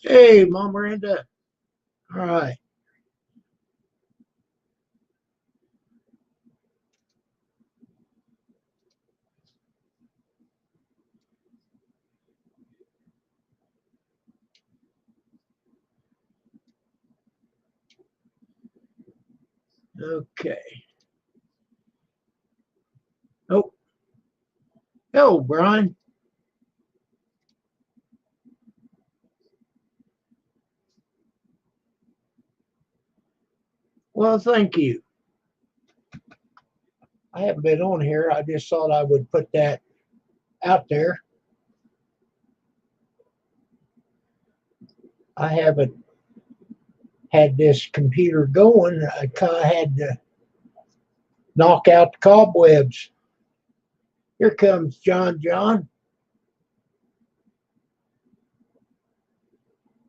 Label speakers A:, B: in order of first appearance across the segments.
A: Hey, Mom Miranda. All right. Okay. Oh, hello, Brian. Well, thank you. I haven't been on here. I just thought I would put that out there. I haven't had this computer going. I kind of had to knock out the cobwebs. Here comes John. John,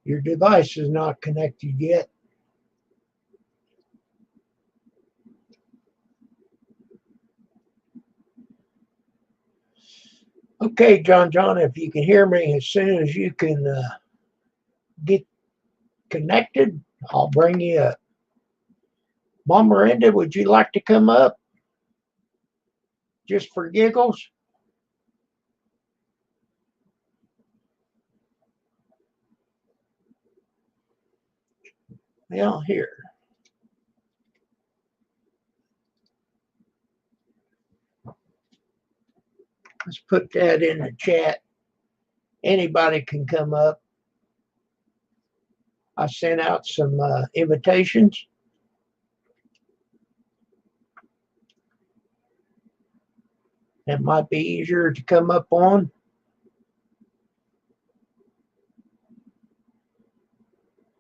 A: your device is not connected yet. Okay, John. John, if you can hear me as soon as you can get connected, I'll bring you up. Mom Miranda, would you like to come up just for giggles? Well, here. Let's put that in the chat. Anybody can come up. I sent out some invitations. That might be easier to come up on.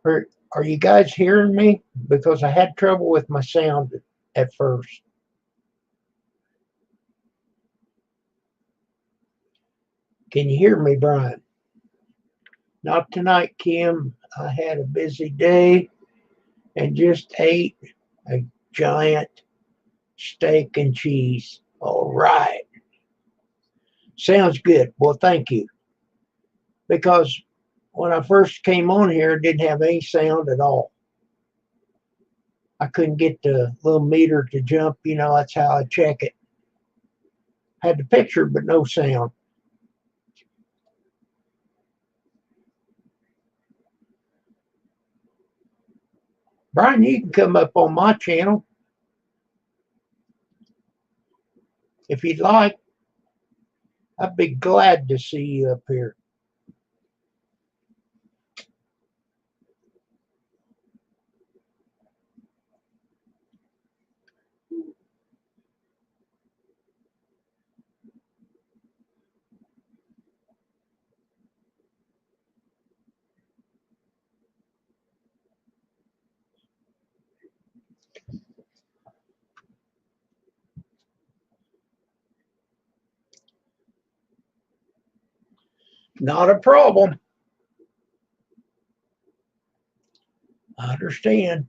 A: Are you guys hearing me? Because I had trouble with my sound at first. Can you hear me, Brian? Not tonight, Kim. I had a busy day and just ate a giant steak and cheese. All right. Sounds good. Well, thank you. Because when I first came on here, it didn't have any sound at all. I couldn't get the little meter to jump. That's how I check it. Had the picture, but no sound. Brian, you can come up on my channel if you'd like. I'd be glad to see you up here. Not a problem. I understand.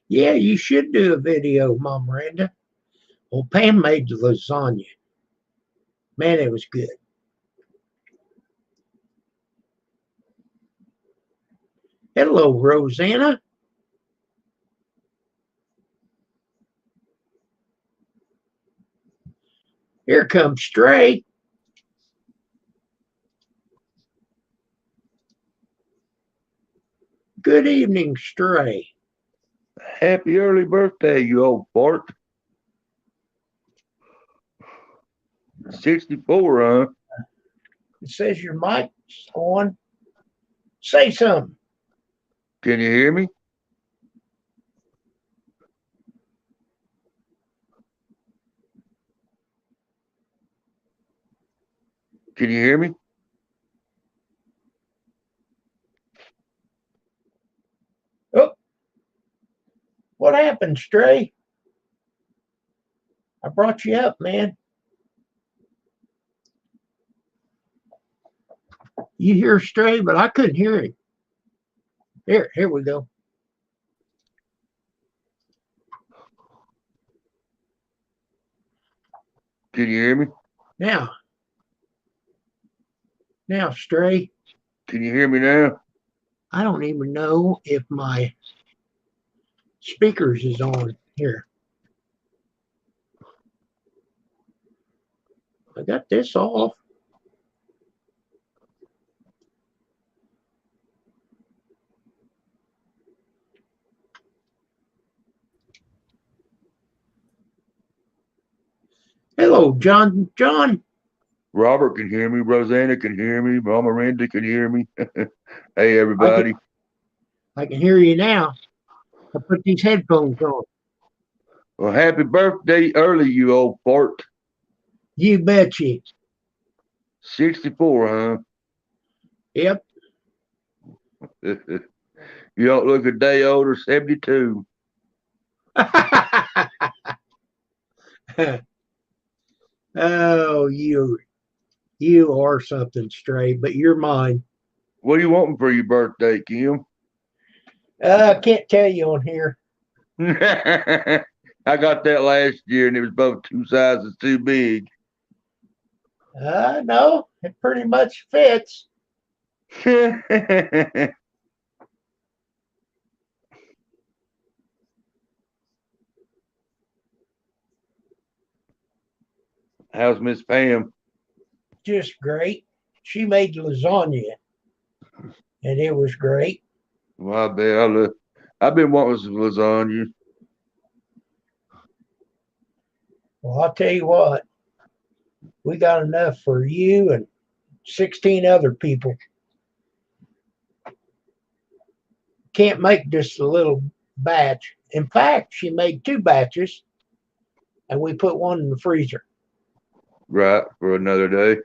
A: Yeah, you should do a video, Mom Miranda. Well, Pam made the lasagna. Man, it was good. Hello, Rosanna. Here comes Stray. Good evening, Stray.
B: Happy early birthday, you old fart. 64, huh?
A: It says your mic's on. Say something.
B: Can you hear me? Can you hear me?
A: Oh, what happened, Stray? I brought you up, man. You hear Stray, but I couldn't hear him. Here we go.
B: Can you hear me?
A: Now, Stray,
B: Can you hear me now?
A: I don't even know if my speakers is on here. I got this off. Hello, John. John,
B: Robert can hear me. Rosanna can hear me. Mama Randy can hear me. Hey, everybody.
A: I can hear you now. I put these headphones on.
B: Well, happy birthday early, you old fart.
A: You betcha.
B: 64,
A: Yep.
B: huh? You don't look a day older, 72.
A: Oh, you are something, Stray, but you're mine.
B: What are you wanting for your birthday, Kim?
A: I can't tell you on here.
B: I got that last year and it was both two sizes too big.
A: No, it pretty much fits.
B: How's Miss Pam?
A: Just great. She made lasagna, and it was great.
B: Well, I bet I've been wanting some lasagna.
A: Well, I'll tell you what, we got enough for you and 16 other people. Can't make just a little batch. In fact, she made 2 batches, and we put one in the freezer
B: Right, for another day.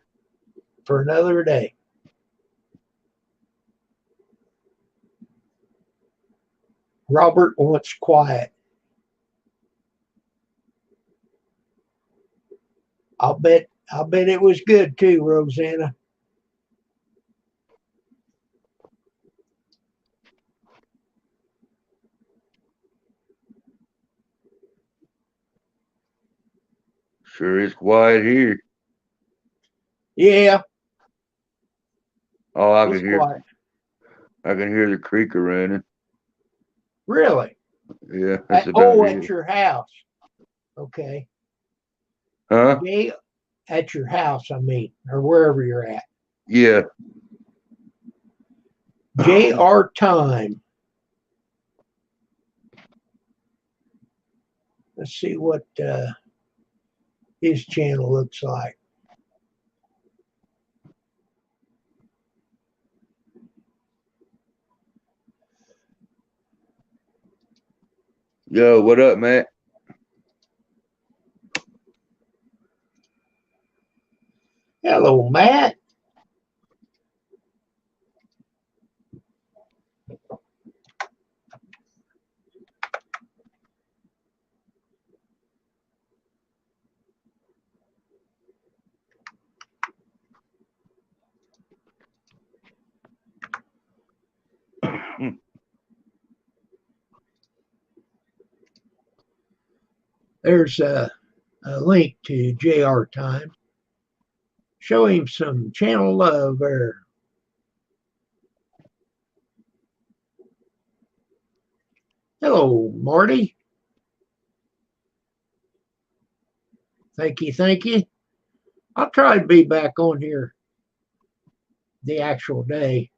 A: for another day. Robert wants quiet. I'll bet it was good too, Rosanna.
B: Sure is quiet here.
A: Yeah,
B: Oh,
A: it's quiet.
B: I can hear the creek running.
A: Really?
B: Yeah, that's about
A: At
B: it.
A: your house. Okay.
B: Huh?
A: Jay, at your house, I mean, or wherever you're at.
B: Yeah.
A: JR Time. Let's see what his channel looks like.
B: Yo, what up, Matt?
A: Hello, Matt. There's a link to JR Time. Show him some channel love there. Hello, Marty. Thank you, thank you. I'll try to be back on here the actual day.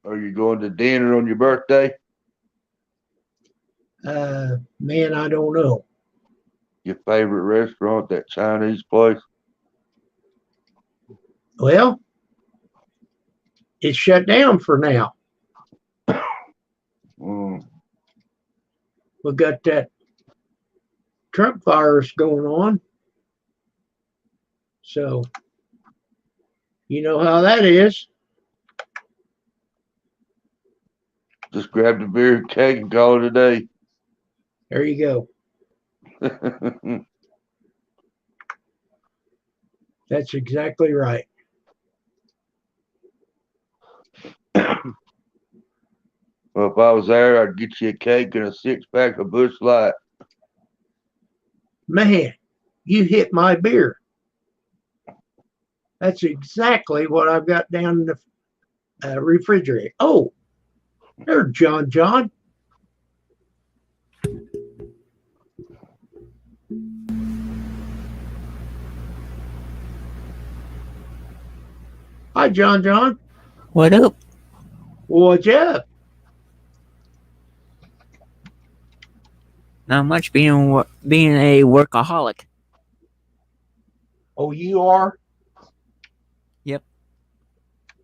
B: Are you going to dinner on your birthday?
A: Man, I don't know.
B: Your favorite restaurant, that Chinese place?
A: Well, it's shut down for now.
B: Mm.
A: We got that Trump virus going on. So, you know how that is.
B: Just grab the beer and cake and call it a day.
A: There you go. That's exactly right.
B: Well, if I was there, I'd get you a cake and a 6-pack of Busch Light.
A: Man, you hit my beer. That's exactly what I've got down in the refrigerator. Oh, there's John John. Hi, John John.
C: What up?
A: What's up?
C: Not much. Being a workaholic.
A: Oh, you are?
C: Yep.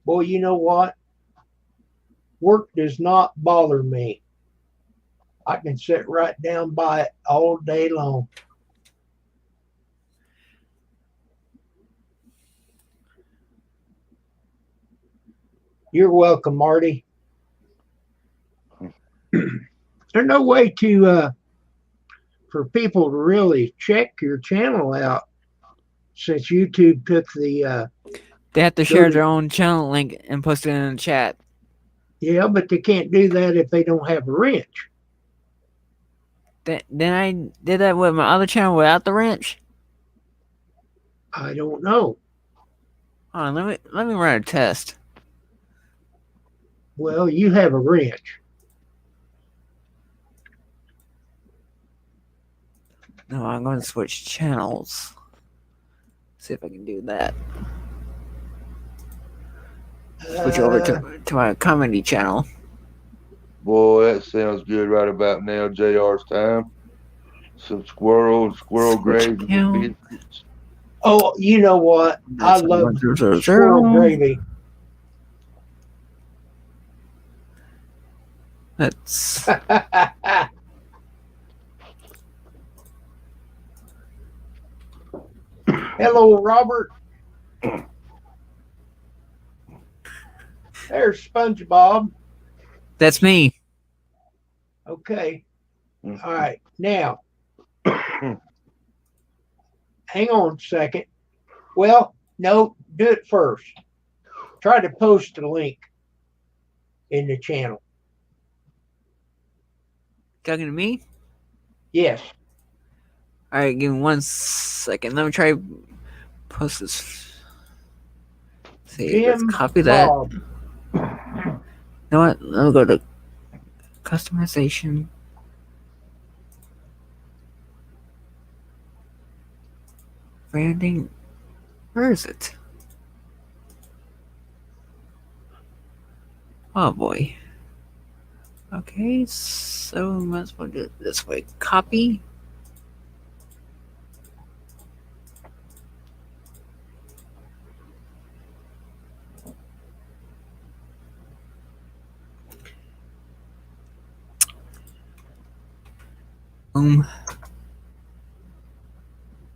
A: Boy, you know what? Work does not bother me. I can sit right down by it all day long. You're welcome, Marty. There's no way to for people to really check your channel out since YouTube took the
C: They have to share their own channel link and post it in the chat.
A: yeah, but they can't do that if they don't have a wrench.
C: Then I did that with my other channel without the wrench.
A: I don't know.
C: Hold on, let me run a test.
A: Well, you have a wrench.
C: No, I'm going to switch channels. See if I can do that. Switch over to my comedy channel.
B: Boy, that sounds good right about now, JR's time. Some squirrel gravy with biscuits.
A: Oh, you know what? I love squirrel gravy.
C: That's
A: Hello, Robert. There's SpongeBob.
C: that's me.
A: Okay. All right. Now, hang on a second. Well, no, do it first. Try to post a link in the channel.
C: Talking to me?
A: Yes.
C: All right, give me 1 second. Let me try post this. See, let's copy that.
A: Bob.
C: You know what? Let me go to customization. Branding. Where is it? Oh boy. Okay, so we might as well do it this way. Copy.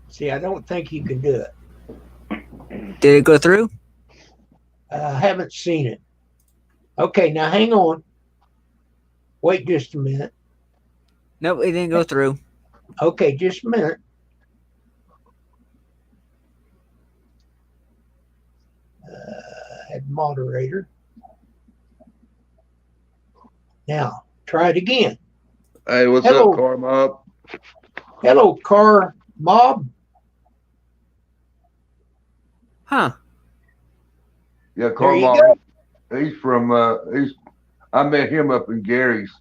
A: See, I don't think you can do it.
C: Did it go through?
A: I haven't seen it. Okay, now hang on. Wait just a minute.
C: Nope, it didn't go through.
A: Okay, just a minute. Add moderator. Now, try it again.
B: Hey, what's
A: Hello.
B: up, Car Mob?
A: Hello, Car Mob.
C: Huh.
B: Yeah,
A: There
B: Car
A: you
B: Mob.
A: go.
B: He's from I met him up in Gary's.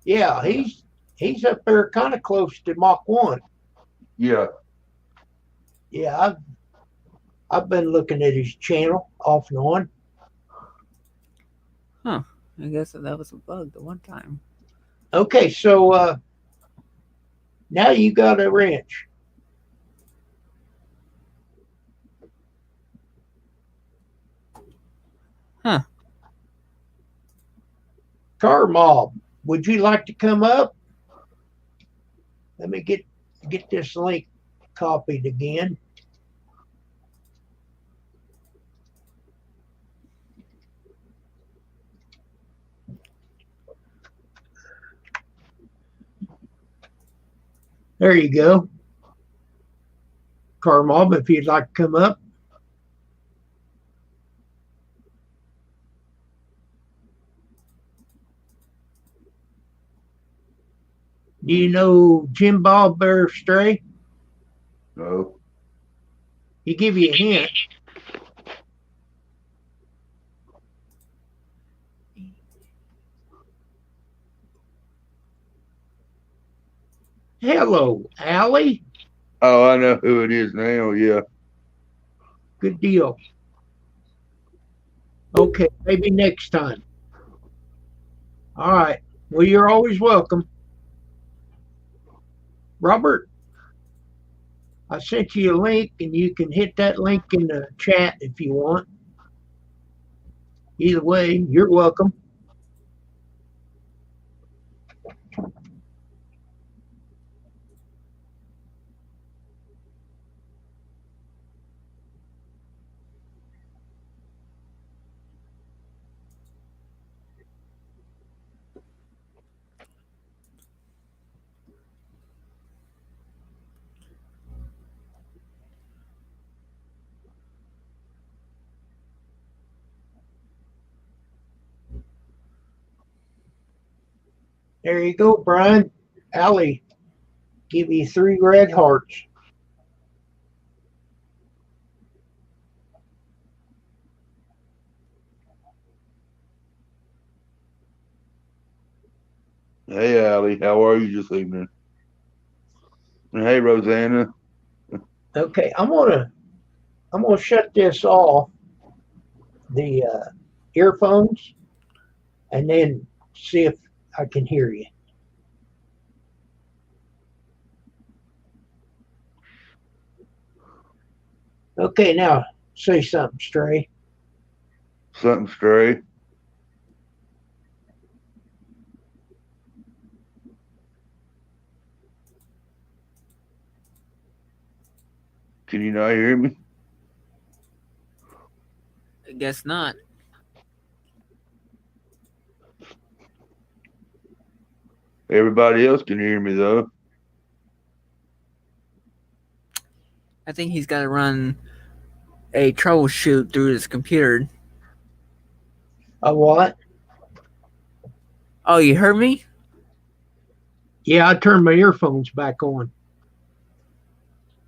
A: Yeah, he's up there kind of close to Mach 1.
B: Yeah.
A: Yeah, I've been looking at his channel off and on.
C: Huh. I guess that was a bug the one time.
A: Okay, so now you got a wrench.
C: Huh.
A: Car Mob, would you like to come up? Let me get this link copied again. There you go. Car Mob, if you'd like to come up. Do you know Jim Bob Bear Stray?
B: No.
A: He give you a hint. Hello, Allie.
B: Oh, I know who it is now. Yeah.
A: Good deal. Okay, maybe next time. All right. Well, you're always welcome. Robert, I sent you a link, and you can hit that link in the chat if you want. Either way, you're welcome. There you go, Brian. Allie, give you 3 red hearts.
B: Hey, Allie. How are you this evening? And hey, Rosanna.
A: Okay, I'm gonna shut this off, the earphones, and then see if I can hear you. Okay, now say something, Stray.
B: Something stray. Can you not hear me?
C: I guess not.
B: Everybody else can hear me, though.
C: I think he's got to run a troubleshoot through his computer.
A: A what?
C: Oh, you heard me?
A: Yeah, I turned my earphones back on.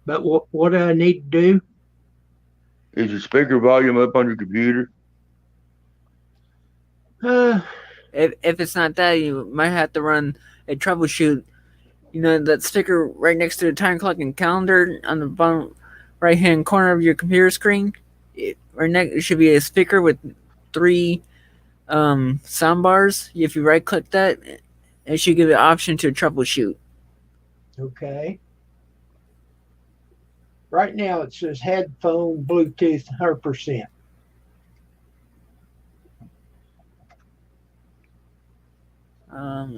A: But what do I need to do?
B: Is your speaker volume up on your computer?
C: If it's not that, you might have to run a troubleshoot. You know that sticker right next to the time clock and calendar on the bottom right-hand corner of your computer screen? It should be a speaker with 3 sound bars. If you right-click that, it should give you the option to troubleshoot.
A: Okay. Right now it says headphone, Bluetooth, 100%.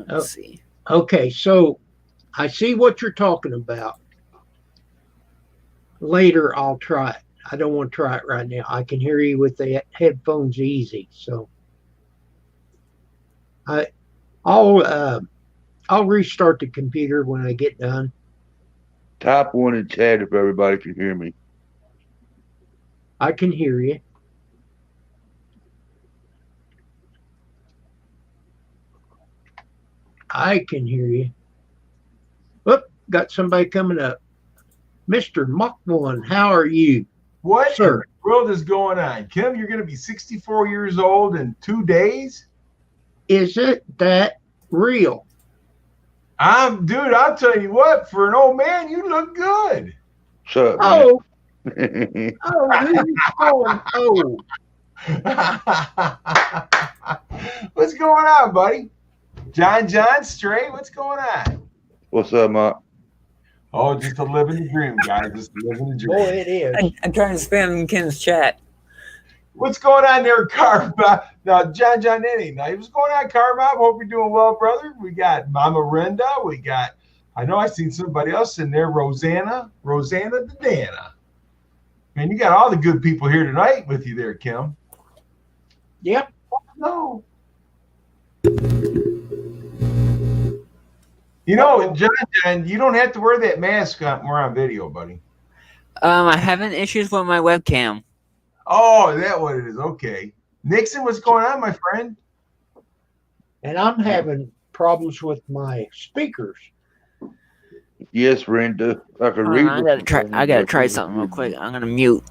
C: Let's see.
A: Okay, so I see what you're talking about. Later I'll try it. I don't want to try it right now. I can hear you with the headphones easy. So I'll restart the computer when I get done.
B: Type 1 in chat if everybody can hear me.
A: I can hear you. I can hear you. Whoop, got somebody coming up. Mr. Mach 1, how are you?
D: What
A: Sir.
D: in the world is going on? Kim, you're going to be 64 years old in 2 days?
A: Is it that real?
D: Dude, I'll tell you what, for an old man, you look good.
B: Shut up,
A: Oh,
B: man.
A: who's calling? Oh,
D: What's going on, buddy? John Stray, what's going on?
B: What's up, Mike?
D: Oh, just a living the dream, guys. Just living the
A: boy,
D: dream.
A: it is.
C: I'm trying to spam Ken's chat.
D: What's going on there, Carbob? Now, John Eddie. Now, what's going on, Carbob? Hope you're doing well, brother. We got Mama Renda. We got, I know I seen somebody else in there, Rosanna the Dana. Man, you got all the good people here tonight with you there, Kim.
A: Yep.
D: No. You know, John, you don't have to wear that mask when we're on video, buddy.
C: I'm having issues with my webcam.
D: Oh, is that what it is? Okay. Nixon, what's going on, my friend?
A: And I'm having problems with my speakers.
B: Yes, Brenda. I could
C: Hold
B: read.
C: on, I gotta try something real quick. I'm gonna mute.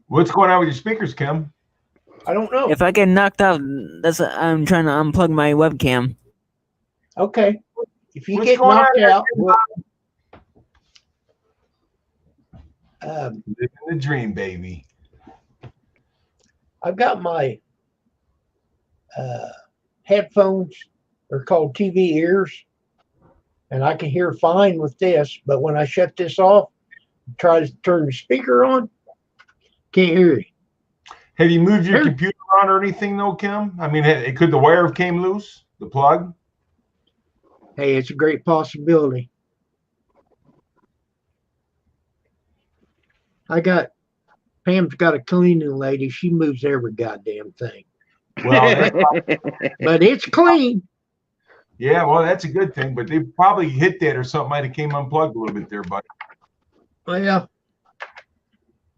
D: What's going on with your speakers, Kim?
A: I don't know.
C: If I get knocked out, I'm trying to unplug my webcam.
A: Okay. If you
D: What's
A: get
D: going on
A: knocked
D: there,
A: out,
D: Kim?
A: well,
D: Living the dream, baby.
A: I've got my headphones. They're called TV ears, and I can hear fine with this. But when I shut this off, try to turn the speaker on, can't hear it.
D: Have you moved your
A: Sure.
D: computer on or anything, though, Kim? I mean, could the wire have came loose? The plug?
A: Hey, it's a great possibility. Pam's got a cleaning lady. She moves every goddamn thing,
D: Well,
A: but it's clean.
D: yeah, well, that's a good thing. But they probably hit that or something might have came unplugged a little bit there, buddy.
A: Well,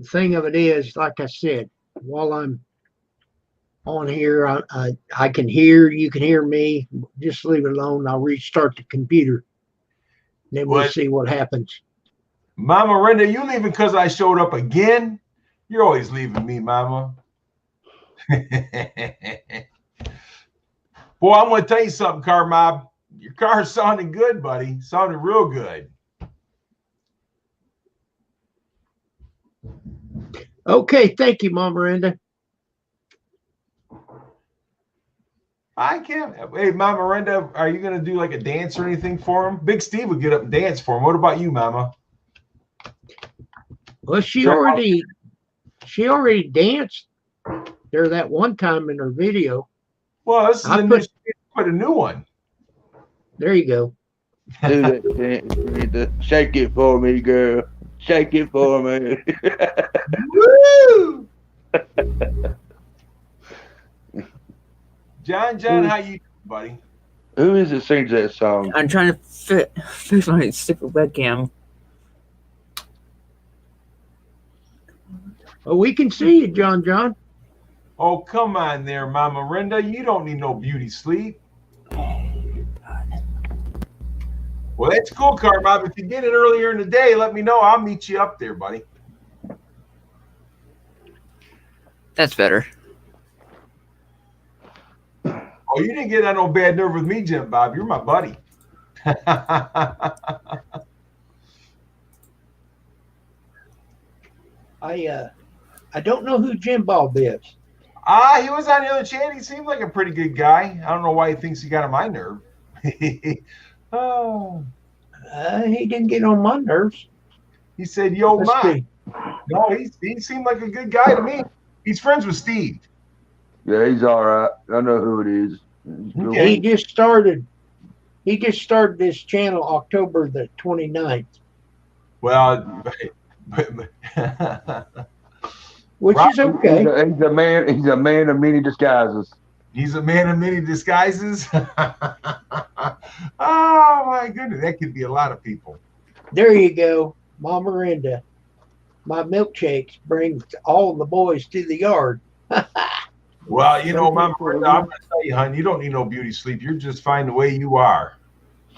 A: the thing of it is, like I said, while I'm on here, I can hear, you can hear me. Just leave it alone. I'll restart the computer. Then we'll
D: What?
A: see what happens.
D: Mama Renda, you leaving because I showed up again? You're always leaving me, Mama. Boy, I'm going to tell you something, Car Mob. Your car's sounding good, buddy. Sounding real good.
A: Okay, thank you, Mama Miranda.
D: I can't. Hey, Mama Miranda, are you going to do like a dance or anything for him? Big Steve would get up and dance for him. What about you, Mama?
A: Well, she already danced there that one time in her video.
D: Well, this is
A: I
D: a new, put a new one.
A: There you go.
B: Do that dance, Brenda. Shake it for me, girl. Shake it for me.
D: Woo! John, how you doing, buddy?
B: Who is it sings that song?
C: I'm trying to fix my stupid webcam.
A: Oh, we can see you, John.
D: Oh, come on there, Mama Renda. You don't need no beauty sleep. Well, that's cool, Carbob. If you get it earlier in the day, let me know. I'll meet you up there, buddy.
C: That's better.
D: Oh, you didn't get on no bad nerve with me, Jim Bob. You're my buddy.
A: I don't know who Jim Bob is.
D: He was on the other channel. He seemed like a pretty good guy. I don't know why he thinks he got on my nerve. Oh.
A: He didn't get on my nerves.
D: He said, yo,
A: Let's
D: Ma.
A: see.
D: No, he seemed like a good guy to me. He's friends with Steve.
B: Yeah, he's all right. I know who it is.
D: Okay.
A: He just started this channel October the 29th,
D: Well,
A: which is okay.
B: He's a man of many disguises.
D: he's a man of many disguises. Oh, my goodness. That could be a lot of people.
A: There you go, Mama Miranda. My milkshakes bring all the boys to the yard.
D: Well, you know, Mama, I'm going to tell you, hon, you don't need no beauty sleep. You're just fine the way you are.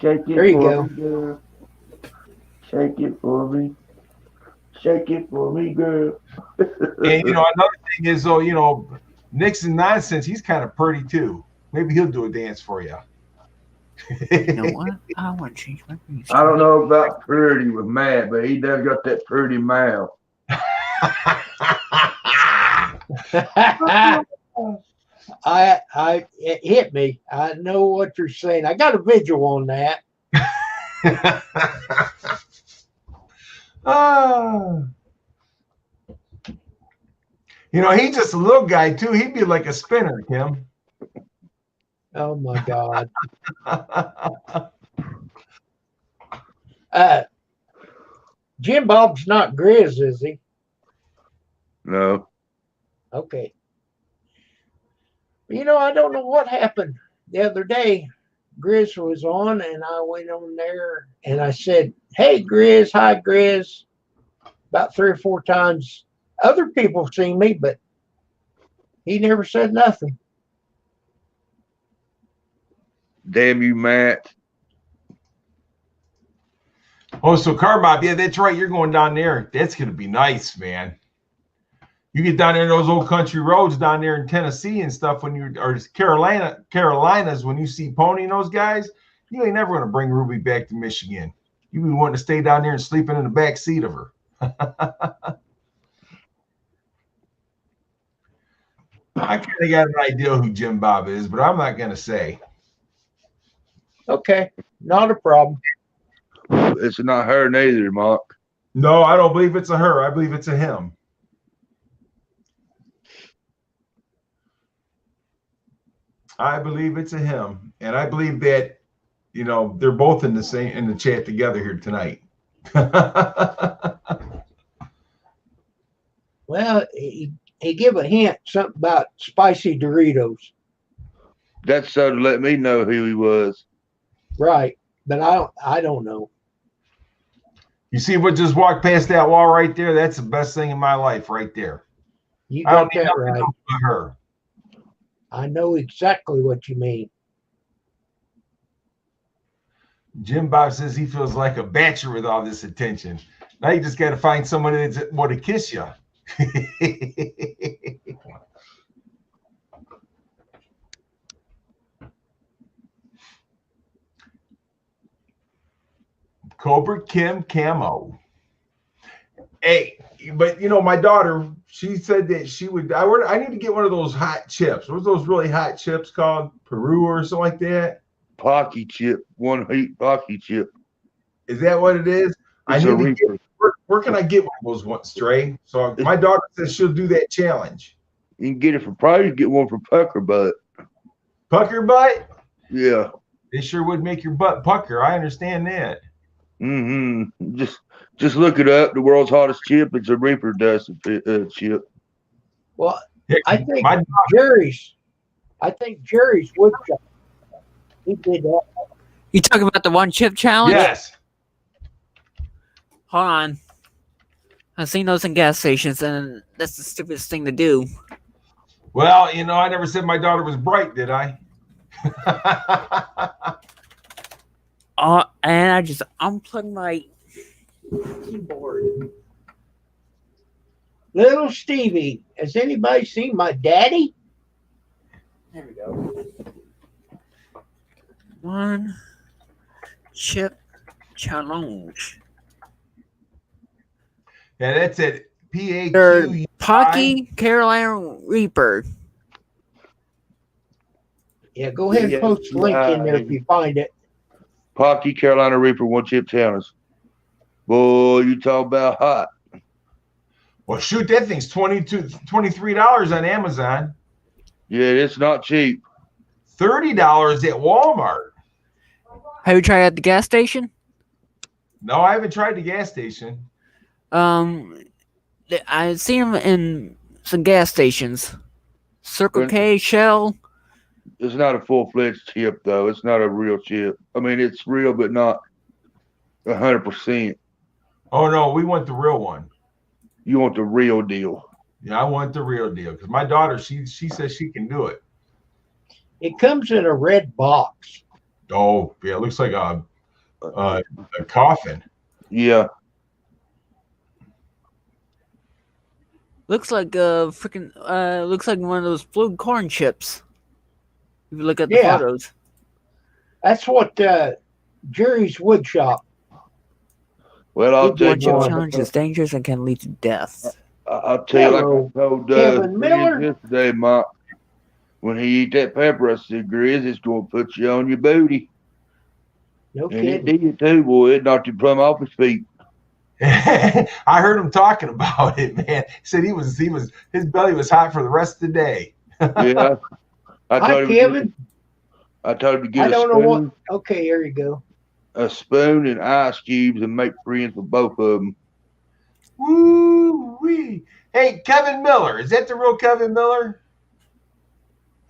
B: Shake it
A: There you
B: for
A: go.
B: me, girl. Shake it for me. Shake it for me, girl.
D: And, you know, another thing is, though, you know, Nixon Nonsense, he's kind of pretty, too. Maybe he'll do a dance for you.
C: You know what? I want to change my music.
B: I don't know about pretty with Matt, but he does got that pretty mouth.
A: It hit me. I know what you're saying. I got a visual on that.
D: You know, he's just a little guy, too. He'd be like a spinner, Kim.
A: Oh my God. Jim Bob's not Grizz, is he?
B: No.
A: Okay. You know, I don't know what happened the other day. Grizz was on, and I went on there and I said, "Hey, Grizz, hi, Grizz," about 3 or 4 times. Other people seen me, but he never said nothing.
B: Damn you, Matt.
D: Oh, so Car Mob, yeah, that's right. You're going down there. That's gonna be nice, man. You get down there in those old country roads down there in Tennessee and stuff when you or Carolinas when you see Pony and those guys, you ain't never gonna bring Ruby back to Michigan. You be wanting to stay down there and sleeping in the back seat of her. I kind of got an idea who Jim Bob is, but I'm not gonna say.
A: Okay, not a problem.
B: It's not her neither, Mark.
D: No, I don't believe it's a her. I believe it's a him. I believe it's a him, and I believe that they're both in the chat together here tonight.
A: Well, he give a hint, something about spicy Doritos.
B: That's so to let me know who he was.
A: Right, but I don't know.
D: You see what just walked past that wall right there? That's the best thing in my life right there.
A: You
D: I
A: got
D: don't need
A: that
D: nothing
A: right.
D: else but her.
A: I know exactly what you mean.
D: Jim Bob says he feels like a bachelor with all this attention. Now you just got to find somebody that want to kiss you. Cobra Kim Camo. Hey, but my daughter, she said that she would. I need to get one of those hot chips. What's those really hot chips called? Peru or something like that?
B: Pocky chip, one heat Pocky chip.
D: Is that what it is?
B: It's a Reaper.
D: Where can I get one of those ones, Stray? So my daughter says she'll do that challenge.
B: You can get it from probably get one from Pucker Butt.
D: Pucker butt?
B: Yeah.
D: They sure would make your butt pucker. I understand that.
B: Mm-hmm. Just look it up. The world's hottest chip. It's a Reaper dust chip.
A: Well,
D: Yeah,
A: I think Jerry's woodshop. He did that.
C: You talking about the one chip challenge?
D: yes.
C: Hold on. I've seen those in gas stations, and that's the stupidest thing to do.
D: Well, I never said my daughter was bright, did I?
C: And I just unplugged my keyboard.
A: Little Stevie, has anybody seen my daddy?
C: There we go. One chip challenge.
D: Yeah, that's it.
C: They're
D: PAQ.
C: Pocky Carolina Reaper.
A: Yeah, go ahead and
B: Yeah,
A: post the link in there if you find it.
B: Pocky Carolina Reaper one chip challenge. Boy, you talk about hot.
D: Well, shoot, that thing's $23 on Amazon.
B: Yeah, it's not cheap.
D: $30 at Walmart.
C: Have you tried it at the gas station?
D: No, I haven't tried the gas station.
C: I've seen them in some gas stations. Circle K, Shell.
B: It's not a full-fledged chip, though. It's not a real chip. I mean, it's real, but not 100%.
D: Oh, no, we want the real one.
B: You want the real deal.
D: Yeah, I want the real deal because my daughter, she says she can do it.
A: It comes in a red box.
D: Oh, yeah, it looks like a coffin.
B: Yeah.
C: Looks like looks like one of those fluid corn chips. If you look at the
A: Yeah.
C: photos.
A: That's what Jerry's woodshop.
B: Well, I'll tell
C: One chip
B: you,
C: challenge is dangerous and can lead to death.
B: I'll tell you, like
A: Hello,
B: I told
A: Kevin Miller.
B: yesterday, Mike, when he eat that pepper, I said, Grizz, it's going to put you on your booty.
A: No
B: And it
A: kidding.
B: did too, boy. It knocked him plumb off his feet.
D: I heard him talking about it, man. He said his belly was hot for the rest of the day.
B: Yeah. I
A: Hi,
B: told him
A: Kevin.
B: I told him to get
A: I
B: a
A: don't know what.
B: spoon,
A: Okay, here you go.
B: a spoon and ice cubes and make friends with both of them.
D: Woo wee! Hey, Kevin Miller, is that the real Kevin Miller?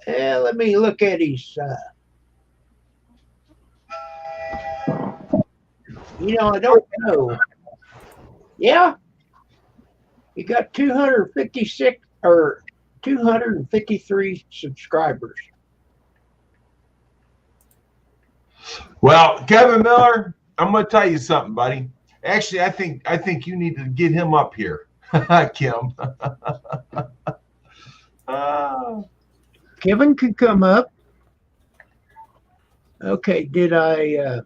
A: Let me look at his. I don't know. Yeah, he got 256 or 253 subscribers.
D: Well, Kevin Miller, I'm going to tell you something, buddy. Actually, I think you need to get him up here, Kim.
A: Kevin could come up. Okay, did I?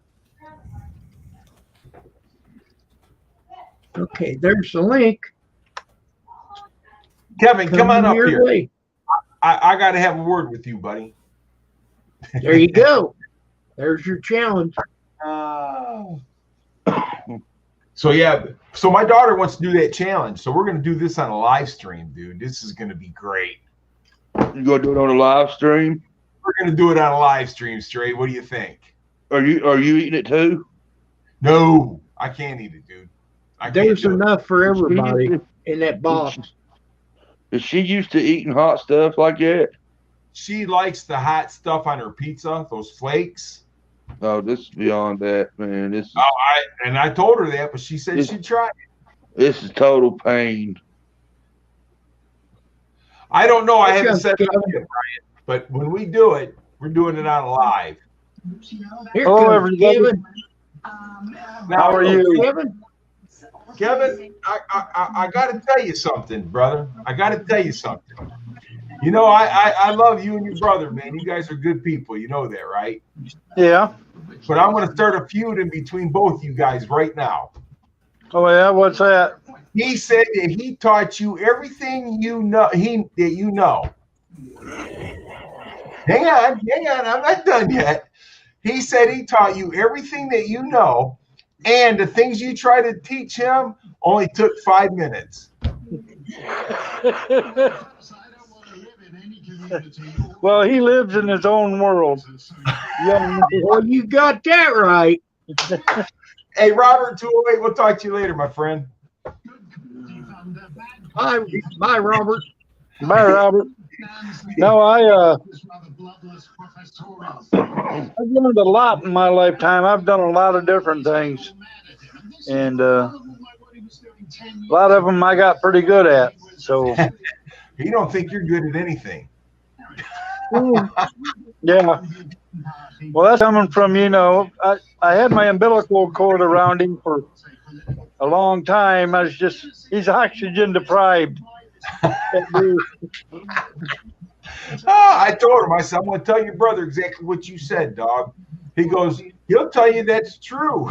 A: Okay, there's the link.
D: Kevin, come on up
A: your
D: here.
A: way.
D: I got to have a word with you, buddy.
A: There you go. There's your challenge.
D: So yeah, so my daughter wants to do that challenge. So we're gonna do this on a live stream, dude. This is gonna be great.
B: You gonna do it on a live stream?
D: We're gonna do it on a live stream, straight. What do you think?
B: Are you eating it too?
D: No, I can't eat it, dude.
A: There's enough for everybody in that box.
B: Is she used to eating hot stuff like that?
D: She likes the hot stuff on her pizza, those flakes.
B: Oh, this is beyond that, man. This is,
D: I told her that, but she said she'd try it.
B: This is total pain.
D: I don't know. I haven't said it yet, Brian. But when we do it, we're doing it on live.
A: Hello, everybody.
D: How
A: are you, Kevin?
D: Kevin, I got to tell you something, brother. I got to tell you something. You know, I love you and your brother, man. You guys are good people. You know that, right?
E: Yeah.
D: But I'm going to start a feud in between both you guys right now.
E: Oh, yeah? What's that?
D: He said that he taught you everything you know. That you know. Hang on. I'm not done yet. He said he taught you everything that you know, and the things you try to teach him only took 5 minutes.
E: Well, he lives in his own world.
A: Well, you got that right.
D: Hey, Robert 208, we'll talk to you later, my friend.
A: Bye, Robert.
E: Bye, Robert. No, I've learned a lot in my lifetime. I've done a lot of different things, and a lot of them I got pretty good at. So
D: you don't think you're good at anything?
E: Yeah. Well, that's coming from, I had my umbilical cord around him for a long time. He's oxygen deprived.
D: I told him, I said, I'm going to tell your brother exactly what you said, dog. He goes, he'll tell you that's true.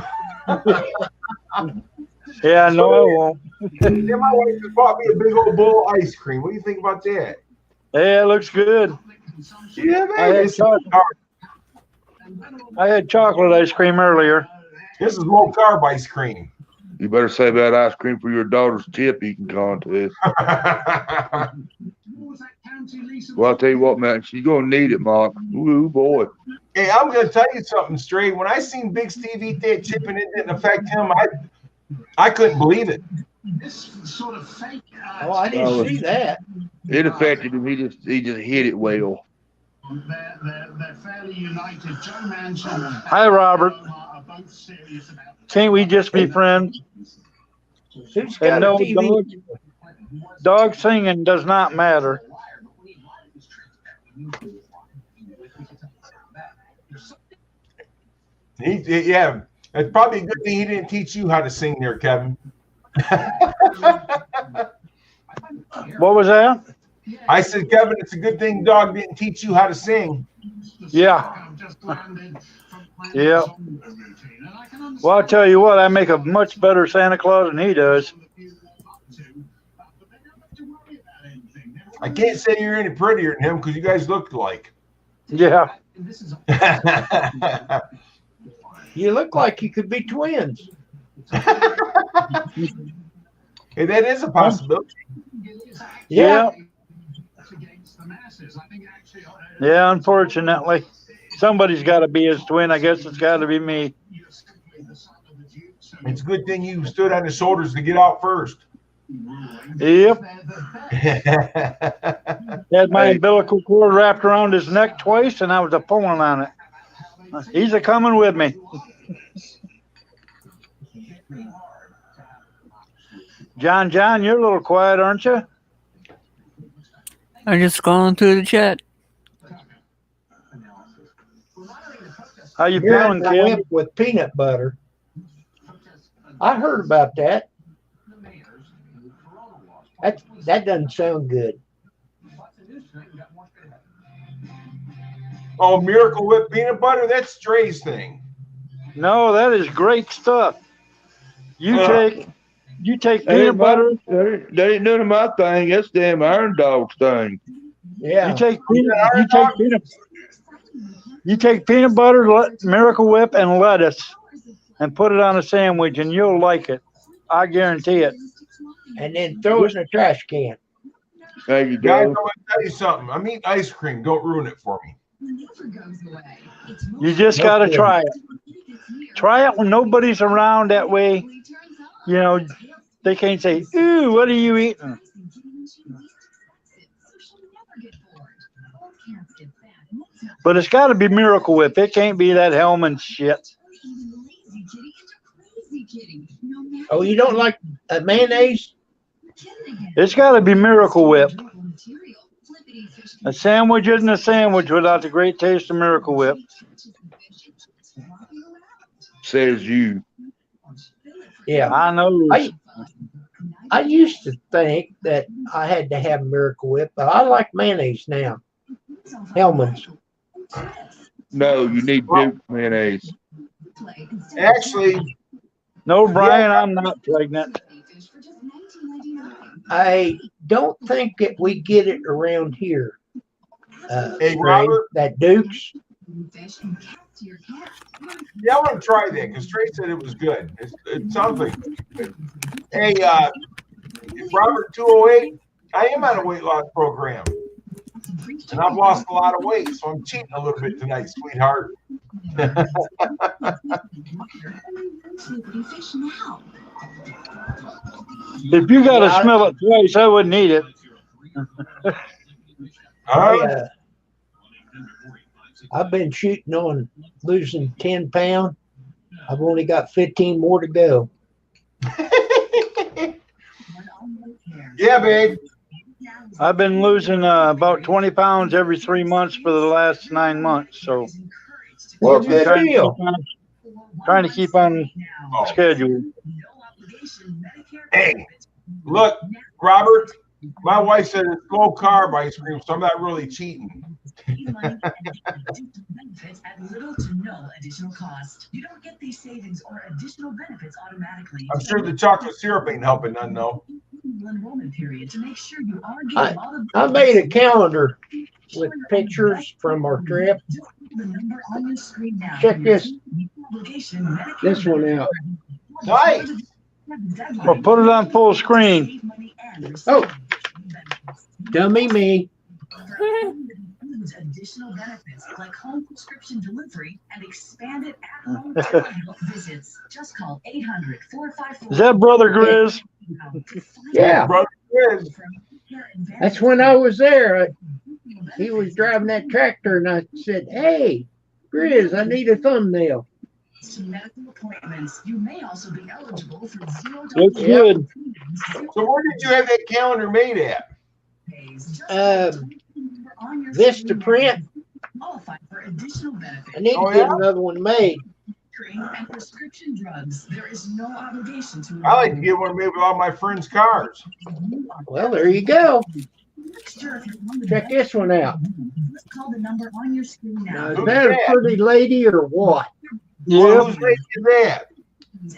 E: Yeah, no, I won't.
D: Then my wife just bought me a big old bowl of ice cream. What do you think about that?
E: Yeah, it looks good.
D: Yeah, man.
E: I had chocolate ice cream earlier.
D: This is low carb ice cream.
B: You better save that ice cream for your daughter's tip eating contest. Well, I'll tell you what, man, she's gonna need it, Mark. Ooh, boy.
D: Hey, I'm gonna tell you something straight. When I seen Big Steve eat that chip and it didn't affect him, I couldn't believe it.
A: Oh, I didn't see that.
B: It affected him. He just hit it well.
F: They're fairly united. Joe Manchin.
E: Hi, Robert. Can't we just be friends?
A: Who's got
E: And
A: a
E: no,
A: TV?
E: dog singing does not matter.
D: Yeah, it's probably a good thing he didn't teach you how to sing there, Kevin.
E: What was that?
D: I said, Kevin, it's a good thing dog didn't teach you how to sing.
E: Yeah. Yeah. Well, I'll tell you what, I make a much better Santa Claus than he does.
D: I can't say you're any prettier than him because you guys look alike.
E: Yeah.
A: You look like you could be twins.
D: Hey, that is a possibility.
E: Yeah. Yeah, unfortunately. Somebody's got to be his twin. I guess it's got to be me.
D: It's a good thing you stood on his shoulders to get out first.
E: Yep. Had my umbilical cord wrapped around his neck twice, and I was pulling on it. He's coming with me. John, you're a little quiet, aren't you?
C: I'm just scrolling through the chat.
E: How you
A: You're
E: feeling,
A: on the
E: Kim?
A: whip with peanut butter. I heard about that. That doesn't sound good.
D: Oh, Miracle Whip peanut butter? That's Stray's thing.
E: No, that is great stuff. You
D: Uh,
E: take peanut butter.
B: That ain't none of my thing. That's damn Iron Dog's thing.
A: Yeah.
E: You take peanut butter, Miracle Whip, and lettuce, and put it on a sandwich, and you'll like it. I guarantee it.
A: And then throw it in a trash can.
B: There you
D: guys, I'm
B: go.
D: going to tell you something. I'm eating ice cream. Don't ruin it for me.
E: You just got to try it. Try it when nobody's around. That way, you know, they can't say, "Ooh, what are you eating?" But it's got to be Miracle Whip. It can't be that Hellman shit.
A: Oh, you don't like mayonnaise?
E: It's got to be Miracle Whip. A sandwich isn't a sandwich without the great taste of Miracle Whip.
B: Says you.
A: Yeah.
E: I know.
A: I used to think that I had to have Miracle Whip, but I like mayonnaise now. Hellman's.
B: No, you need Duke mayonnaise.
D: Actually,
E: No, Brian, I'm not pregnant.
A: I don't think that we get it around here.
D: Hey,
A: Stray,
D: Robert?
A: that Duke's.
D: yeah, I want to try that because Stray said it was good. It sounds like it's good. Hey, Robert 208, I am on a weight loss program. And I've lost a lot of weight, so I'm cheating a little bit tonight, sweetheart.
E: If you got to smell it twice, I wouldn't eat it.
A: I've been shooting on losing 10 pounds. I've only got 15 more to go.
D: Yeah, babe.
E: I've been losing about 20 pounds every 3 months for the last 9 months. So
A: Well, good deal.
E: trying to keep on schedule.
D: Hey, look, Robert, my wife said it's low carb ice cream, so I'm not really cheating.
G: At little to no additional cost. You don't get these savings or additional benefits automatically.
D: I'm sure the chocolate syrup ain't helping none, though.
G: Enrollment period to make sure you are getting all the
A: I made a calendar with pictures from our trip.
G: the number on your screen now.
A: Check this one out.
D: Nice.
E: Or put it on full screen.
A: Oh, dummy me.
G: Additional benefits like home prescription delivery and expanded at-home telehealth visits. Just call 800-454.
E: Is that Brother Grizz?
A: Yeah,
D: Brother Grizz.
A: that's when I was there. He was driving that tractor, and I said, "Hey, Grizz, I need a thumbnail."
G: To medical appointments, you may also be eligible for $0.
E: Looks good.
D: So where did you have that calendar made at?
A: Vista Print.
G: Qualify for additional benefits.
A: I need to
D: Oh,
A: get
D: yeah?
A: another one made.
G: And prescription drugs. There is no obligation to.
D: I like to get one made with all my friends' cars.
A: Well, there you go. Check this one out.
G: Call the number on your screen
A: Now,
G: now.
A: is that a pretty lady or what?
D: Well,
E: Yep.
D: who's making that?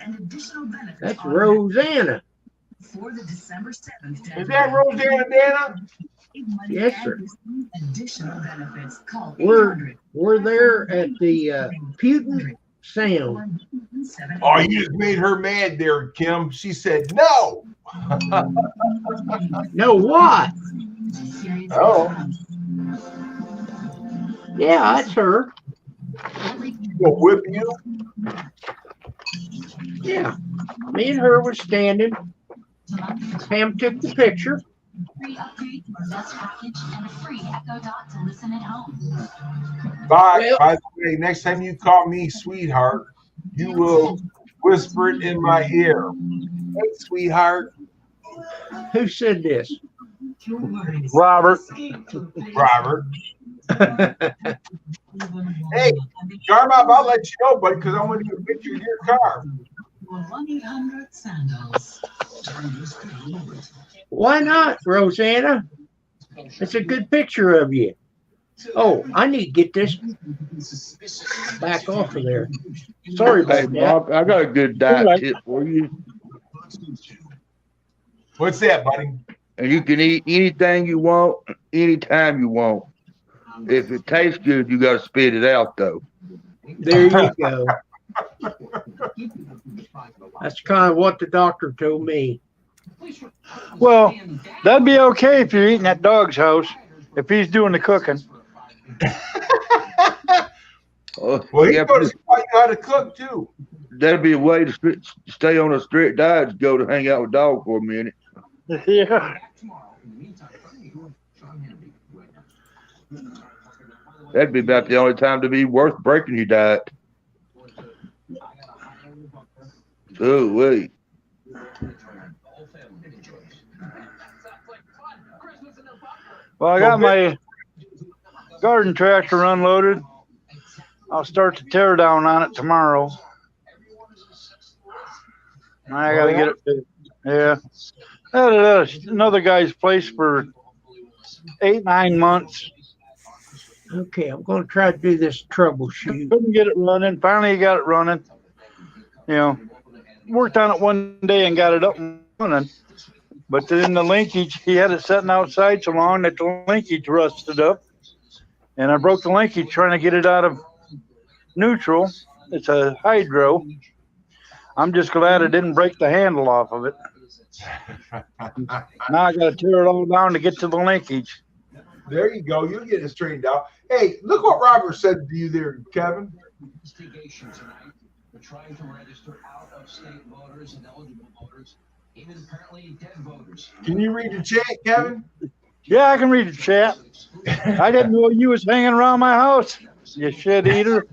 G: And additional benefits.
A: That's
G: on
A: Rosanna.
G: For the December 7th.
D: Is that Rosanna Dana?
A: Yes, sir.
G: Additional benefits. Call
A: We're there at the Putin Sound.
D: Oh, you just made her mad there, Kim. She said no.
A: No, what?
D: Oh.
A: Yeah, that's her.
D: Will whip you.
A: Yeah. Me and her were standing. Pam took the picture.
H: Free upgrade to our best package and a free Echo Dot to listen at home.
D: By the way, next time you call me sweetheart, you will whisper it in my ear. Hey, sweetheart.
A: Who said this?
E: Robert.
D: Robert. Hey, Jarbob, I'll let you know, buddy, because I want to get a picture of your car.
G: 1-800-SANDALS.
A: Why not, Rosanna? It's a good picture of you. Oh, I need to get this back off of there. Sorry
B: Hey,
A: about that.
B: Bob, I got a good diet tip for you.
D: What's that, buddy?
B: And you can eat anything you want, anytime you want. If it tastes good, you got to spit it out, though.
A: There you go. That's kind of what the doctor told me.
E: Well, that'd be okay if you're eating at dog's house, if he's doing the cooking.
D: Well, he's
B: yeah,
D: going to teach you how to cook, too.
B: that'd be a way to stay on a strict diet, to go to hang out with dog for a minute.
E: Yeah.
B: That'd be about the only time to be worth breaking your diet. Oh, wait.
E: Well, I got my garden tractor unloaded. I'll start the tear down on it tomorrow. I gotta get it fixed. Yeah. At another guy's place for 8-9 months.
A: Okay, I'm going to try to do this troubleshoot.
E: Couldn't get it running. Finally, got it running. You know, worked on it one day and got it up and running. But then the linkage, he had it sitting outside so long that the linkage rusted up. And I broke the linkage trying to get it out of neutral. It's a hydro. I'm just glad I didn't break the handle off of it. Now I got to tear it all down to get to the linkage.
D: There you go. You'll get it straightened out. Hey, look what Robert said to you there, Kevin.
I: Investigation tonight. We're trying to register out-of-state voters and eligible voters, even apparently dead voters.
D: Can you read the chat, Kevin?
E: Yeah, I can read the chat. I didn't know you was hanging around my house, you shit eater.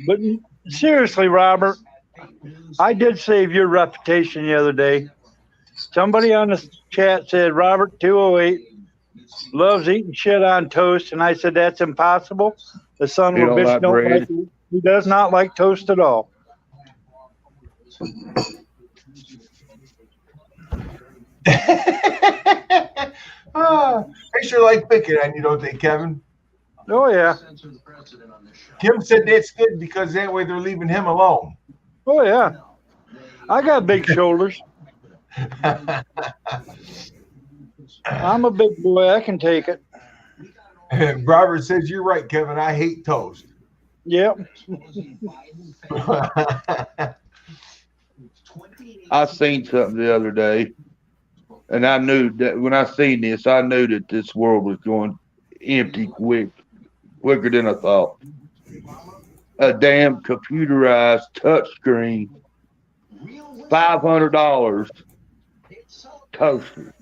E: But seriously, Robert, I did save your reputation the other day. Somebody on the chat said Robert 208 loves eating shit on toast, and I said that's impossible. The son of a bitch don't like it. He does not like toast at all.
D: They sure like picking on you, don't they, Kevin?
E: Oh yeah.
D: Kim said that's good because that way they're leaving him alone.
E: Oh yeah. I got big shoulders. I'm a big boy. I can take it.
D: And Robert says, you're right, Kevin. I hate toast.
E: Yep.
B: I seen something the other day, and I knew that when I seen this, I knew that this world was going empty quicker than I thought. A damn computerized touchscreen, $500 toaster.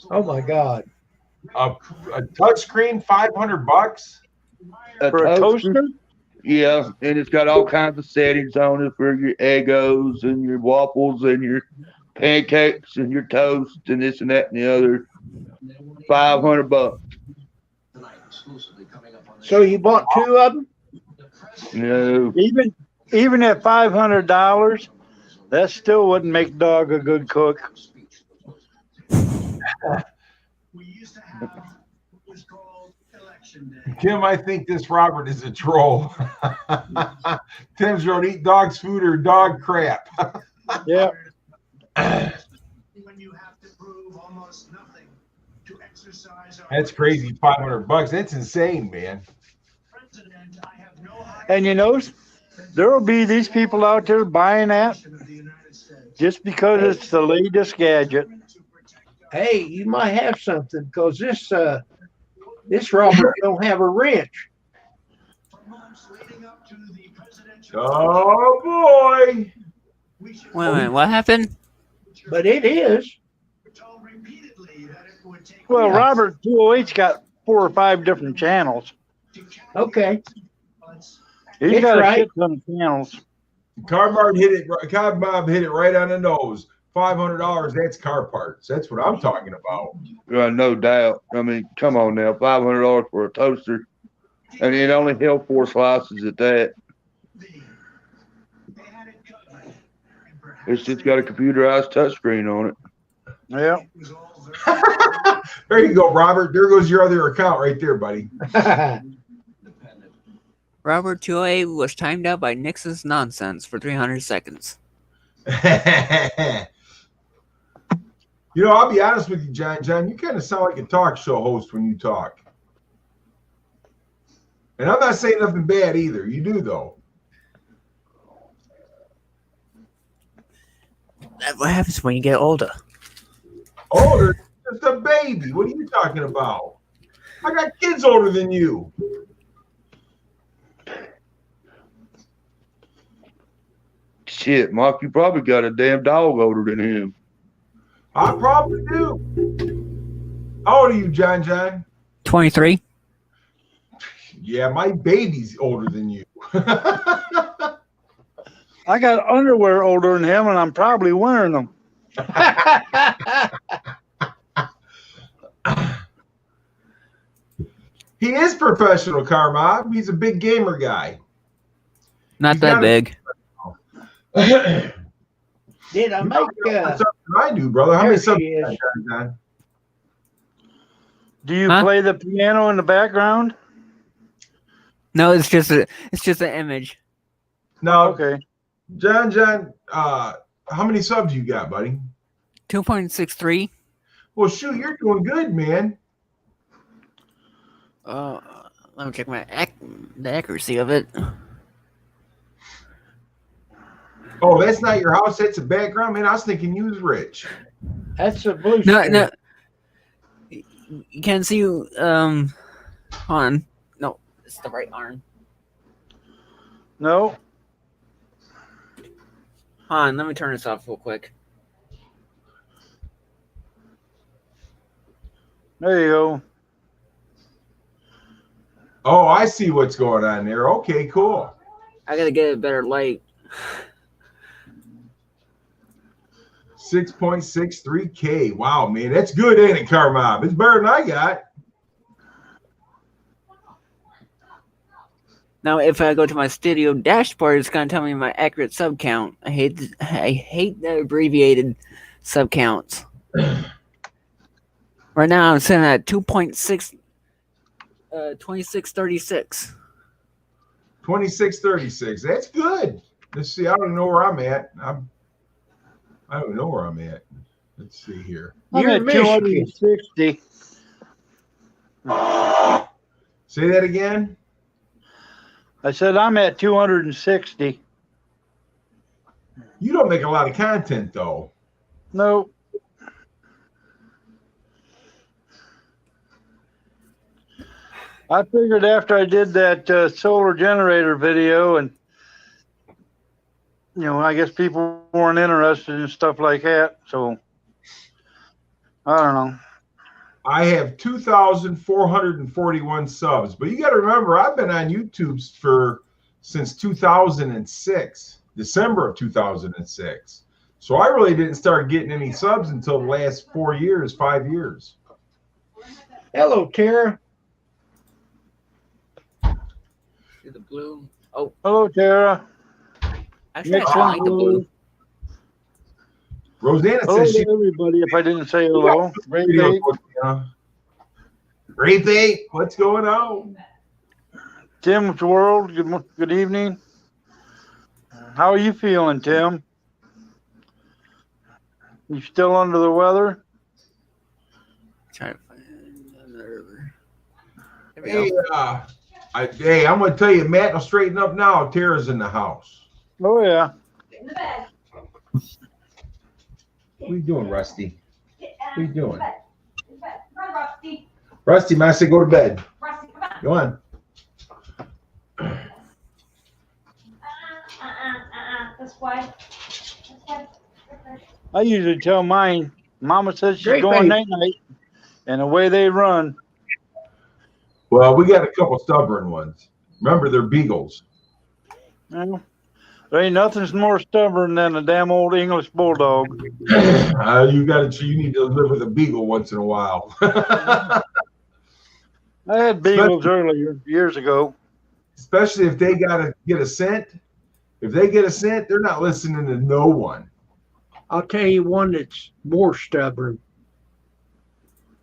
A: Oh my God.
D: A touchscreen, $500?
E: For a toaster?
B: Yeah, and it's got all kinds of settings on it for your Eggos and your waffles and your pancakes and your toast and this and that and the other. $500.
A: So you bought 2 of them?
B: No.
E: Even at $500, that still wouldn't make dog a good cook.
D: Kim, I think this Robert is a troll. Tim's wrote, eat dog's food or dog crap.
E: Yeah.
F: When you have to prove almost nothing to exercise.
D: That's crazy. $500. That's insane, man.
E: And you know, there will be these people out there buying that just because it's the latest gadget.
A: Hey, you might have something because this Robert don't have a wrench.
D: Oh boy!
C: Wait a minute, what happened?
A: But it is.
E: Well, Robert 208's got 4 or 5 different channels.
A: Okay.
E: He's
A: It's
E: got a
A: right.
E: shit ton of channels.
D: Car Bob hit it right on the nose. $500. That's car parts. That's what I'm talking about.
B: No doubt. I mean, come on now, $500 for a toaster. And it only held 4 slices at that. It's just got a computerized touchscreen on it.
E: Yeah.
D: There you go, Robert. There goes your other account right there, buddy.
C: Robert 208 was timed out by Nixon's nonsense for 300 seconds.
D: You know, I'll be honest with you, John. John, you kind of sound like a talk show host when you talk. And I'm not saying nothing bad either. You do, though.
C: That's what happens when you get older.
D: Older? Just a baby. What are you talking about? I got kids older than you.
B: Shit, Mark, you probably got a damn dog older than him.
D: I probably do. How old are you, John John?
C: 23.
D: Yeah, my baby's older than you.
E: I got underwear older than him, and I'm probably wearing them.
D: He is professional, Carmob. He's a big gamer guy.
C: Not that big.
A: Did I make
D: I do, brother. How
A: There
D: many
A: she
D: subs?
A: is.
D: John?
E: Do you
C: Huh?
E: play the piano in the background?
C: No, it's just an image.
D: No,
E: Okay.
D: John, how many subs you got, buddy?
C: 2.63.
D: Well, shoot, you're doing good, man.
C: Let me check the accuracy of it.
D: Oh, that's not your house. That's a background, man. I was thinking you was rich.
A: That's a blue
C: No,
A: screen.
C: no. You can't see. Hold on. No, it's the right arm.
E: No.
C: Hold on, let me turn this off real quick.
E: There you go.
D: Oh, I see what's going on there. Okay, cool.
C: I gotta get a better light.
D: 6.63K. Wow, man. That's good, ain't it, Carmob? It's better than I got.
C: Now, if I go to my studio dashboard, it's gonna tell me my accurate sub count. I hate the abbreviated sub counts. Right now, I'm sitting at 2.6, 2636.
D: 2636. That's good. Let's see. I don't know where I'm at. I don't know where I'm at. Let's see here.
E: I'm
A: You're
E: at
A: Michigan.
E: 260.
D: Say that again.
E: I said I'm at 260.
D: You don't make a lot of content, though.
E: No. I figured after I did that solar generator video, and I guess people weren't interested in stuff like that, so I don't know.
D: I have 2,441 subs, but you got to remember, I've been on YouTube since 2006, December of 2006. So I really didn't start getting any subs until the last 5 years.
A: Hello, Tara.
C: See the blue? Oh,
E: Hello, Tara.
C: actually,
E: Next
C: I
E: one,
C: like the blue.
D: Rosanna
E: Hello
D: says she
E: to everybody. If I didn't say hello, Ray Bate.
D: Ray Bate, what's going on?
E: Tim's World. Good evening. How are you feeling, Tim? You still under the weather?
C: Trying to find another. There we
D: Hey,
C: go.
D: I'm going to tell you, Matt will straighten up now. Tara's in the house.
E: Oh yeah.
D: What are you doing, Rusty? What are you doing? Rusty, man, I said go to bed. Go on.
H: That's why.
E: I usually tell mine, Mama says she's
A: Great
E: going
A: babe.
E: night-night, and away they run.
D: Well, we got a couple stubborn ones. Remember, they're beagles.
E: Well, there ain't nothing's more stubborn than a damn old English bulldog.
D: You need to live with a beagle once in a while.
E: I had beagles earlier, years ago.
D: Especially if they gotta get a scent. If they get a scent, they're not listening to no one.
A: I'll tell you one that's more stubborn.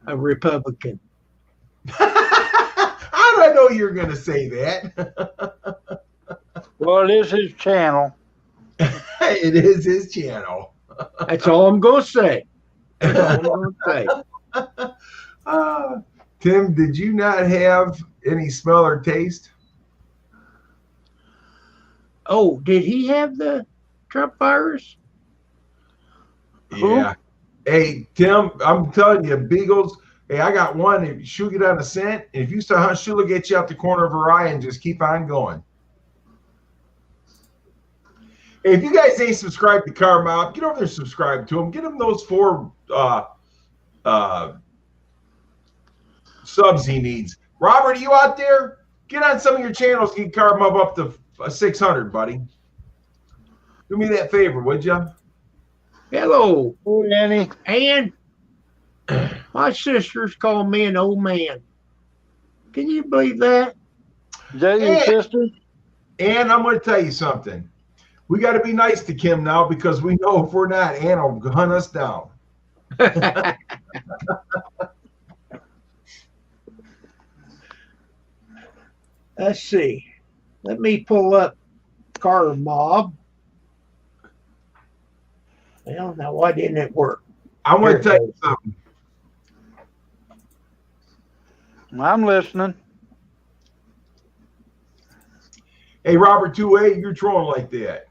A: A Republican.
D: How did I know you were gonna say that?
E: Well, it is his channel.
D: It is his channel.
A: That's all I'm gonna say. That's all I'm gonna say.
D: Tim, did you not have any smell or taste?
A: Oh, did he have the Trump virus?
D: Yeah. Hey, Tim, I'm telling you, beagles. Hey, I got one. If she'll get on a scent, if you start hunting, she'll get you out the corner of her eye and just keep on going. Hey, if you guys ain't subscribed to Car Mob, get over there and subscribe to him. Get him those 4 subs he needs. Robert, are you out there? Get on some of your channels. Get Car Mob up to 600, buddy. Do me that favor, would you?
A: Hello,
E: Oh, Annie.
A: and my sisters call me an old man. Can you believe that?
E: Is that your
D: Yeah.
E: sister?
D: And I'm going to tell you something. We got to be nice to Kim now because we know if we're not, Anna will hunt us down.
A: Let's see. Let me pull up Car Mob. Well, now why didn't it work?
D: I want to tell you something.
E: I'm listening.
D: Hey, Robert 2A, you're trolling like that.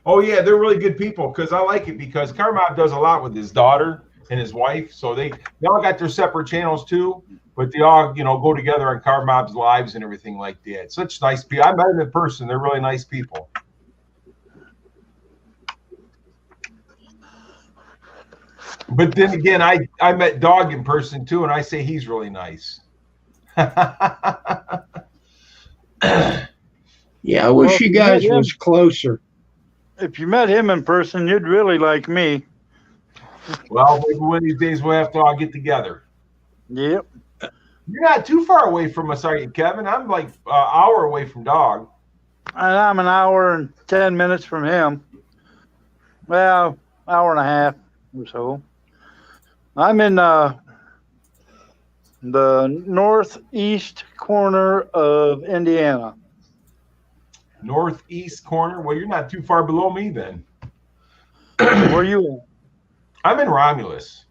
D: Oh, yeah, they're really good people because I like it because Car Mob does a lot with his daughter and his wife. So they all got their separate channels too, but they all, go together on Car Mob's lives and everything like that. Such nice people. I met them in person. They're really nice people. But then again, I met Dog in person too, and I say he's really nice.
A: Yeah, I wish
E: Well,
A: you guys
E: yeah.
A: was closer.
E: If you met him in person, you'd really like me.
D: Well, maybe one of these days we'll have to all get together.
E: Yep.
D: You're not too far away from us, are you, Kevin? I'm like an hour away from Dog.
E: And I'm an hour and 10 minutes from him. Well, hour and a half or so. I'm in the northeast corner of Indiana.
D: Northeast corner? Well, you're not too far below me then.
E: Where you at?
D: I'm in Romulus.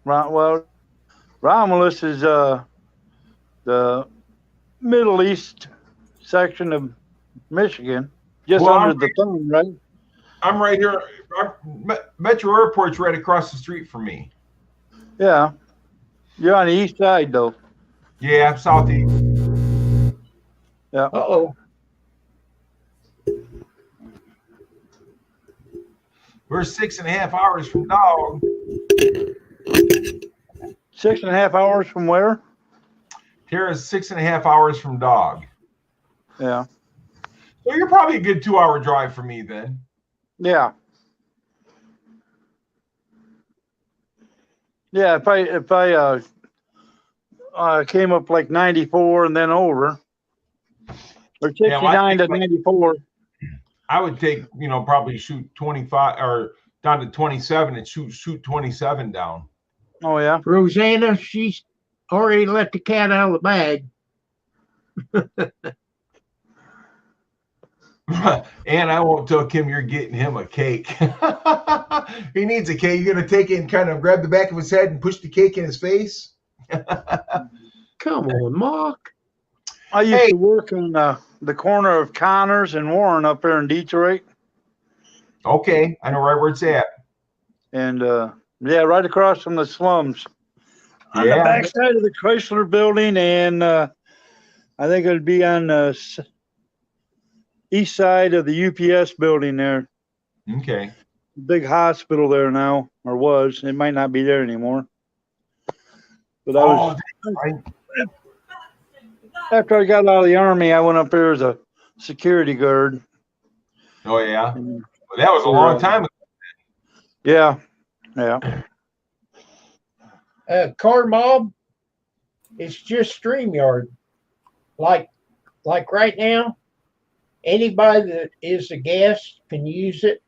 E: Well, Romulus is the Middle East section of Michigan, just
D: Well,
E: under the thumb, right?
D: I'm right here. Metro Airport's right across the street from me.
E: Yeah. You're on the east side, though.
D: Yeah, southeast.
E: Yeah.
A: Uh-oh.
D: We're 6.5 hours from Dog.
E: 6.5 hours from where?
D: Tara's 6.5 hours from Dog.
E: Yeah.
D: So you're probably a good 2-hour drive for me then.
E: Yeah. Yeah, if I came up like 94 and then over, or 69 to 94.
D: I would take, probably shoot 25 or down to 27 and shoot 27 down.
E: Oh yeah.
A: Rosanna, she's already let the cat out of the bag.
D: And I won't tell Kim you're getting him a cake. He needs a cake. You're going to take it and kind of grab the back of his head and push the cake in his face?
A: Come on, Mark.
E: I used to work on the corner of Connors and Warren up there in Detroit.
D: Okay, I know right where it's at.
E: And yeah, right across from the slums. On
D: Yeah.
E: the backside of the Chrysler building, and I think it would be on the east side of the UPS building there.
D: Okay.
E: Big hospital there now, or was. It might not be there anymore. But I was, after I got out of the Army, I went up there as a security guard.
D: Oh, yeah. Well, that was a long time ago.
E: Yeah. Yeah.
A: Car Mob, it's just StreamYard. Like right now, anybody that is a guest can use it.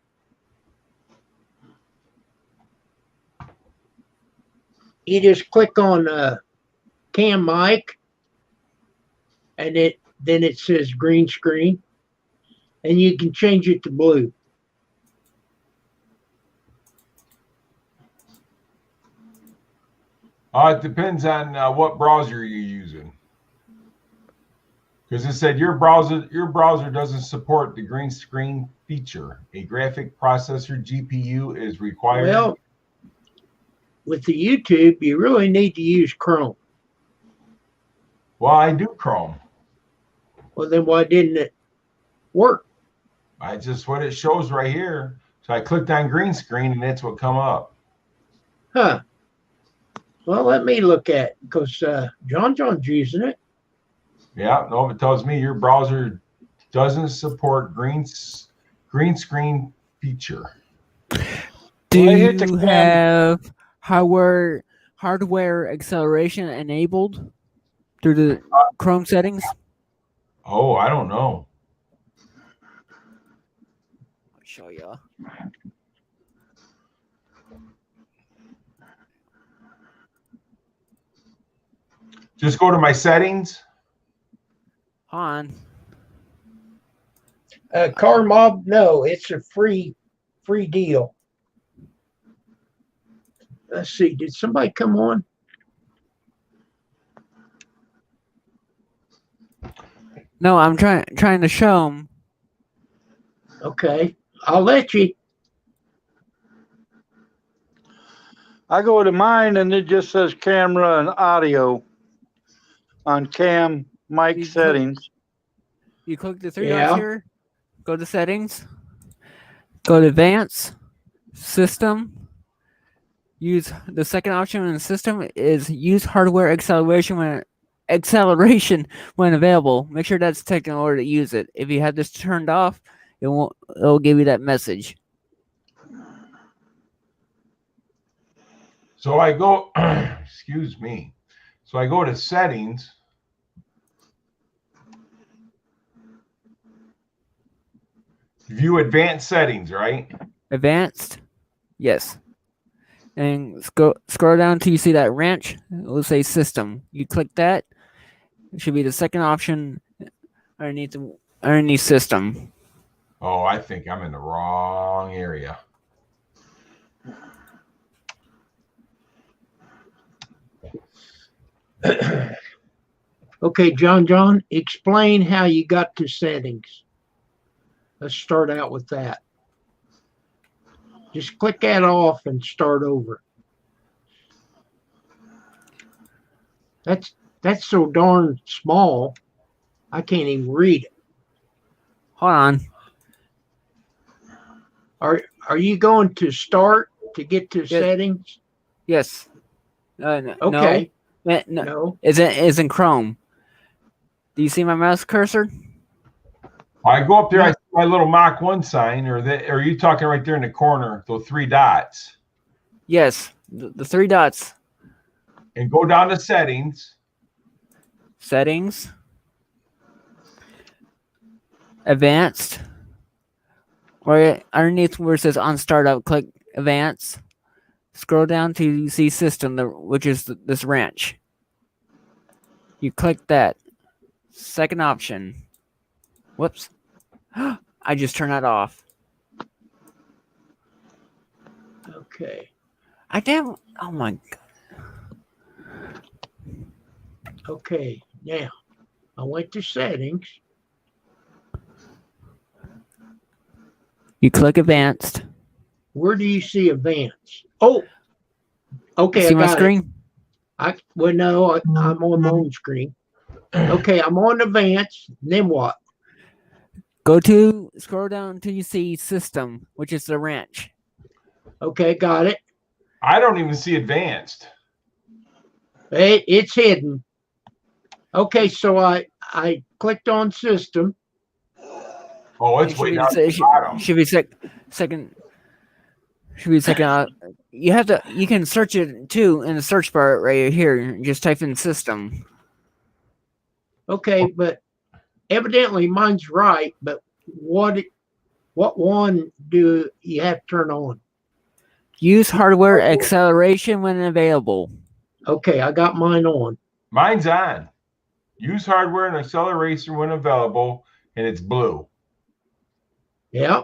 A: You just click on Cam Mic, and then it says green screen, and you can change it to blue.
D: It depends on what browser you're using. Because it said your browser doesn't support the green screen feature. A graphic processor GPU is required.
A: Well, with the YouTube, you really need to use Chrome.
D: Well, I do Chrome.
A: Well, then why didn't it work?
D: I just what it shows right here. So I clicked on green screen and that's what come up.
A: Huh. Well, let me look at it because John's using it.
D: Yeah, no, it tells me your browser doesn't support green screen feature.
C: Do
E: Well, I hit the
C: you
E: cam-
C: have hardware acceleration enabled through the Chrome settings?
D: Oh, I don't know.
C: I'll show you.
D: Just go to my settings.
C: Hold on.
A: Car Mob, no, it's a free deal. Let's see, did somebody come on?
C: No, I'm trying to show them.
A: Okay, I'll let you.
E: I go to mine and it just says camera and audio on Cam Mic
C: You click-
E: settings.
C: You click the three
A: Yeah.
C: dots here, go to settings, go to advanced, system. Use the second option in the system is use hardware acceleration when available. Make sure that's taken in order to use it. If you have this turned off, it'll give you that message.
D: So I go, excuse me. So I go to settings. View advanced settings, right?
C: Advanced, yes. And scroll down till you see that wrench. It will say system. You click that. It should be the second option underneath system.
D: Oh, I think I'm in the wrong area.
A: Okay, John, explain how you got to settings. Let's start out with that. Just click that off and start over. That's so darn small, I can't even read it.
C: Hold on.
A: Are you going to start to get to
C: Yes.
A: settings?
C: Yes.
A: Okay.
C: No.
A: No.
C: It's in Chrome. Do you see my mouse cursor?
D: I go up there, I see my little Mach 1 sign, or are you talking right there in the corner, those three dots?
C: Yes. The three dots.
D: And go down to settings.
C: Settings. Advanced. Right underneath where it says on startup, click advanced. Scroll down to you see system, which is this wrench. You click that. Second option. Whoops. I just turned that off.
A: Okay.
C: I damn. Oh my god.
A: Okay. Now, I went to settings.
C: You click advanced.
A: Where do you see advanced? Oh, okay.
C: See
A: I
C: my
A: got
C: screen?
A: No, I'm on my own screen. Okay, I'm on advanced. Then what?
C: Scroll down until you see system, which is the wrench.
A: Okay, got it.
D: I don't even see advanced.
A: It's hidden. Okay, so I clicked on system.
D: Oh, it's way down at the bottom.
C: Should be second. Should be second out. You can search it too in the search bar right here. Just type in system.
A: Okay, but evidently mine's right. But what one do you have to turn on?
C: Use hardware acceleration when available.
A: Okay, I got mine on.
D: Mine's on. Use hardware and acceleration when available, and it's blue.
A: Yeah.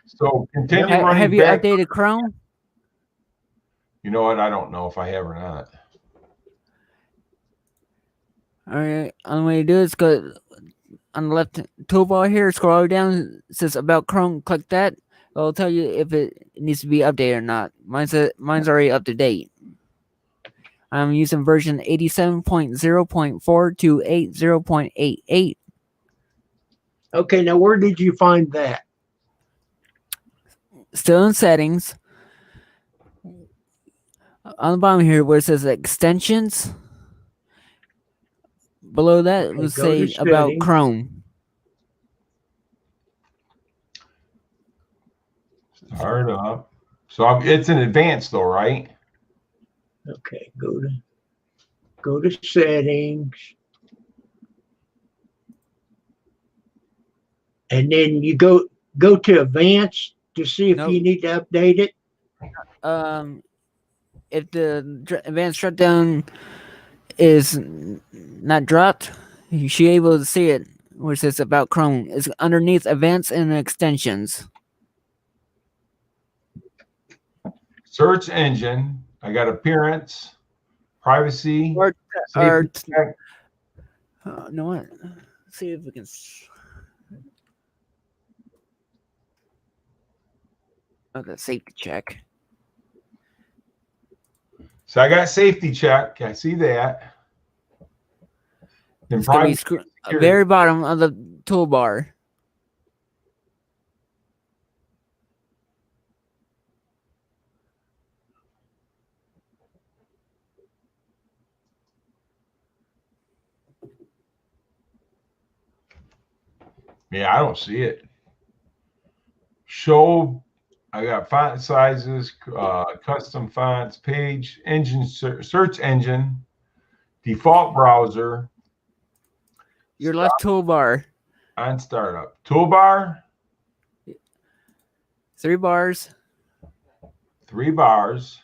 D: So continue running.
C: Have you
D: back.
C: updated Chrome?
D: You know what? I don't know if I have or not.
C: All right. Only way to do it is go on the left toolbar here. Scroll down. It says about Chrome. Click that. It'll tell you if it needs to be updated or not. Mine's already up to date. I'm using version 87.0.4 to 80.88.
A: Okay, now where did you find that?
C: Still in settings. On the bottom here where it says extensions. Below that it will say about
A: settings.
C: Chrome.
D: Start up. So it's in advanced though, right?
A: Okay, go to settings. And then you go to advanced to see if
C: Nope.
A: you need to update it.
C: If the advanced shutdown is not dropped, you should be able to see it where it says about Chrome. It's underneath advanced and extensions.
D: Search engine. I got appearance, privacy.
C: Or
D: safety check.
C: you know what? Let's see if we can. Oh, the safety check.
D: So I got safety check. I see that. Then
C: It's gonna be
D: privacy,
C: very bottom of the toolbar.
D: yeah, I don't see it. Show. I got font sizes, custom fonts, page, engine, search engine, default browser,
C: Your left toolbar.
D: on startup. Toolbar,
C: 3 bars.
D: 3 bars.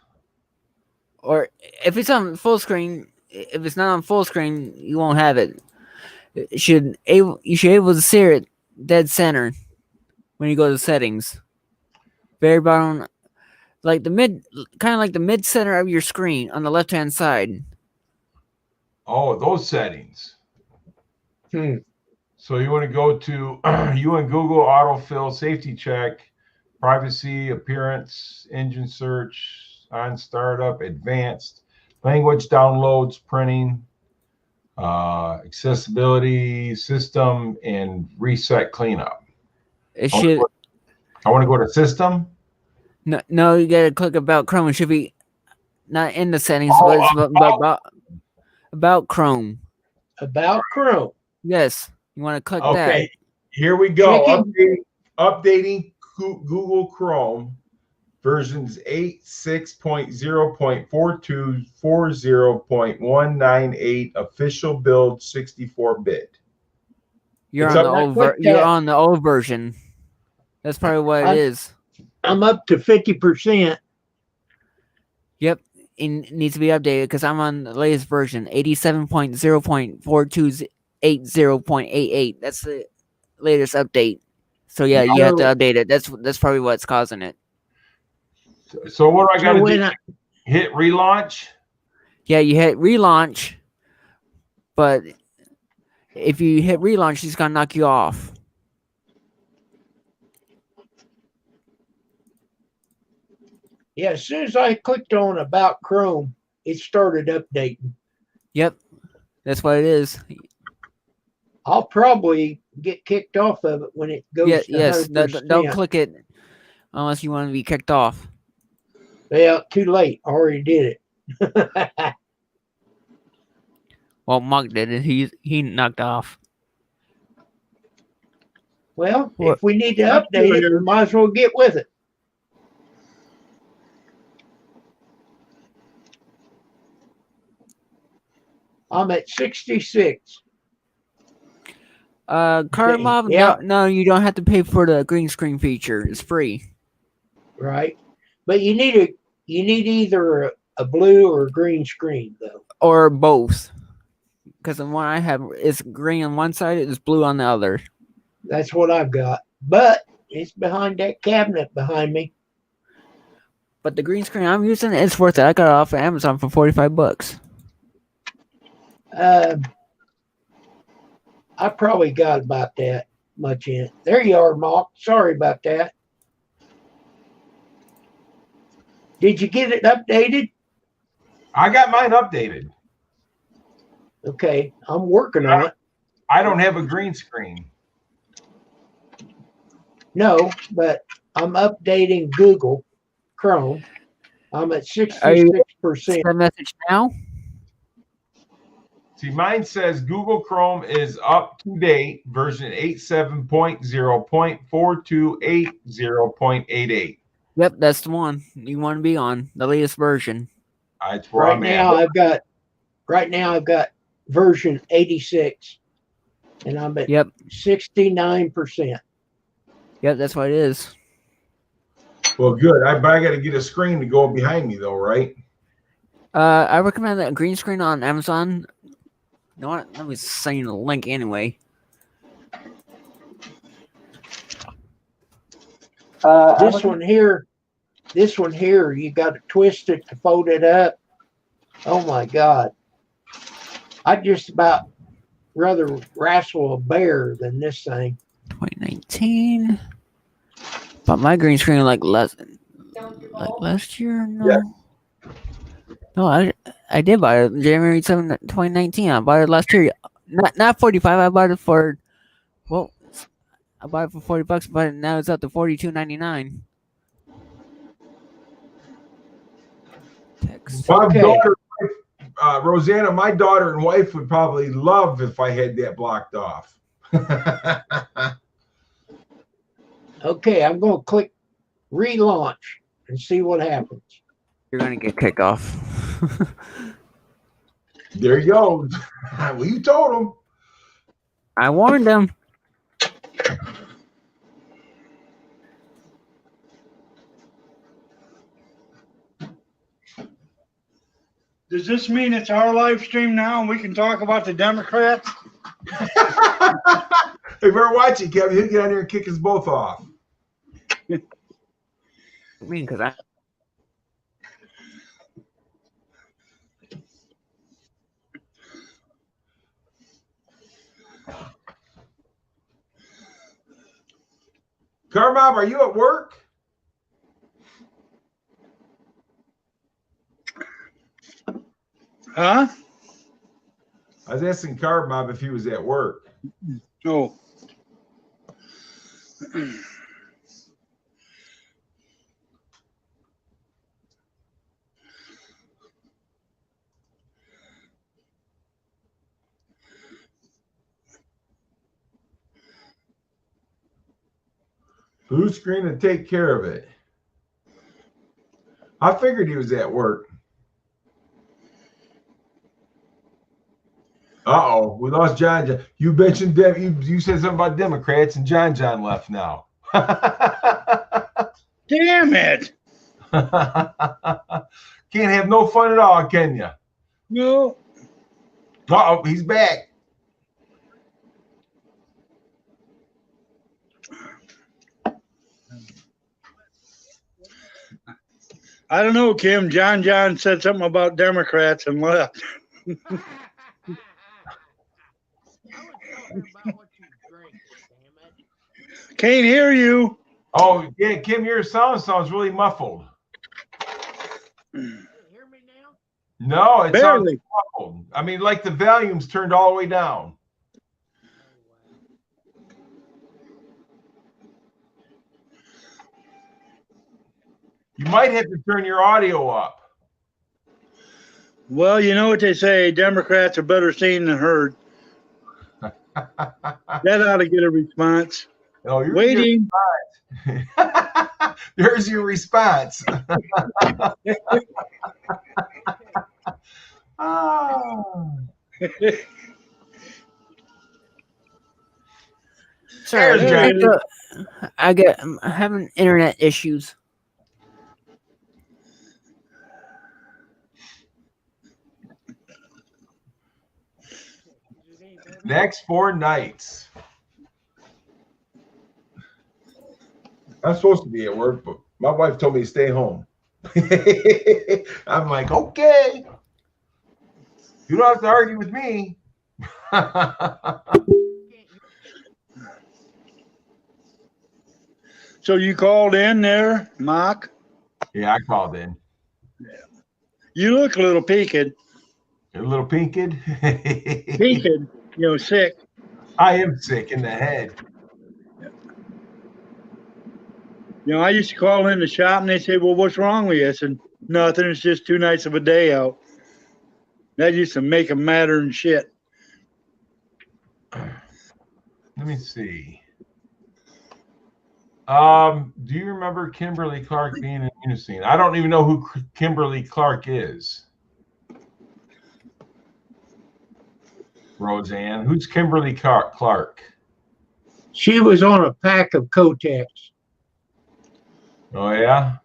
C: Or if it's on full screen, if it's not on full screen, you won't have it. You should be able to see it dead center when you go to settings. Very bottom, like the mid center of your screen on the left hand side.
D: Oh, those settings. So you want to go to you and Google autofill, safety check, privacy, appearance, engine search, on startup, advanced, language downloads, printing, accessibility, system, and reset cleanup.
C: It should.
D: I want to go to system.
C: No, you gotta click about Chrome. It should be not in the settings,
D: Oh,
C: but it's about Chrome.
A: About Chrome.
C: Yes, you want to click
D: Okay, here we go.
A: Checking.
D: Updating Google Chrome versions 86.0.4240.198 official build 64-bit.
C: You're
D: It's
C: on the
D: up-
C: old.
A: click
C: You're
A: that.
C: on the old version. That's probably what it is.
A: I'm up to 50%.
C: Yep, it needs to be updated because I'm on the latest version, 87.0.4280.88. That's the latest update. So yeah, you have to update it. That's probably what's causing it.
D: So what do I got
A: So
D: to
A: when
D: do?
A: I,
D: Hit relaunch.
C: Yeah, you hit relaunch, but if you hit relaunch, it's gonna knock you off.
A: yeah, as soon as I clicked on about Chrome, it started updating.
C: Yep, that's what it is.
A: I'll probably get kicked off of it when it goes
C: Yeah,
A: to
C: yes.
A: 100%.
C: Don't click it unless you want to be kicked off.
A: Well, too late. I already did it.
C: Well, Mark did it. He knocked off.
A: Well,
C: What?
A: if we need to update it, we might as well get with it. I'm at 66.
C: Card
A: Okay,
C: mob?
A: yeah.
C: No, you don't have to pay for the green screen feature. It's free.
A: Right. But you need either a blue or a green screen though.
C: Or both. Because the one I have is green on one side, it's blue on the other.
A: That's what I've got. But it's behind that cabinet behind me.
C: But the green screen I'm using, it's worth it. I got it off of Amazon for $45.
A: I probably got about that much in it. There you are, Mark. Sorry about that. Did you get it updated?
D: I got mine updated.
A: Okay, I'm working on it.
D: I don't have a green screen.
A: No, but I'm updating Google Chrome. I'm at
C: Are you
A: 66%.
C: the message now?
D: See, mine says Google Chrome is up to date, version 87.0.4280.88.
C: Yep, that's the one you want to be on, the latest version.
D: That's where
A: Right
D: I'm
A: now,
D: at.
A: I've got version 86, and I'm at
C: Yep,
A: 69%.
C: yep, that's what it is.
D: Well, good. But I got to get a screen to go behind me, though, right?
C: I recommend a green screen on Amazon. You know what? Let me send you the link anyway.
A: This one here, you got to twist it to fold it up. Oh my God. I'd just about rather wrestle a bear than this thing.
C: 2019. But my green screen like last year? No.
D: Yeah.
C: No, I did buy it January 7th, 2019. I bought it last year. Not 45. I bought it for I bought it for $40, but now it's up to $42.99. Text.
D: My
A: Okay.
D: daughter, Rosanna, my daughter and wife would probably love if I had that blocked off.
A: Okay, I'm going to click relaunch and see what happens.
C: You're gonna get kicked off.
D: There you go. Well, you told them.
C: I warned them.
E: Does this mean it's our live stream now and we can talk about the Democrats?
D: Hey, better watch it, Kevin. He'll get on there and kick us both off.
C: I mean, because I
D: Carmob, are you at work?
E: Huh?
D: I was asking Carmob if he was at work.
E: No.
D: Blue screen to take care of it. I figured he was at work. Uh-oh, we lost John. You mentioned you said something about Democrats, and John left now.
E: Damn it.
D: Can't have no fun at all, can you?
E: No.
D: Uh-oh, he's back.
E: I don't know, Kim. John said something about Democrats and left. Can't hear you.
D: Oh, yeah, Kim, your sounds really muffled.
A: Hear me now?
D: No, it sounds
E: Barely.
D: muffled. I mean, like the volume's turned all the way down. You might have to turn your audio up.
E: Well, you know what they say, Democrats are better seen than heard. That ought to get a response.
D: Oh, you're
E: Waiting.
D: There's your response. Oh.
C: Sorry,
D: There's Johnny.
C: I'm having internet issues.
D: Next 4 nights. I'm supposed to be at work, but my wife told me to stay home. I'm like, okay. You don't have to argue with me.
E: So you called in there, Mark?
D: Yeah, I called in.
E: You look a little peaked.
D: A little peaked.
E: Peaked, sick.
D: I am sick in the head.
E: I used to call in the shop and they say, well, what's wrong with you? I said, nothing. It's just 2 nights of a day out. That used to make them madder and shit.
D: Let me see. Do you remember Kimberly Clark being in Unison? I don't even know who Kimberly Clark is. Roseanne, who's Kimberly Clark?
A: She was on a pack of Kotex.
D: Oh yeah.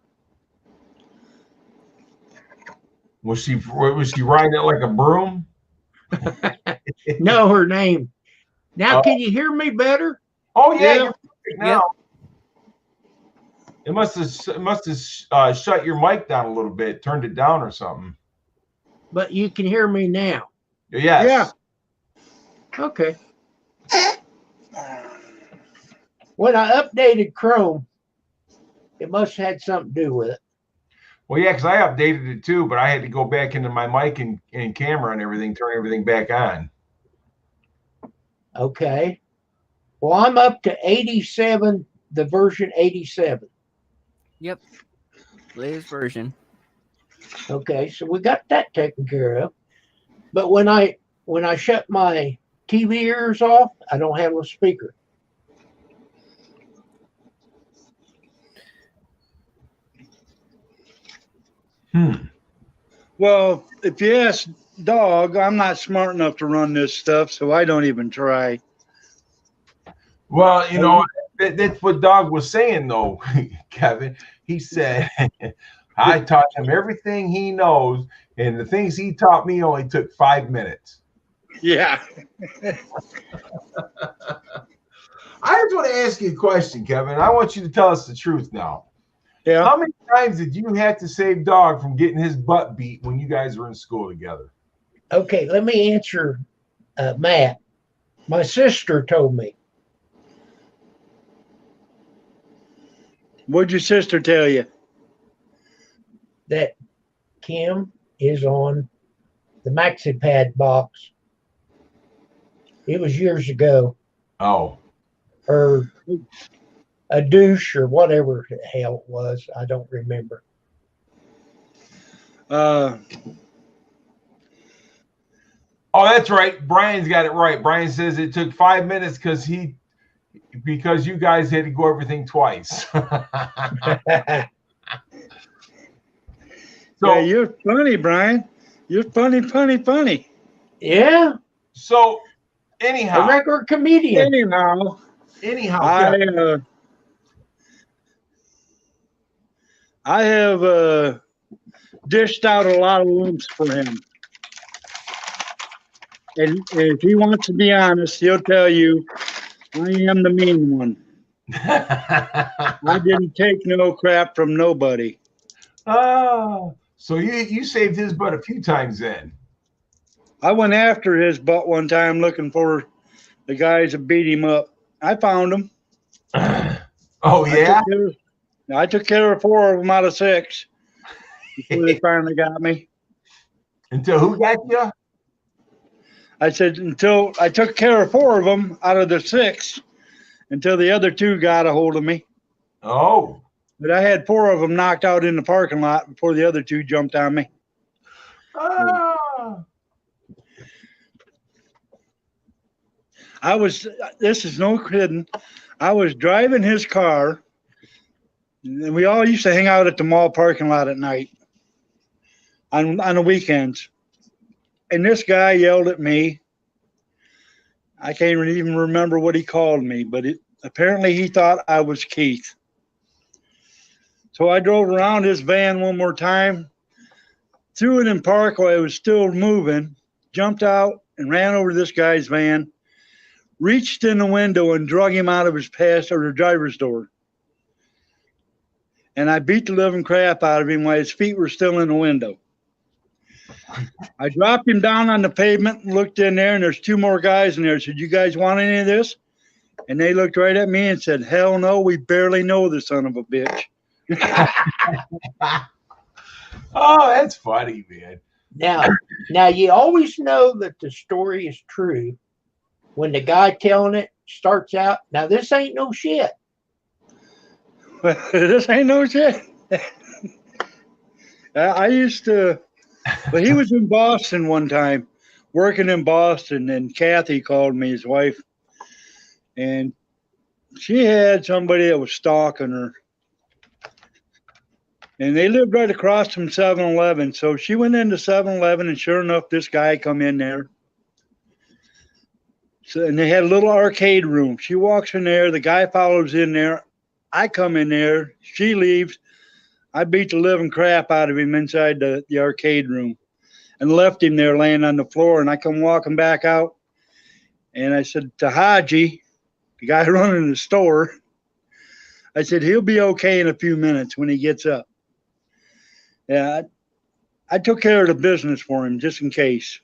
D: Was she riding it like a broom?
A: Know her name. Now,
D: Oh.
A: can you hear me better?
D: Oh yeah,
E: Yeah.
D: you're perfect now. It must have shut your mic down a little bit, turned it down or something.
A: But you can hear me now.
D: Yes.
E: Yeah.
A: Okay. When I updated Chrome, it must have had something to do with it.
D: Well, yeah, because I updated it too, but I had to go back into my mic and camera and everything, turn everything back on.
A: Okay. Well, I'm up to 87, the version 87.
C: Yep. Latest version.
A: Okay, so we got that taken care of. But when I shut my TV ears off, I don't have a speaker.
E: Well, if you ask Dog, I'm not smart enough to run this stuff, so I don't even try.
D: Well, that's what Dog was saying, though, Kevin. He said, I taught him everything he knows, and the things he taught me only took 5 minutes.
E: Yeah.
D: I just want to ask you a question, Kevin. I want you to tell us the truth now.
E: Yeah.
D: How many times did you have to save Dog from getting his butt beat when you guys were in school together?
A: Okay, let me answer Matt. My sister told me.
E: What'd your sister tell you?
A: That Kim is on the MaxiPad box. It was years ago.
D: Oh.
A: Or a douche or whatever the hell it was. I don't remember.
D: Oh, that's right. Brian's got it right. Brian says it took 5 minutes because you guys had to go everything twice. So
E: yeah, you're funny, Brian. You're funny.
A: Yeah.
D: So
A: A
D: anyhow,
A: regular comedian.
E: I have dished out a lot of lumps for him. And if he wants to be honest, he'll tell you, I am the mean one. I didn't take no crap from nobody.
D: Oh, so you saved his butt a few times then.
E: I went after his butt one time looking for the guys that beat him up. I found them.
D: Oh, yeah?
E: I took care of 4 of them out of 6 before they finally got me.
D: Until who got you?
E: I said until I took care of 4 of them out of the 6 until the other 2 got a hold of me.
D: Oh.
E: But I had 4 of them knocked out in the parking lot before the other 2 jumped on me.
D: Oh.
E: This is no kidding. I was driving his car, and we all used to hang out at the mall parking lot at night on the weekends. and this guy yelled at me. I can't even remember what he called me, but apparently he thought I was Keith. So I drove around his van one more time, threw it in park while it was still moving, jumped out and ran over to this guy's van, reached in the window and drug him out of his passenger driver's door. And I beat the living crap out of him while his feet were still in the window. I dropped him down on the pavement and looked in there, and there's two more guys in there. I said, "You guys want any of this?" And they looked right at me and said, "Hell no, we barely know the son of a bitch."
D: Oh, that's funny, man.
A: Now you always know that the story is true when the guy telling it starts out, "Now this ain't no shit."
E: This ain't no shit. I used to, but he was in Boston one time, working in Boston, and Kathy called me, his wife, and she had somebody that was stalking her. And they lived right across from 7-Eleven. So she went into 7-Eleven, and sure enough, this guy come in there. So, and they had a little arcade room. She walks in there. The guy follows in there. I come in there. She leaves. I beat the living crap out of him inside the arcade room and left him there laying on the floor. And I come walking back out. And I said to Haji, the guy running the store, I said, "He'll be okay in a few minutes when he gets up." Yeah, I took care of the business for him just in case.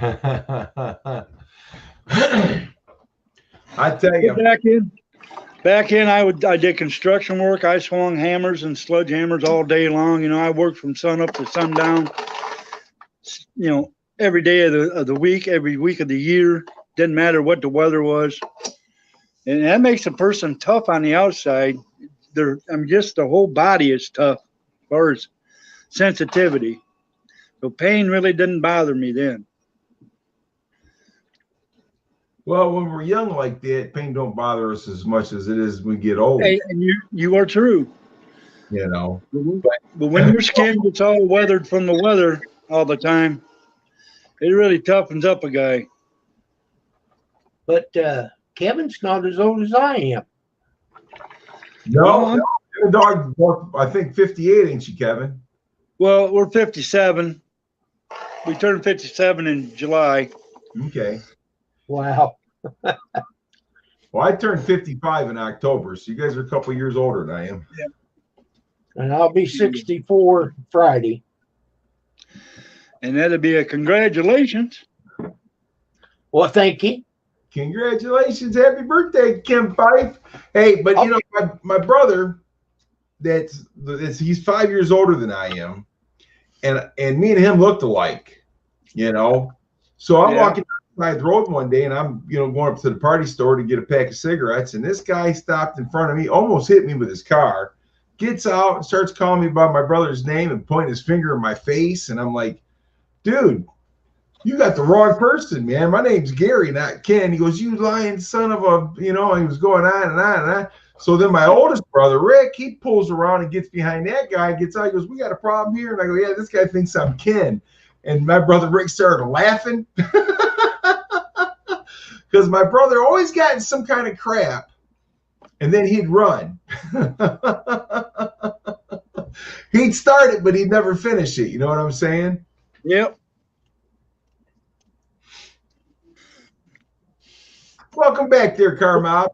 D: I tell you,
E: Back in, I did construction work. I swung hammers and sledgehammers all day long. You know, I worked from sun up to sundown. You know, every day of the week, every week of the year. Didn't matter what the weather was, and that makes a person tough on the outside. Just the whole body is tough as far as sensitivity. So pain really didn't bother me then.
D: well, when we're young like that, pain don't bother us as much as it is when we get old.
E: Hey, and you are true.
D: You know,
E: But when your skin gets all weathered from the weather all the time, it really toughens up a guy.
A: But Kevin's not as old as I am.
D: no, the dog, I think 58, ain't you, Kevin?
E: Well, we're 57. We turned 57 in July.
D: Okay.
A: Wow.
D: Well, I turned 55 in October, so you guys are a couple years older than I am.
A: And I'll be 64 Friday.
E: And that'd be a congratulations.
A: Well, thank you.
D: Congratulations. Happy birthday, Kim Fife. Hey, but you know, my brother, he's 5 years older than I am. And me and him looked alike, you know. So I'm walking down the road one day, and I'm, going up to the party store to get a pack of cigarettes, and this guy stopped in front of me, almost hit me with his car, gets out and starts calling me by my brother's name and pointing his finger in my face. And I'm like, "Dude, you got the wrong person, man. My name's Gary, not Ken." He goes, "You lying son of a," and he was going on and on and on. So then my oldest brother, Rick, he pulls around and gets behind that guy, gets out, he goes, "We got a problem here." And I go, "Yeah, this guy thinks I'm Ken." And my brother Rick started laughing because my brother always got in some kind of crap, and then he'd run. He'd start it, but he'd never finish it. You know what I'm saying?
E: Yep.
D: Welcome back there, Car Mob.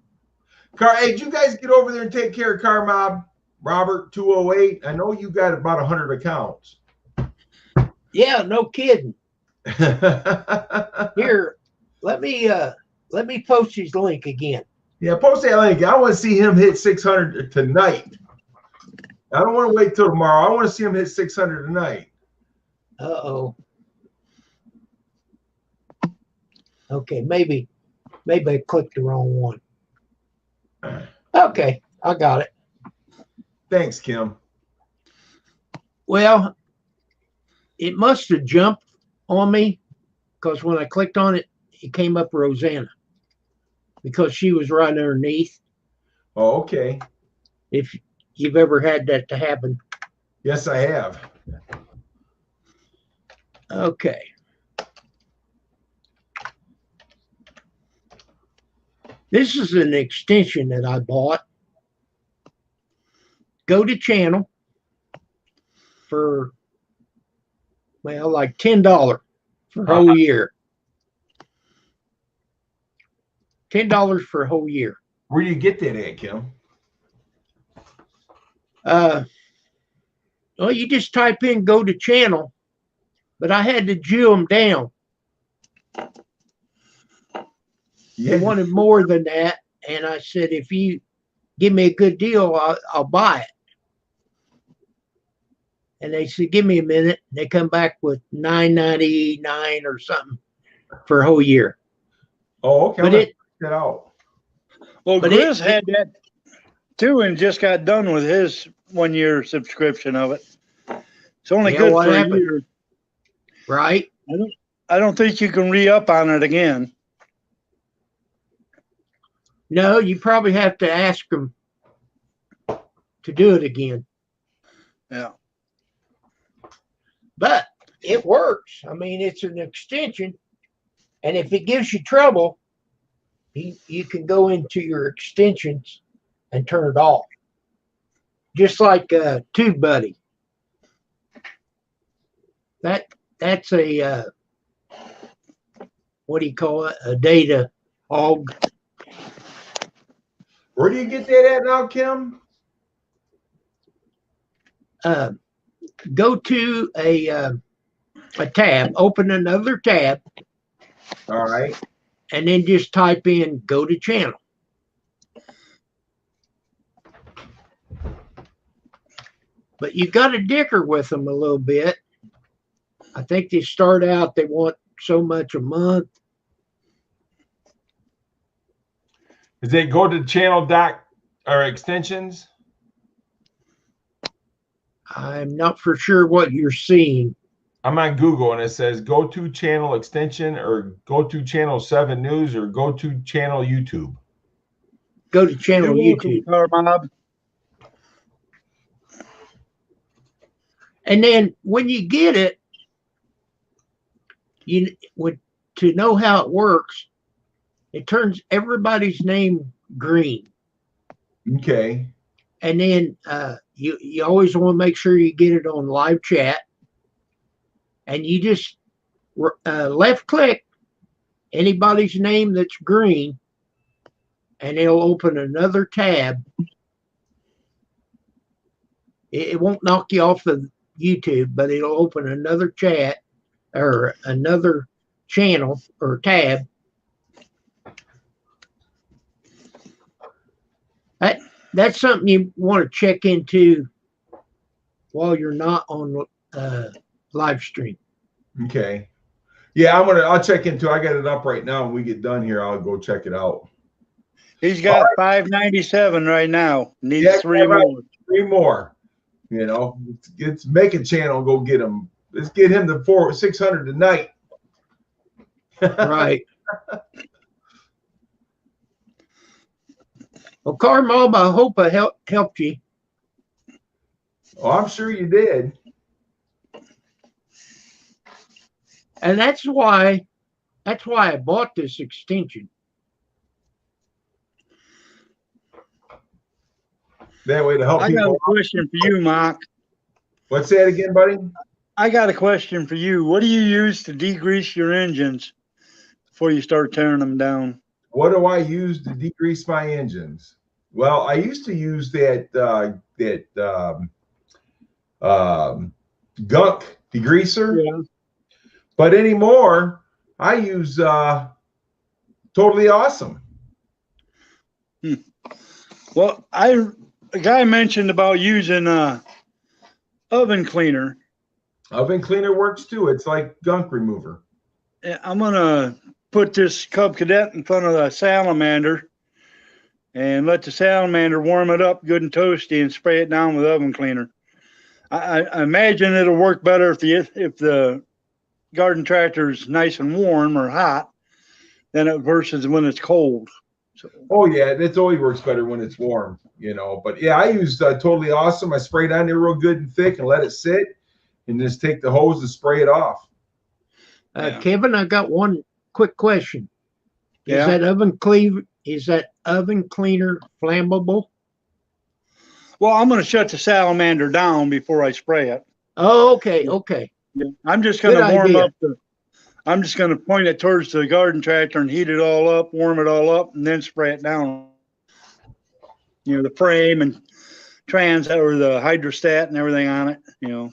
D: Hey, did you guys get over there and take care of Car Mob? Robert 208. I know you got about 100 accounts.
A: Yeah, no kidding. Here, let me post his link again.
D: Yeah, post that link. I want to see him hit 600 tonight. I don't want to wait till tomorrow. I want to see him hit 600 tonight.
A: Uh-oh. Okay, maybe I clicked the wrong one. Okay, I got it.
D: Thanks, Kim.
A: Well, it must have jumped on me because when I clicked on it, it came up Rosanna because she was right underneath.
D: Oh, okay.
A: If you've ever had that to happen.
D: Yes, I have.
A: Okay. This is an extension that I bought. Go to channel for, well, like $10 for a whole year. $10 for a whole year.
D: Where do you get that at, Kim?
A: Well, you just type in go to channel, but I had to Jew them down. They wanted more than that, and I said, if you give me a good deal, I'll buy it. And they said, give me a minute. They come back with $9.99 or something for a whole year.
D: Oh, okay.
A: But it,
D: Get out.
E: Well,
A: But
E: Chris had that too and just got done with his 1 year subscription of it. It's only
A: Yeah,
E: good
A: what
E: for
A: happened?
E: a year.
A: right?
E: I don't think you can re-up on it again.
A: No, you probably have to ask them to do it again.
E: Yeah.
A: But it works. I mean, it's an extension. And if it gives you trouble, you can go into your extensions and turn it off. Just like TubeBuddy. That's a what do you call it? A data hog.
D: Where do you get that at now, Kim?
A: Go to a tab, open another tab,
D: All right.
A: and then just type in go to channel. But you got to dicker with them a little bit. I think they start out, they want so much a month.
D: Is they go to channel doc or extensions?
A: I'm not for sure what you're seeing.
D: I'm on Google and it says go to channel extension or go to channel 7 news or go to channel YouTube.
A: Go to channel
E: You're welcome,
A: YouTube.
E: Carbob.
A: And then when you get it, you would to know how it works, it turns everybody's name green.
D: Okay.
A: And then you always want to make sure you get it on live chat. And you just left click anybody's name that's green, and it'll open another tab. It won't knock you off of YouTube, but it'll open another chat or another channel or tab. That's something you want to check into while you're not on live stream.
D: Okay. Yeah, I'll check into I got it up right now. When we get done here, I'll go check it out.
E: He's got 597 right now. Needs 3
D: right.
E: more.
D: 3 more. You know, let's make a channel, go get him. Let's get him to 600 tonight.
A: Right. Well, Carmob, I hope I helped you.
D: Oh, I'm sure you did.
A: And that's why I bought this extension.
D: That way to help
E: I got
D: people.
E: a question for you, Mark.
D: What's that again, buddy?
E: I got a question for you. What do you use to degrease your engines before you start tearing them down?
D: What do I use to degrease my engines? Well, I used to use that gunk degreaser,
E: Yeah.
D: but anymore I use Totally Awesome.
E: Well, a guy mentioned about using oven cleaner.
D: Oven cleaner works too. It's like gunk remover.
E: I'm gonna put this Cub Cadet in front of the salamander and let the salamander warm it up good and toasty and spray it down with oven cleaner. I imagine it'll work better if the garden tractor is nice and warm or hot than it versus when it's cold. So,
D: Oh yeah, it always works better when it's warm, you know. But yeah, I use Totally Awesome. I spray it on there real good and thick and let it sit, and just take the hose and spray it off.
E: Yeah.
A: Kevin, I got one quick question. Is
E: Yeah.
A: that oven Is that oven cleaner flammable?
E: Well, I'm going to shut the salamander down before I spray it.
A: Oh, okay, okay.
E: I'm just going
A: Good
E: to warm
A: idea.
E: up I'm just going to point it towards the garden tractor and heat it all up, warm it all up, and then spray it down. You know, the frame and or the hydrostat and everything on it, you know.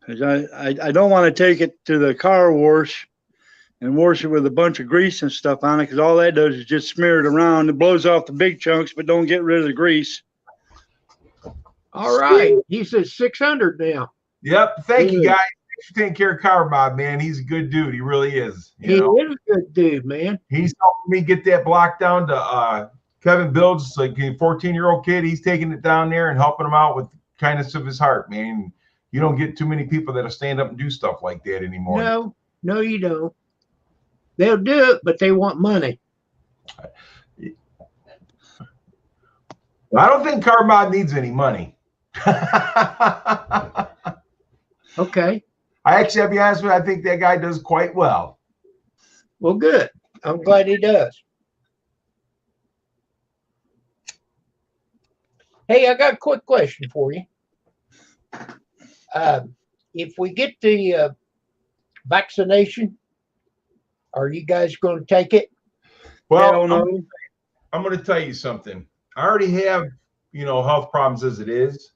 E: 'Cause I don't want to take it to the car wash and wash it with a bunch of grease and stuff on it, because all that does is just smear it around. It blows off the big chunks, but don't get rid of the grease.
A: All right. He says 600 now.
D: Yep. Thank you,
A: Good.
D: guys. Thanks for taking care of Car Bob, man. He's a good dude. He really is.
A: He is a good dude, man.
D: He's helping me get that block down to Kevin Bilge, like a 14-year-old kid. He's taking it down there and helping him out with kindness of his heart, man. You don't get too many people that'll stand up and do stuff like that anymore.
A: No, you don't. They'll do it, but they want money.
D: I don't think Car Bob needs any money.
A: Okay.
D: I'll be honest with you, I think that guy does quite well.
A: Well, good. I'm glad he does. Hey, I got a quick question for you. If we get the vaccination, are you guys going to take it?
D: Well,
E: no.
D: I'm going to tell you something. I already have, health problems as it is.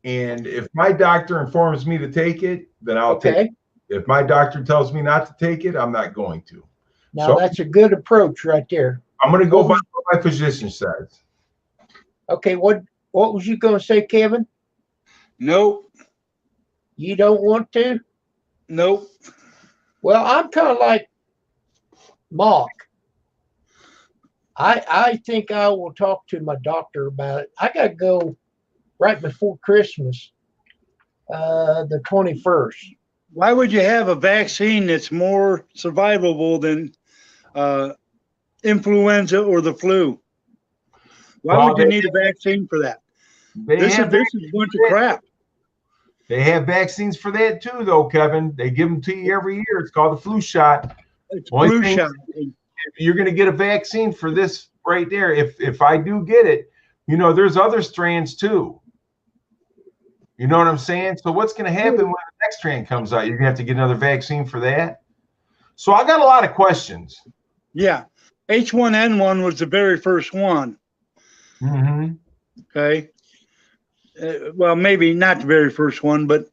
D: And if my doctor informs me to take it, then I'll take it. If my doctor tells me not to take it, I'm not going to.
A: Now, that's a good approach right there.
D: I'm going to go by what my physician says.
A: Okay, what was you going to say, Kevin?
E: Nope.
A: You don't want to?
E: Nope.
A: Well, I'm kind of like Mark. I think I will talk to my doctor about it. I got to go right before Christmas, the 21st.
E: Why would you have a vaccine that's more survivable than influenza or the flu? Why would you need a vaccine for that? This is a bunch of crap.
D: They have vaccines for that too, though, Kevin. They give them to you every year. It's called the flu shot.
E: It's flu shot.
D: You're going to get a vaccine for this right there. If I do get it, there's other strands too. You know what I'm saying? So what's going to happen when the next strand comes out? You're going to have to get another vaccine for that. So I got a lot of questions.
E: Yeah. H1N1 was the very first one.
D: Mm-hmm.
E: Okay. Well, maybe not the very first one, but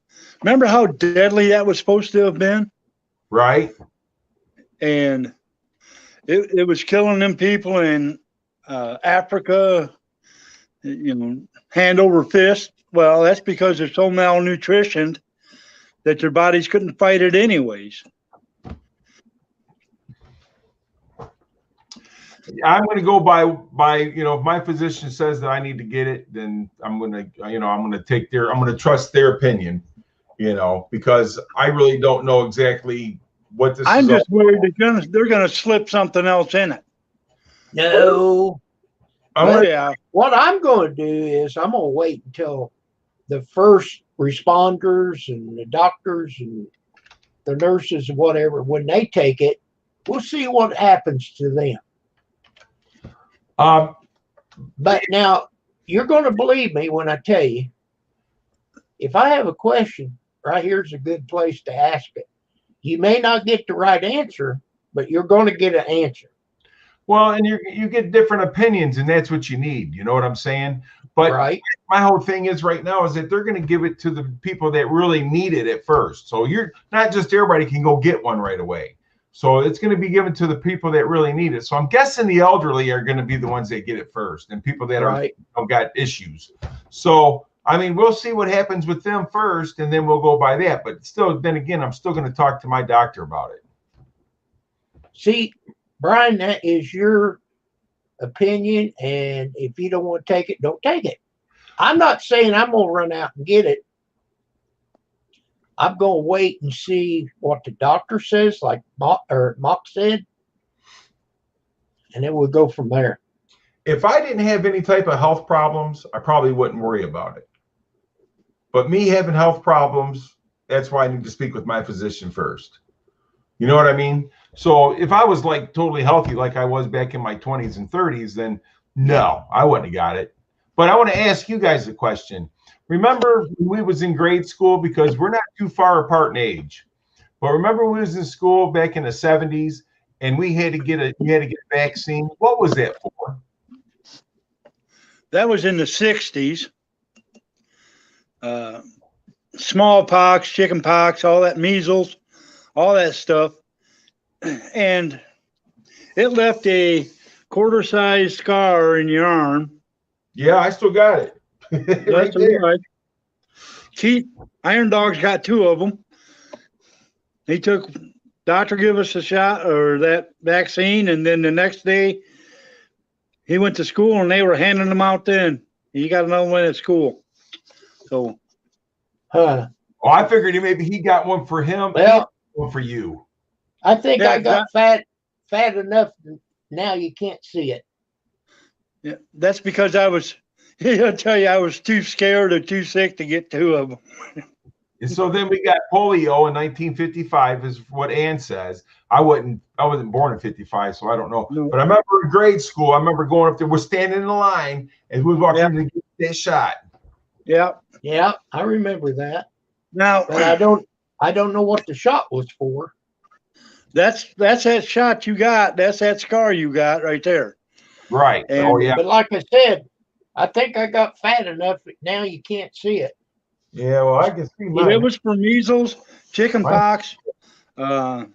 E: remember how deadly that was supposed to have been?
D: Right.
E: And it was killing them people in Africa, hand over fist. Well, that's because they're so malnutritioned that their bodies couldn't fight it anyways.
D: I'm going to go by if my physician says that I need to get it, then I'm going to trust their opinion, because I really don't know exactly what this
E: I'm
D: is.
E: just worried they're going to slip something else in it.
A: No.
E: Yeah.
A: What I'm going to do is I'm going to wait until the first responders and the doctors and the nurses and whatever, when they take it, we'll see what happens to them. But now you're going to believe me when I tell you, if I have a question, right here's a good place to ask it. You may not get the right answer, but you're going to get an answer.
D: Well, and you get different opinions, and that's what you need. You know what I'm saying? But my whole thing is right now is that they're going to give it to the people that really need it at first. So you're not just everybody can go get one right away. So it's going to be given to the people that really need it. So I'm guessing the elderly are going to be the ones that get it first, and people that got issues. So I mean, we'll see what happens with them first, and then we'll go by that. But still, then again, I'm still going to talk to my doctor about it.
A: See, Brian, that is your opinion, and if you don't want to take it, don't take it. I'm not saying I'm going to run out and get it. I'm going to wait and see what the doctor says, like Mock said, and then we'll go from there.
D: If I didn't have any type of health problems, I probably wouldn't worry about it. But me having health problems, that's why I need to speak with my physician first. You know what I mean? So if I was like totally healthy, like I was back in my 20s and 30s, then no, I wouldn't have got it. But I want to ask you guys a question. Remember when we was in grade school, because we're not too far apart in age, but remember when we was in school back in the 70s and we had to get a vaccine? What was that for?
E: That was in the 60s. Smallpox, chickenpox, all that, measles, all that stuff. And it left a quarter-sized scar in your arm.
D: Yeah, I still got it.
E: That's right. Keith, Iron Dog's got 2 of them. He took, doctor give us a shot or that vaccine, and then the next day he went to school and they were handing them out then. He got another one at school. So,
A: Huh.
D: Oh, I figured maybe he got one for him,
A: Well,
D: one for you.
A: I think
E: Yeah,
A: I got fat enough now you can't see it.
E: yeah, that's because I was, I'll tell you, I was too scared or too sick to get 2 of them.
D: And so then we got polio in 1955, is what Ann says. I wasn't born in 55, so I don't know.
E: No.
D: But I remember in grade school, I remember going up there, we're standing in the line, and we walked in to get that shot.
E: Yeah.
A: Yeah, I remember that.
E: Now,
A: But I don't know what the shot was for.
E: that's that shot you got. That's that scar you got right there.
D: Right.
E: And-
D: Oh, yeah.
A: But like I said, I think I got fat enough that now you can't see it.
D: Yeah, well, I can see
E: It
D: mine.
E: was for measles, chickenpox.
A: They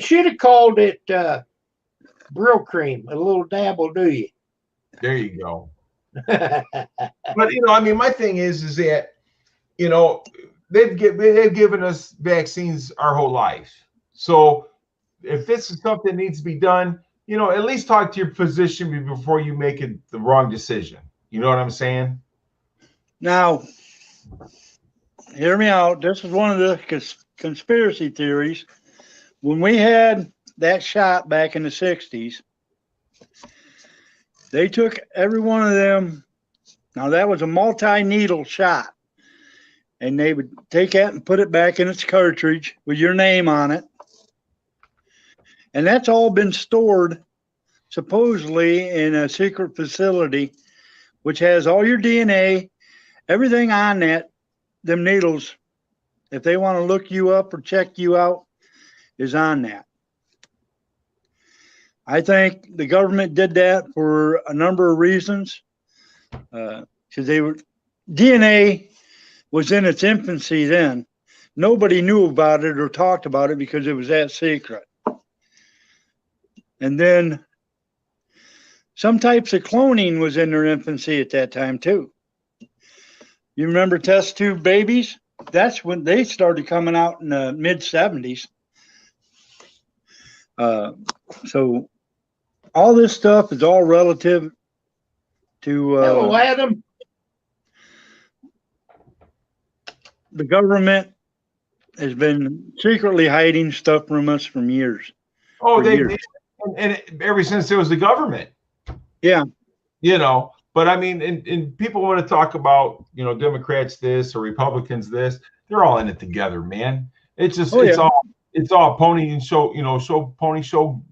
A: should have called it Brill Cream. A little dab will do you.
D: There you go. But, I mean, my thing is that, they've given us vaccines our whole life. So if this is something that needs to be done, at least talk to your physician before you make the wrong decision. You know what I'm saying?
E: Now, hear me out. This is one of the conspiracy theories. When we had that shot back in the 60s, they took every one of them. Now, that was a multi-needle shot. And they would take that and put it back in its cartridge with your name on it. And that's all been stored supposedly in a secret facility, which has all your DNA, everything on them needles. If they want to look you up or check you out, is on that. I think the government did that for a number of reasons. Because DNA was in its infancy then. Nobody knew about it or talked about it because it was that secret. And then some types of cloning was in their infancy at that time too. You remember test tube babies? That's when they started coming out in the mid 70s. So all this stuff is all relative to
A: Hello, Adam.
E: the government has been secretly hiding stuff from us for years.
D: Oh,
E: For
D: they
E: years.
D: did. And ever since there was the government.
E: Yeah.
D: But I mean, and people want to talk about, Democrats this or Republicans this. They're all in it together, man. It's just, it's all pony and show, pony show.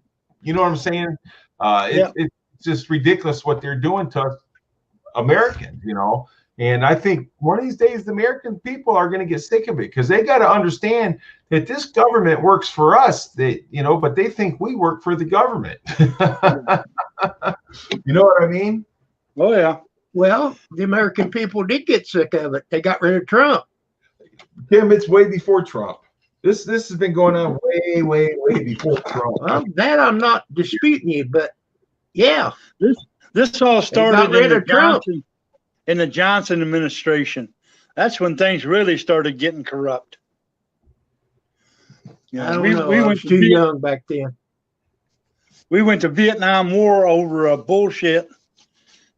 D: You know what I'm saying? It's just ridiculous what they're doing to us Americans, And I think one of these days the American people are going to get sick of it because they got to understand that this government works for us, but they think we work for the government. You know what I mean?
E: Oh, yeah.
A: Well, the American people did get sick of it. They got rid of Trump.
D: Tim, it's way before Trump. This has been going on way, way, way before Trump.
A: Well, that I'm not disputing you, but yeah.
E: This all started
A: rid of Trump.
E: In the Johnson administration. That's when things really started getting corrupt.
A: I don't know. I was too young back then.
E: We went to Vietnam War over a bullshit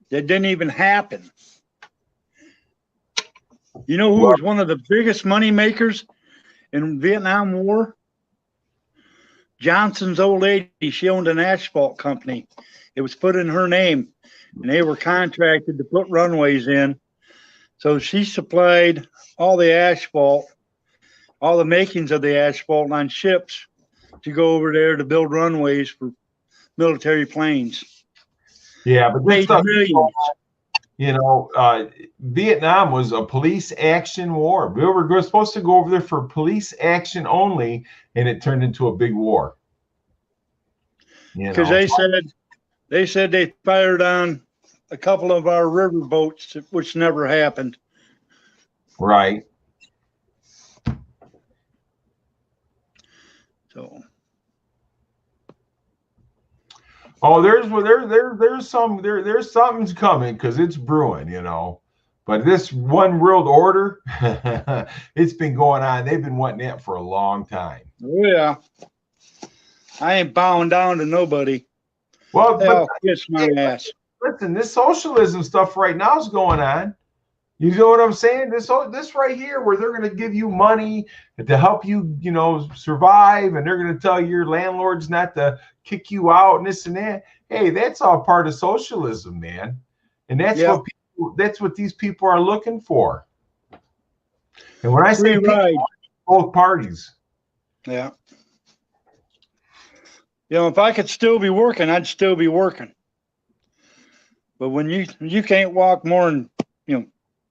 E: that didn't even happen. You know who was one of the biggest money makers in Vietnam War? Johnson's old lady. She owned an asphalt company. It was put in her name, and they were contracted to put runways in. So she supplied all the asphalt all the makings of the asphalt on ships to go over there to build runways for military planes.
D: Yeah, but this
E: Made
D: stuff,
E: millions.
D: you know, Vietnam was a police action war. We were supposed to go over there for police action only, and it turned into a big war. You
E: Because
D: know,
E: they said they fired on a couple of our river boats, which never happened.
D: right?
E: So
D: Oh, there's something's coming because it's brewing, you know. But this one world order, it's been going on. They've been wanting that for a long time.
E: oh yeah, I ain't bowing down to nobody.
D: Well,
E: Hell,
D: but
E: kiss my ass.
D: listen, this socialism stuff right now is going on. You know what I'm saying? This right here, where they're going to give you money to help you, you know, survive, and they're going to tell your landlords not to kick you out and this and that. Hey, that's all part of socialism, man. And that's
E: Yeah.
D: that's what these people are looking for. And when I say
E: Free
D: people,
E: ride.
D: both parties.
E: Yeah. You know, if I could still be working, I'd still be working. But when you can't walk more than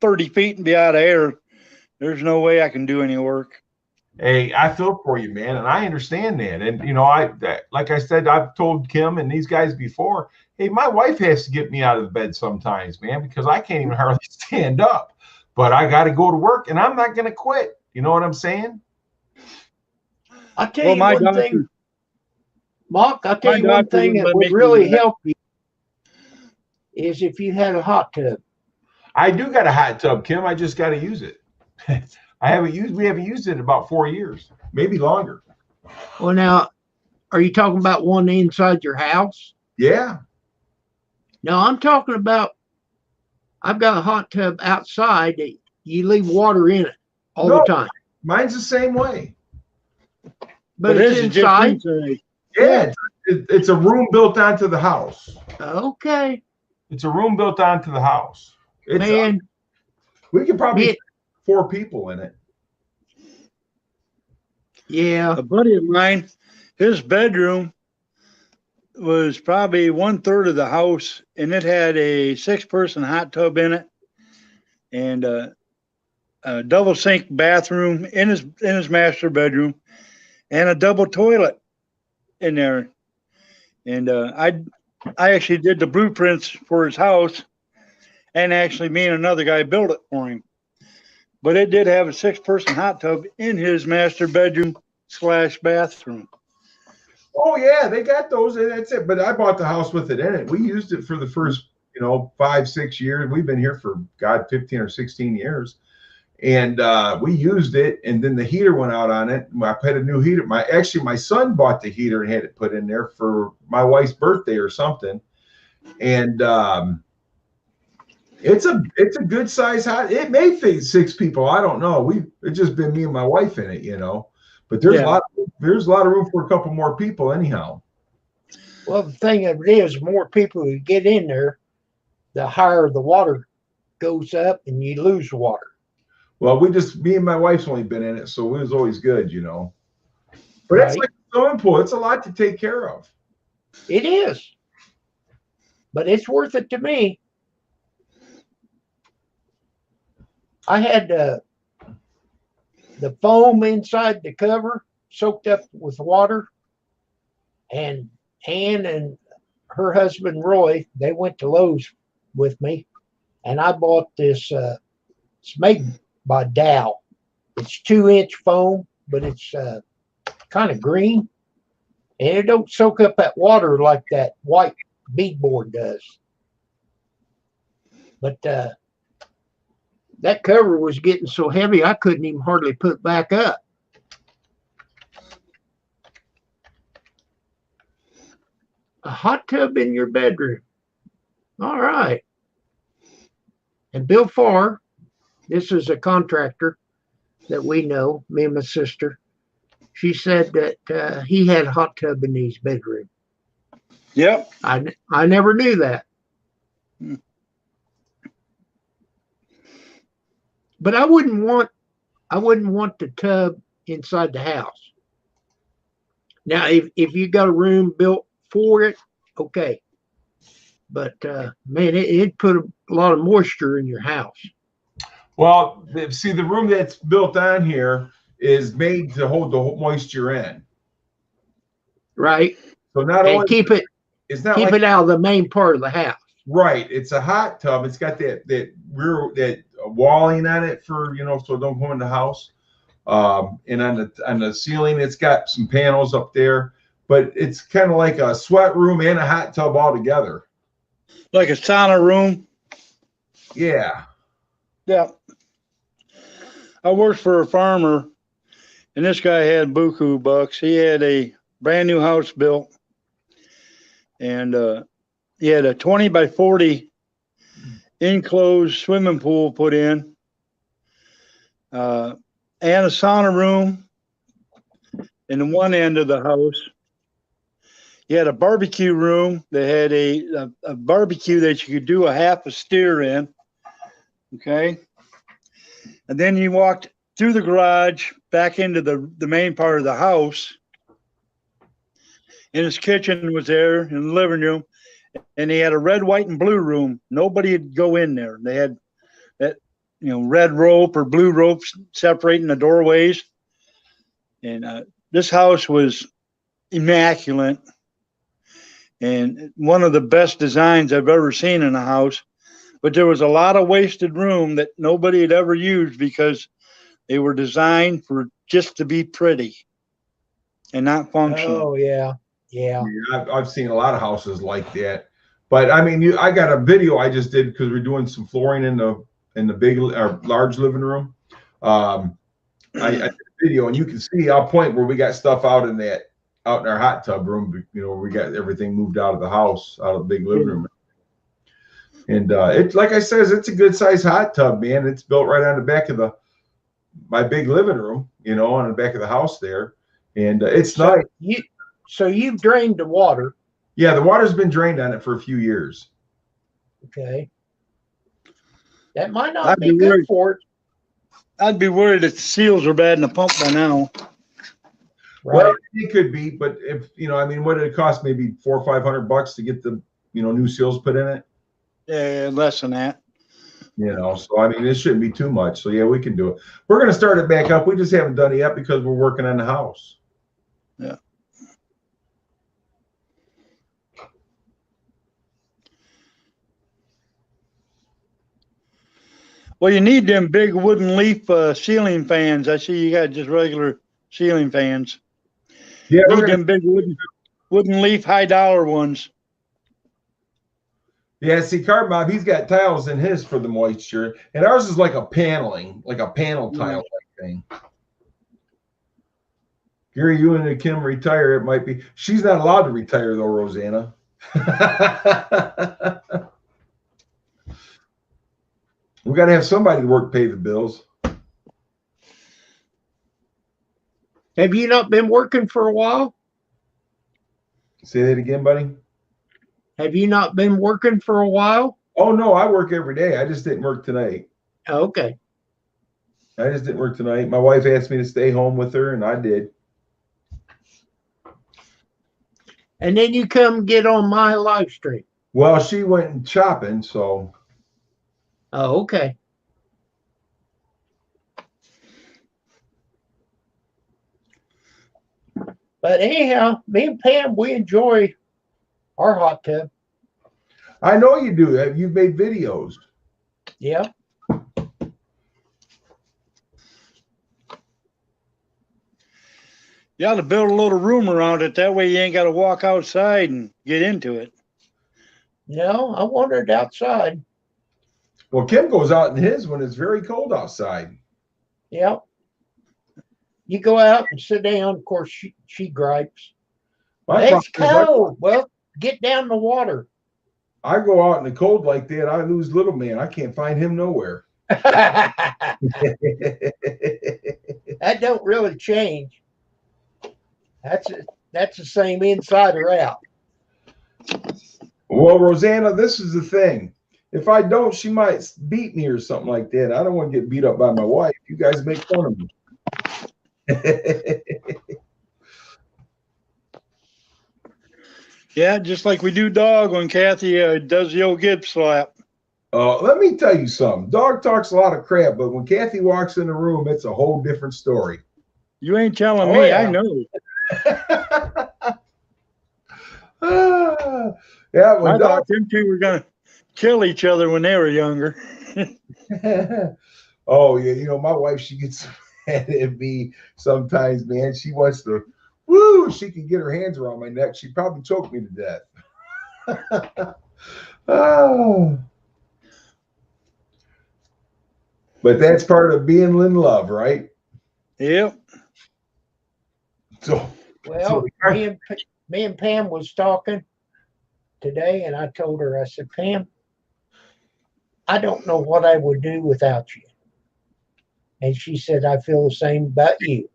E: 30 feet and be out of air, there's no way I can do any work.
D: Hey, I feel for you, man, and I understand that. And you know, like I said, I've told Kim and these guys before. Hey, my wife has to get me out of bed sometimes, man, because I can't even hardly stand up. But I got to go to work, and I'm not going to quit. You know what I'm saying?
A: I'll tell
E: Well,
A: you
E: my
A: one
E: doctor-
A: thing, Mark. I'll tell
E: my
A: you one
E: doctor
A: thing
E: wouldn't
A: that
E: let
A: would
E: me
A: really
E: do that.
A: help you is if you had a hot tub.
D: I do got a hot tub, Kim. I just got to use it. We haven't used it in about 4 years, maybe longer.
A: Well, now, are you talking about one inside your house?
D: Yeah.
A: No, I'm talking about. I've got a hot tub outside that you leave water in it all
D: No.
A: the time,
D: Mine's the same way.
A: but
E: his
A: it's
E: is just
A: inside.
E: inside.
D: Yeah, it's a room built onto the house.
A: Okay,
D: It's a room built onto the house. It's
A: man.
D: we could probably
A: Yeah.
D: fit 4 people in it.
A: Yeah,
E: A buddy of mine, his bedroom was probably 1/3 of the house, and it had a 6-person hot tub in it, and a double sink bathroom in his master bedroom, and a double toilet in there. And I actually did the blueprints for his house, and actually me and another guy built it for him. But it did have a 6-person hot tub in his master bedroom / bathroom.
D: Oh yeah, they got those, and that's it. But I bought the house with it in it. We used it for the first, 5-6 years. We've been here for 15 or 16 years, and we used it. And then the heater went out on it. I put a new heater. My son bought the heater and had it put in there for my wife's birthday or something. And it's a good size house. It may fit 6 people. I don't know. It's just been me and my wife in it, But there's a lot of room for a couple more people anyhow.
A: well, the thing of it is, more people who get in there, the higher the water goes up, and you lose water.
D: Well, me and my wife's only been in it, so it was always good, But it's
A: Right.
D: like a swimming pool. It's a lot to take care of.
A: It is, but it's worth it to me. I had the foam inside the cover soaked up with water, and Ann and her husband Roy, they went to Lowe's with me, and I bought this. It's made by Dow. It's 2-inch foam, but it's kind of green, and it don't soak up that water like that white beadboard does. But that cover was getting so heavy I couldn't even hardly put it back up. A hot tub in your bedroom. All right. And Bill Farr, this is a contractor that we know, me and my sister. She said that he had a hot tub in his bedroom.
E: Yep.
A: I never knew that. But I wouldn't want the tub inside the house. Now, if you got a room built for it, okay. But man, it put a lot of moisture in your house.
D: Well, see, the room that's built on here is made to hold the moisture in.
A: Right.
D: So not
A: And
D: only
A: keep it out of the main part of the house.
D: right. It's a hot tub. It's got that walling on it for, so it don't go in the house. And on the ceiling, it's got some panels up there, but it's kind of like a sweat room and a hot tub all together.
E: Like a sauna room.
D: Yeah.
E: Yeah. I worked for a farmer, and this guy had buku bucks. He had a brand new house built, and he had a 20 by 40 enclosed swimming pool put in, and a sauna room in the one end of the house. He had a barbecue room that had a barbecue that you could do a half a steer in. Okay. And then you walked through the garage back into the main part of the house. And his kitchen was there in the living room. And he had a red, white, and blue room. Nobody would go in there. They had that, red rope or blue ropes separating the doorways. And this house was immaculate. And one of the best designs I've ever seen in a house. But there was a lot of wasted room that nobody had ever used because they were designed for just to be pretty and not functional.
A: Oh, yeah. Yeah.
D: I've seen a lot of houses like that. But I mean, I got a video I just did because we're doing some flooring in the big or large living room. I did a video, and you can see, I'll point where we got stuff out in our hot tub room. We got everything moved out of the house, out of the big living room. And it's like I says, it's a good size hot tub, man. It's built right on the back of my big living room, on the back of the house there. And it's nice.
A: So you've drained the water.
D: Yeah, the water's been drained on it for a few years.
A: Okay. That might not be good for it.
E: I'd be worried that the seals are bad in the pump by now.
A: Right.
D: Well, it could be, but if what did it cost? Maybe $400 or $500 to get the new seals put in it.
E: Yeah, less than that.
D: So it shouldn't be too much. So yeah, we can do it. We're gonna start it back up. We just haven't done it yet because we're working on the house.
E: Yeah. Well, you need them big wooden leaf ceiling fans. I see you got just regular ceiling fans.
D: Yeah,
E: you need them big wooden leaf $high ones.
D: Yeah, see, Carb Mob, he's got tiles in his for the moisture, and ours is like a panel tile thing. Gary, you and Kim retire. It might be. She's not allowed to retire though, Rosanna. We got to have somebody to work, pay the bills.
A: Have you not been working for a while?
D: Say that again, buddy.
A: Have you not been working for a while?
D: Oh, no, I work every day. I just didn't work tonight.
A: Okay.
D: I just didn't work tonight. My wife asked me to stay home with her, and I did.
A: And then you come get on my live stream.
D: Well, she went shopping, so.
A: Oh, okay. But anyhow, me and Pam, we enjoy our hot tub.
D: I know you do. You've made videos.
A: Yeah.
E: You ought to build a little room around it. That way you ain't got to walk outside and get into it.
A: No, I wanted outside.
D: Well, Kim goes out in his when it's very cold outside.
A: Yeah. You go out and sit down. Of course, she gripes. It's cold. Well, get down the water.
D: I go out in the cold like that, I lose little man. I can't find him nowhere.
A: That don't really change. That's the same inside or out.
D: Well, Rosanna, this is the thing. If I don't, she might beat me or something like that. I don't want to get beat up by my wife. You guys make fun of me.
E: Yeah, just like we do dog when Kathy does the old Gibbs slap.
D: Let me tell you something. Dog talks a lot of crap, but when Kathy walks in the room, it's a whole different story.
E: You ain't telling
A: Oh,
E: me.
A: yeah.
E: I know.
D: Yeah,
E: I
D: when dog.
E: thought them two were gonna kill each other when they were younger.
D: Oh yeah, my wife, she gets mad at me sometimes, man. She wants to, woo, she can get her hands around my neck. She'd probably choke me to death. Oh. But that's part of being in love, right?
E: Yep.
D: So
A: Well, me and Pam was talking today, and I told her, I said, Pam, I don't know what I would do without you. And she said, I feel the same about you.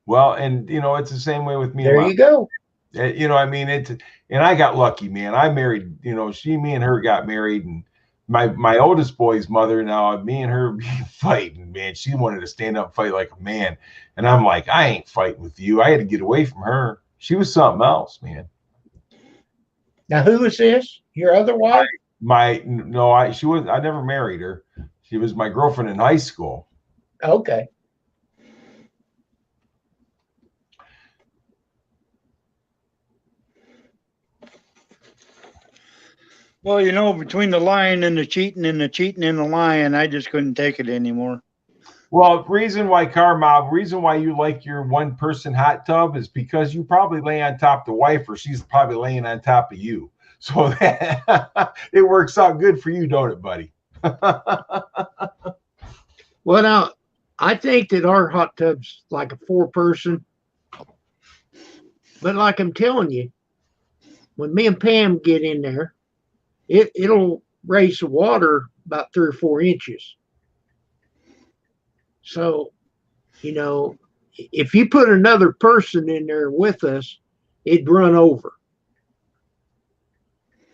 D: well, and it's the same way with me.
A: There you go.
D: I mean, and I got lucky, man. I married, me and her got married, and my oldest boy's mother, now me and her be fighting, man. She wanted to stand up and fight like a man. And I'm like, I ain't fighting with you. I had to get away from her. She was something else, man.
A: Now, who is this? Your other wife?
D: I never married her. She was my girlfriend in high school.
A: Okay.
E: Well, between the lying and the cheating and the lying, I just couldn't take it anymore.
D: Well, reason why you like your one person hot tub is because you probably lay on top of the wife, or she's probably laying on top of you. So that it works out good for you, don't it, buddy?
A: Well, now, I think that our hot tub's like a 4-person. But like I'm telling you, when me and Pam get in there, it'll raise the water about 3 or 4 inches. So, if you put another person in there with us, it'd run over.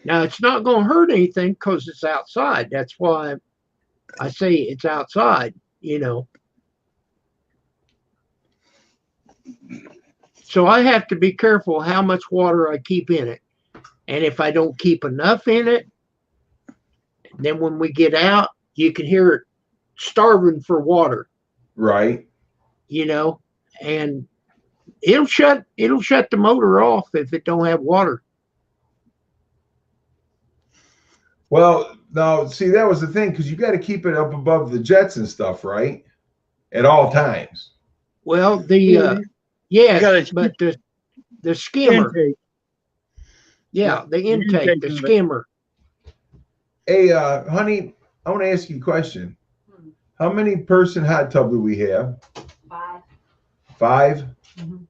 A: Now, it's not going to hurt anything because it's outside. That's why I say it's outside, So I have to be careful how much water I keep in it. And if I don't keep enough in it, then when we get out, you can hear it starving for water.
D: Right.
A: And it'll shut the motor off if it don't have water.
D: Well, now, see, that was the thing, because you got to keep it up above the jets and stuff, right? At all times.
A: Well, but the skimmer.
E: Intake.
A: Yeah, the intake, the skimmer.
D: Hey, honey, I want to ask you a question. How many person hot tub do we have?
H: 5.
D: 5?
H: Mhm.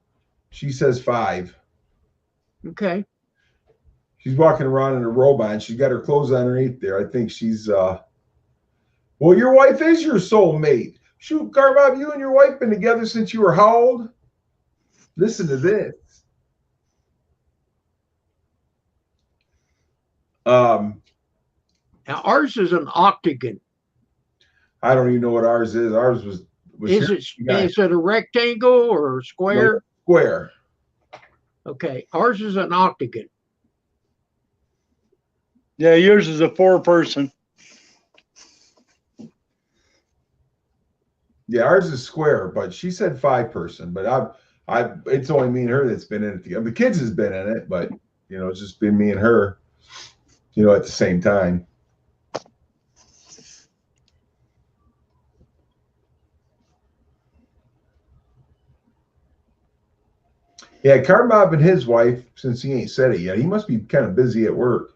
D: She says 5.
A: Okay.
D: She's walking around in a robot, and she's got her clothes underneath there. I think she's well, your wife is your soulmate. Shoot, Carbob, you and your wife been together since you were how old? Listen to this.
A: Now ours is an octagon.
D: I don't even know what ours is. Ours was
A: Is it a rectangle or a square?
D: No, square.
A: Okay, ours is an octagon.
E: Yeah, yours is a 4-person.
D: Yeah, ours is square, but she said 5-person. But it's only me and her that's been in it together. The kids has been in it, but it's just been me and her, at the same time. Yeah, Carbob and his wife, since he ain't said it yet, he must be kind of busy at work.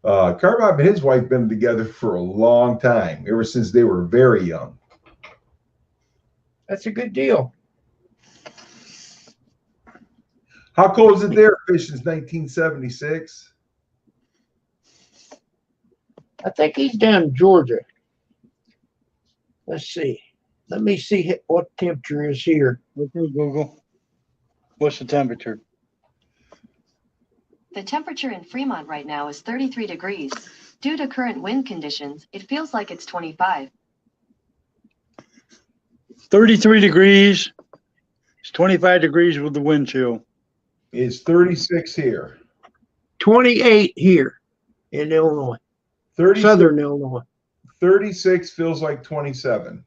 D: Carbob and his wife been together for a long time, ever since they were very young.
A: That's a good deal.
D: How cold is it there fishing since 1976?
A: I think he's down in Georgia. Let's see. Let me see what temperature is here.
E: Okay, Google. What's the temperature?
J: The temperature in Fremont right now is 33 degrees. Due to current wind conditions, it feels like it's 25.
E: 33 degrees. It's 25 degrees with the wind chill.
D: It's 36 here.
A: 28 here in Illinois,
D: 36,
A: southern Illinois.
D: 36 feels like 27.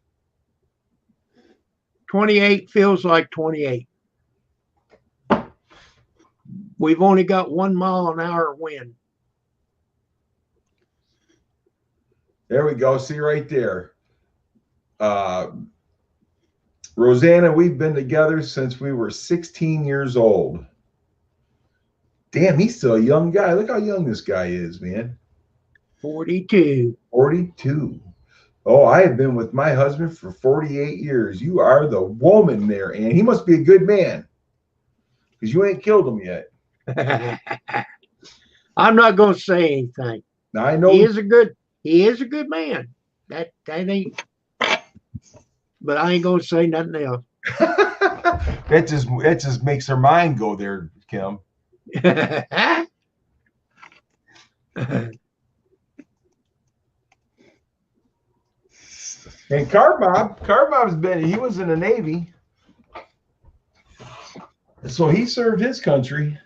A: 28 feels like 28. We've only got 1 mile an hour wind.
D: There we go. See right there. Rosanna, we've been together since we were 16 years old. Damn, he's still a young guy. Look how young this guy is, man.
A: 42.
D: 42. Oh, I have been with my husband for 48 years. You are the woman there, and he must be a good man because you ain't killed him yet.
A: I'm not going to say anything.
D: Now, I know
A: He is a good man. That ain't. But I ain't going to say nothing else.
D: that just makes her mind go there, Kim. And Carbob's he was in the Navy. So he served his country.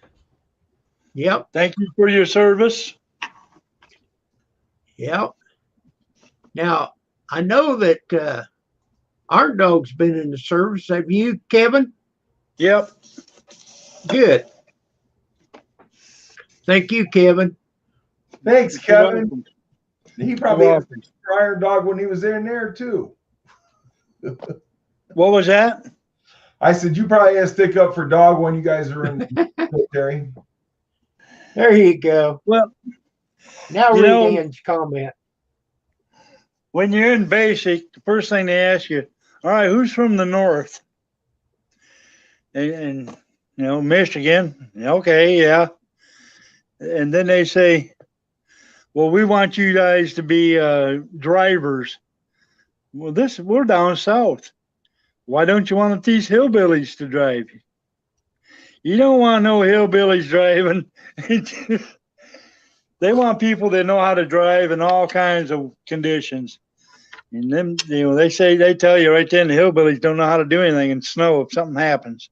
A: Yep.
E: Thank you for your service.
A: Yep. Now, I know that our dog's been in the service. Have you, Kevin?
E: Yep.
A: Good. Thank you, Kevin.
D: Thanks, Kevin. He probably
E: You're
D: had a iron dog when he was in there too.
E: What was that?
D: I said you probably had to stick up for dog when you guys are in the military.
A: There you go.
E: Well,
A: now read Ann's comment.
E: When you're in basic, the first thing they ask you, all right, who's from the north? And you know, Michigan. Okay, yeah. And then they say, well, we want you guys to be drivers. Well, we're down south. Why don't you want these hillbillies to drive? You don't want no hillbillies driving. They want people that know how to drive in all kinds of conditions. And then, they tell you right then the hillbillies don't know how to do anything in snow if something happens.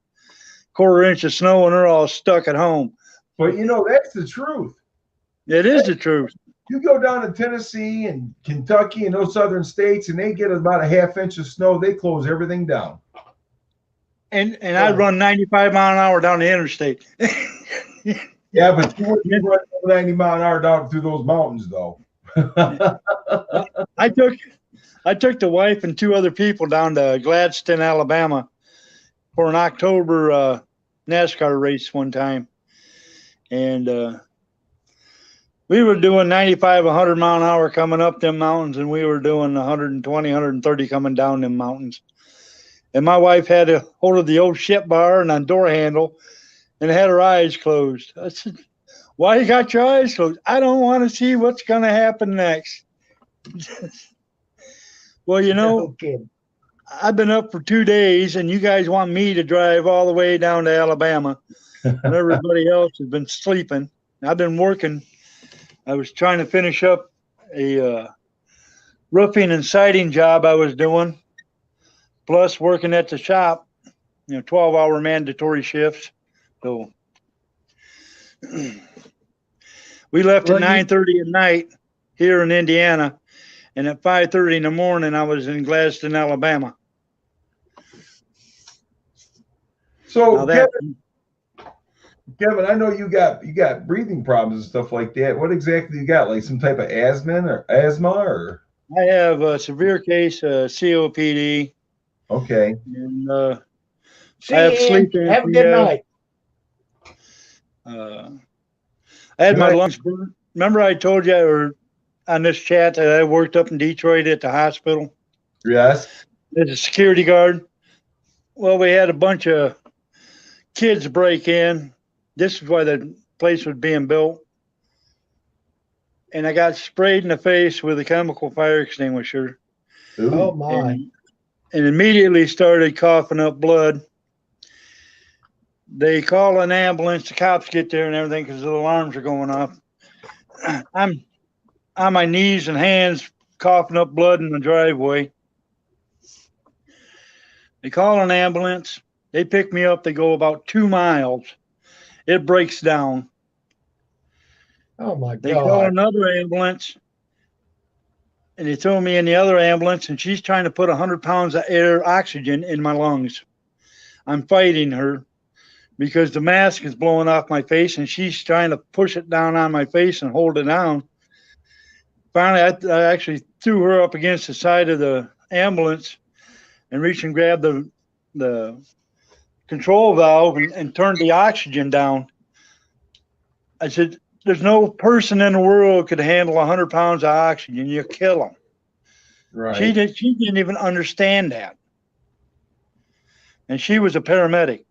E: Quarter inch of snow and they're all stuck at home.
D: But that's the truth.
E: It is the truth.
D: You go down to Tennessee and Kentucky and those southern states, and they get about a half inch of snow, they close everything down.
E: And I'd run 95 mile an hour down the interstate.
D: Yeah, but you wouldn't run 90 mile an hour down through those mountains, though.
E: I took the wife and 2 other people down to Gladstone, Alabama, for an October NASCAR race one time, and we were doing 95, 100 mile an hour coming up them mountains, and we were doing 120, 130 coming down them mountains. And my wife had a hold of the old ship bar and a door handle and had her eyes closed. I said, why you got your eyes closed? I don't want to see what's going to happen next. Well,
A: Okay.
E: I've been up for 2 days, and you guys want me to drive all the way down to Alabama, and everybody else has been sleeping. I've been working. I was trying to finish up a roofing and siding job I was doing, plus working at the shop, 12-hour mandatory shifts. So we left at 9:30 at night here in Indiana, and at 5:30 in the morning I was in Gladstone, Alabama.
D: So Kevin, I know you got breathing problems and stuff like that. What exactly you got? Like some type of asthma?
E: I have a severe case of COPD.
D: Okay.
E: And
A: See
E: I have
A: you,
E: sleep
A: Ann. Have a good night.
E: I had my lungs burnt. Remember I told you on this chat that I worked up in Detroit at the hospital?
D: Yes.
E: As a security guard. Well, we had a bunch of kids break in. This is why the place was being built. And I got sprayed in the face with a chemical fire extinguisher.
D: Ooh.
A: Oh, my.
E: And immediately started coughing up blood. They call an ambulance. The cops get there and everything because the alarms are going off. I'm on my knees and hands coughing up blood in the driveway. They call an ambulance. They pick me up. They go about 2 miles. It breaks down.
A: Oh my
E: They call
A: God.
E: another ambulance, and they throw me in the other ambulance, and she's trying to put 100 pounds of air oxygen in my lungs. I'm fighting her because the mask is blowing off my face, and she's trying to push it down on my face and hold it down. Finally, I actually threw her up against the side of the ambulance and reached and grabbed the control valve and turned the oxygen down. I said, there's no person in the world could handle 100 pounds of oxygen. You'll kill them.
D: Right.
E: She didn't even understand that. And she was a paramedic.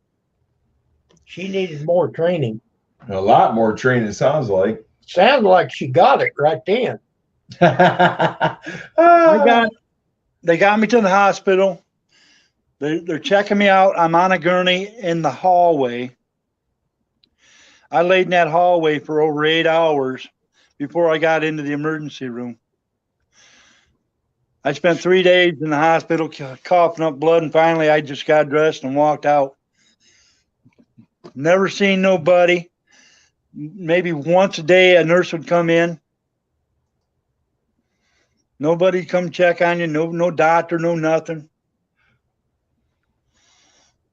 A: She needed more training.
D: A lot more training, it sounds like.
A: Sounds like she got it right then.
E: They got me to the hospital. They're checking me out. I'm on a gurney in the hallway. I laid in that hallway for over 8 hours before I got into the emergency room. I spent 3 days in the hospital coughing up blood, and finally I just got dressed and walked out. Never seen nobody. Maybe once a day a nurse would come in. Nobody come check on you. No doctor, no nothing.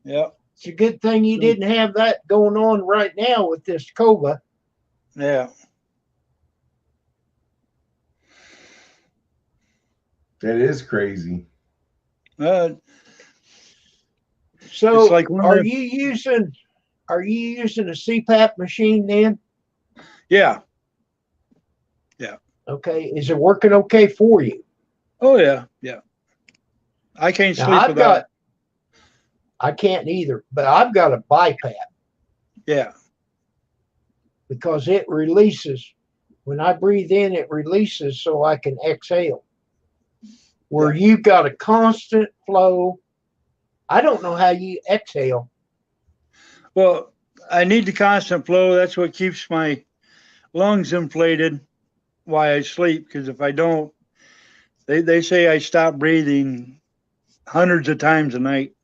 E: Yeah.
A: It's a good thing you didn't have that going on right now with this COVID.
E: Yeah.
D: That is crazy.
A: So
E: It's like one of
A: are
E: them-
A: you using a CPAP machine then?
E: Yeah.
A: Okay. Is it working okay for you?
E: Oh yeah. Yeah. I can't
A: Now,
E: sleep without it.
A: I can't either, but I've got a BiPAP
E: Yeah.
A: because it releases. When I breathe in, it releases so I can exhale. Where you've got a constant flow. I don't know how you exhale.
E: Well, I need the constant flow. That's what keeps my lungs inflated while I sleep. Because if I don't, they say I stop breathing hundreds of times a night.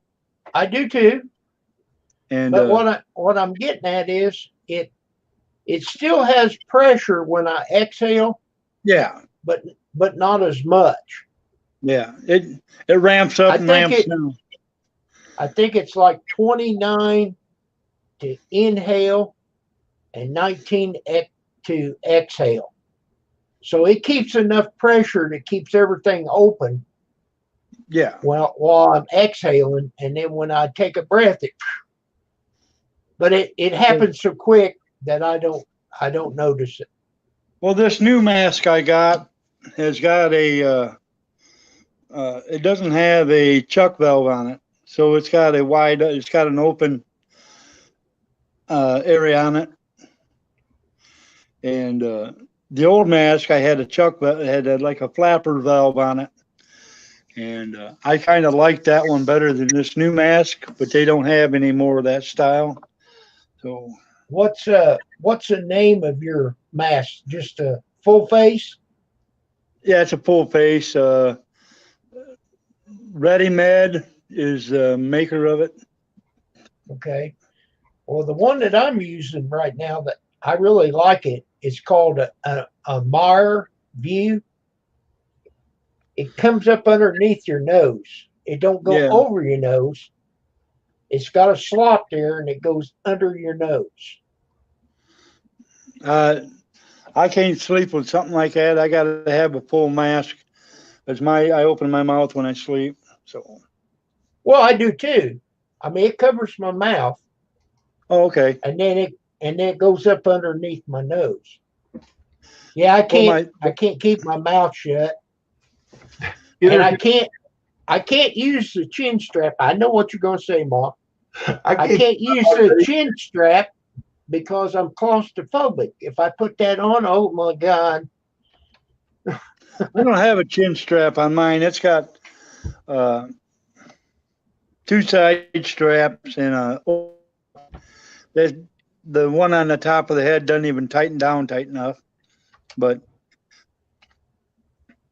A: I do too.
E: And
A: But what I'm getting at is it still has pressure when I exhale,
E: yeah,
A: but not as much.
E: yeah, it ramps up and ramps down.
A: I think it's like 29 to inhale and 19 to exhale. So it keeps enough pressure that keeps everything open
E: Yeah.
A: while I'm exhaling, and then when I take a breath, it happens so quick that I don't notice it.
E: Well, this new mask I got has got a it doesn't have a chuck valve on it, so it's got an open area on it. And the old mask I had a chuck valve, had like a flapper valve on it. And I kind of like that one better than this new mask, but they don't have any more of that style. So
A: What's the name of your mask? Just a full face?
E: yeah, it's a full face. Ready Med is the maker of it.
A: Okay. Well, the one that I'm using right now that I really like it's called a Meyer View. It comes up underneath your nose. It don't go over your nose. It's got a slot there, and it goes under your nose.
E: I can't sleep with something like that. I got to have a full mask. I open my mouth when I sleep. So.
A: Well, I do too. I mean, it covers my mouth.
E: Oh, okay.
A: And then it goes up underneath my nose. Yeah, I can't keep my mouth shut. And I can't use the chin strap. I know what you're going to say, Mark. I can't use the chin strap because I'm claustrophobic. If I put that on, oh my God.
E: I don't have a chin strap on mine. It's got 2 side straps and the one on the top of the head doesn't even tighten down tight enough. But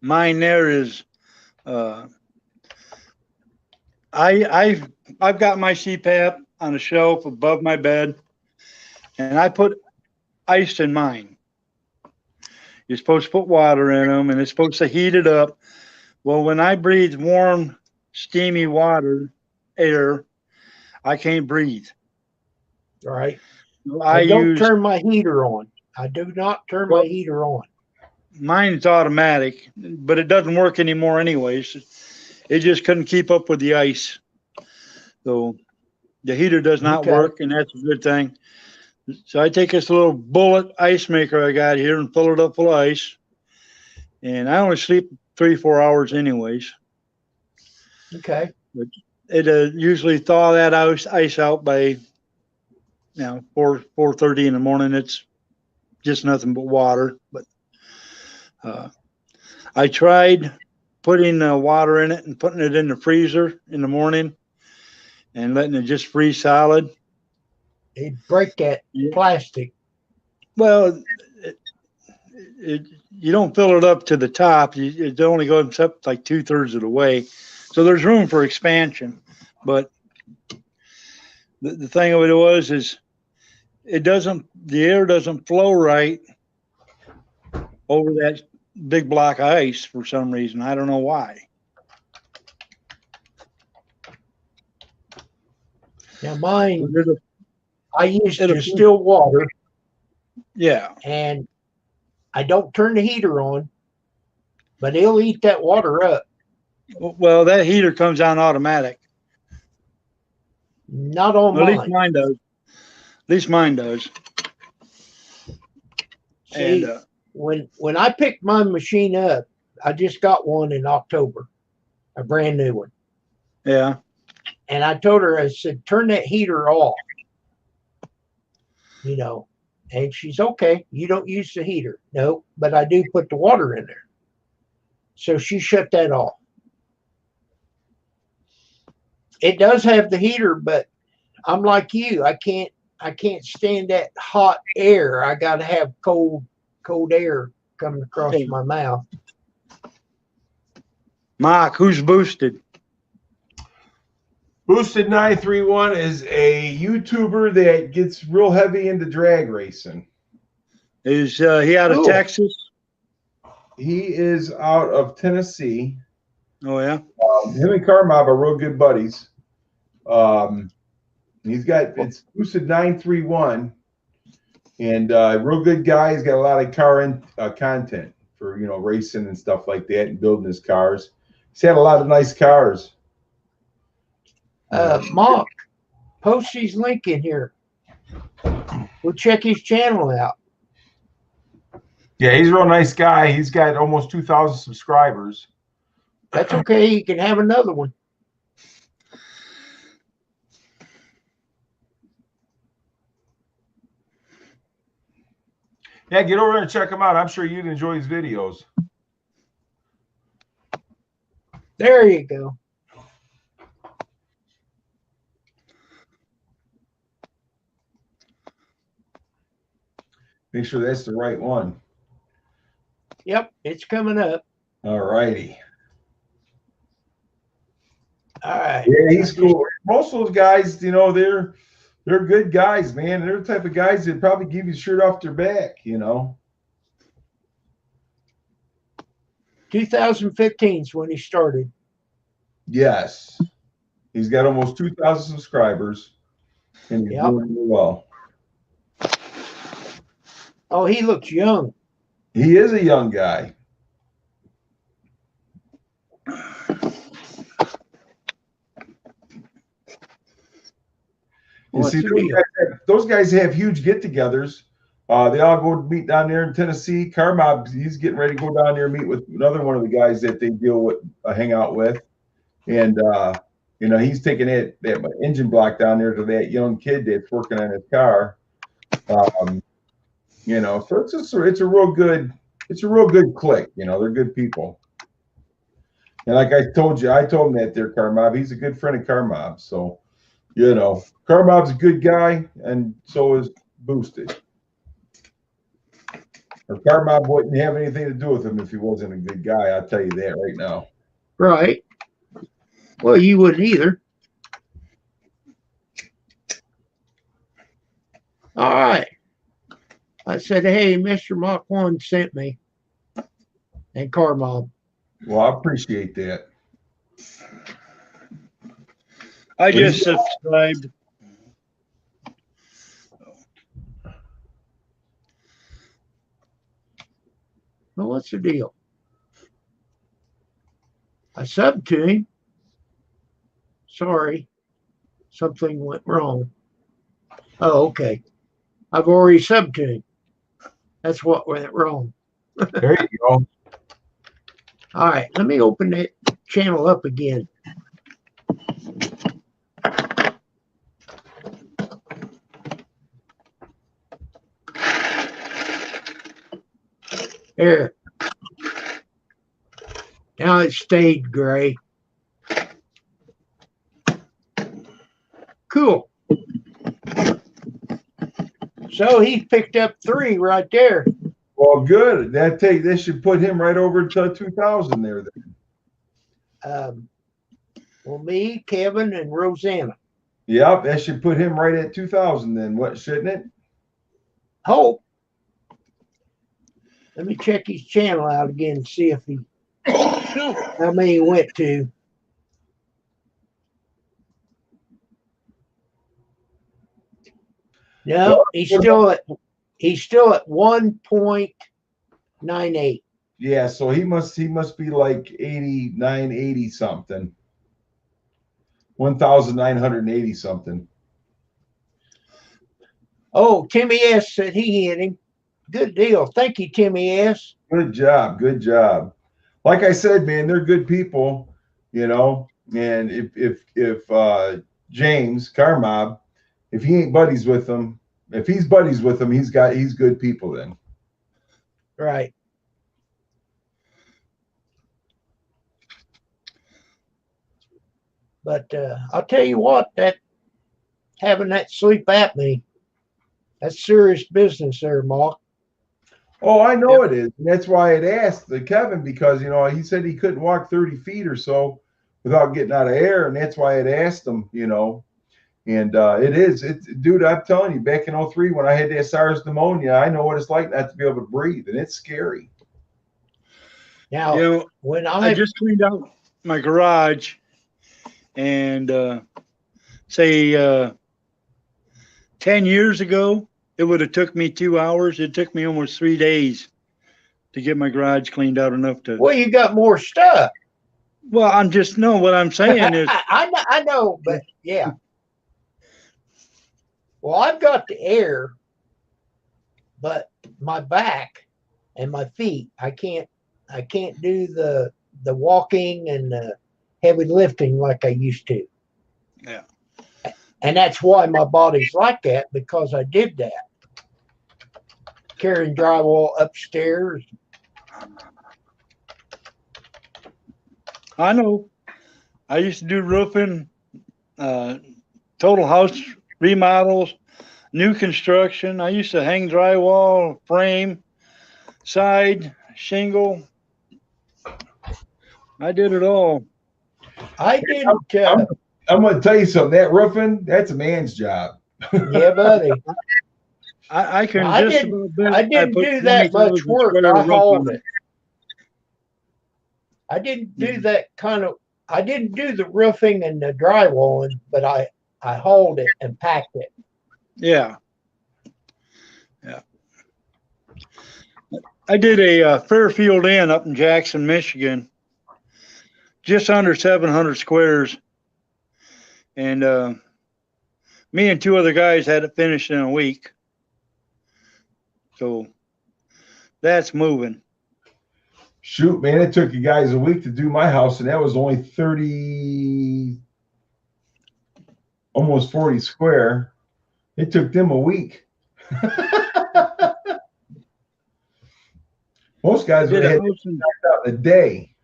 E: mine there is I've got my CPAP on a shelf above my bed, and I put ice in mine. You're supposed to put water in them, and it's supposed to heat it up. Well, when I breathe warm, steamy air, I can't breathe.
A: All right.
E: I
A: don't
E: use
A: turn my heater on. I do not turn my heater on.
E: mine's automatic, but it doesn't work anymore anyways. It just couldn't keep up with the ice. So the heater does not
A: Okay.
E: work, and that's a good thing. So I take this little bullet ice maker I got here and fill it up full of ice. And I only sleep 3-4 hours anyways.
A: Okay.
E: But it usually thaw that ice out by 4:30 in the morning. It's just nothing but water. But I tried putting water in it and putting it in the freezer in the morning and letting it just freeze solid.
A: It'd break that plastic.
E: Well, you don't fill it up to the top. It only goes up like 2/3 of the way. So there's room for expansion. But the thing of it is the air doesn't flow right over that big block of ice for some reason. I don't know why.
A: Now mine, I use distilled water.
E: Yeah.
A: And I don't turn the heater on, but it'll eat that water up.
E: Well, that heater comes on automatic.
A: Not on
E: At
A: mine.
E: least mine does. At least mine does.
A: See, when I picked my machine up, I just got one in October, a brand new one.
E: Yeah.
A: And I told her, I said, turn that heater off. And she's okay. You don't use the heater. No, but I do put the water in there. So she shut that off. It does have the heater, but I'm like you. I can't stand that hot air. I got to have cold air coming across my mouth.
E: Mark, who's Boosted?
D: Boosted 931 is a YouTuber that gets real heavy into drag racing.
E: Is he out of Texas?
D: He is out of Tennessee.
E: Oh, yeah?
D: Him and Carmob are real good buddies. It's Boosted 931, and real good guy. He's got a lot of car content for racing and stuff like that, and building his cars. He's had a lot of nice cars.
A: Mark, post his link in here. We'll check his channel out.
D: Yeah, he's a real nice guy. He's got almost 2,000 subscribers.
A: That's okay. He can have another one.
D: Yeah, get over there and check him out. I'm sure you'd enjoy his videos.
A: There you go.
D: Make sure that's the right one.
A: Yep, it's coming up.
D: All righty.
A: All right.
D: Yeah, he's cool. Most of those guys, they're good guys, man. They're the type of guys that probably give you the shirt off their back,
A: 2015 is when he started.
D: Yes. He's got almost 2,000 subscribers, and he's doing really well.
A: Oh, he looks young.
D: He is a young guy. You see, those guys have huge get-togethers. They all go meet down there in Tennessee. Carmob, he's getting ready to go down there and meet with another one of the guys that they deal with, hang out with, and he's taking that engine block down there to that young kid that's working on his car. So it's a real good clique. They're good people. And like I told him that there, Carmob, he's a good friend of Carmob. So, Carmob's a good guy, and so is Boosted. Or Carmob wouldn't have anything to do with him if he wasn't a good guy. I'll tell you that right now.
A: Right. Well, you wouldn't either. All right. I said, hey, Mr. Mach 1 sent me. And Car Mob.
D: Well, I appreciate that.
E: I just subscribed.
A: Well, what's the deal? I subbed to him. Sorry. Something went wrong. Oh, okay. I've already subbed to him. That's what went wrong.
D: There you go.
A: All right, let me open that channel up again. There. Now it stayed gray. Cool. So he picked up 3 right there.
D: Well, good. That should put him right over to 2,000 there. Then.
A: Well, me, Kevin, and Rosanna.
D: Yep, that should put him right at 2,000 then. What, shouldn't it?
A: Hope. Let me check his channel out again and see if he how many he went to. No, he's still at 1.98.
D: Yeah, so he must be like 89, 80 something. 1,980 something.
A: Oh, Timmy S said he hit him. Good deal. Thank you, Timmy S.
D: Good job. Good job. Like I said, man, they're good people, you know. And if James Car Mob, if he ain't buddies with them, if he's buddies with them, he's good people then.
A: Right. But I'll tell you what, that having that sleep apnea, that's serious business there, Mark.
D: Oh, I know it is. And that's why I asked Kevin, because, you know, he said he couldn't walk 30 feet or so without getting out of air. And that's why I'd asked him, you know. And dude, I'm telling you, back in 03, when I had that SARS pneumonia, I know what it's like not to be able to breathe. And it's scary.
A: Now,
E: You know,
A: when
E: I just cleaned out my garage, and 10 years ago, it would have took me 2 hours. It took me almost 3 days to get my garage cleaned out enough to.
A: Well, you got more stuff.
E: Well, what I'm saying is.
A: I know, but yeah. Well, I've got the air, but my back and my feet, I can't do the walking and the heavy lifting like I used to.
E: Yeah.
A: And that's why my body's like that, because I did that. Carrying drywall upstairs.
E: I know. I used to do roofing, total house remodels, new construction. I used to hang drywall, frame, side, shingle. I did it all.
A: I didn't.
D: I'm going to tell you something. That roofing, that's a man's job.
A: Yeah, buddy.
E: I can
A: I
E: just
A: didn't,
E: about bet
A: I didn't do that much work. I hauled it. I didn't do that kind of. I didn't do the roofing and the drywalling, but I hauled it and packed it.
E: Yeah. Yeah. I did a Fairfield Inn up in Jackson, Michigan, just under 700 squares. And me and 2 other guys had it finished in a week. So that's moving.
D: Shoot, man, it took you guys a week to do my house, and that was only 30, almost 40 square. It took them a week. Most guys would have had it knocked out in a day.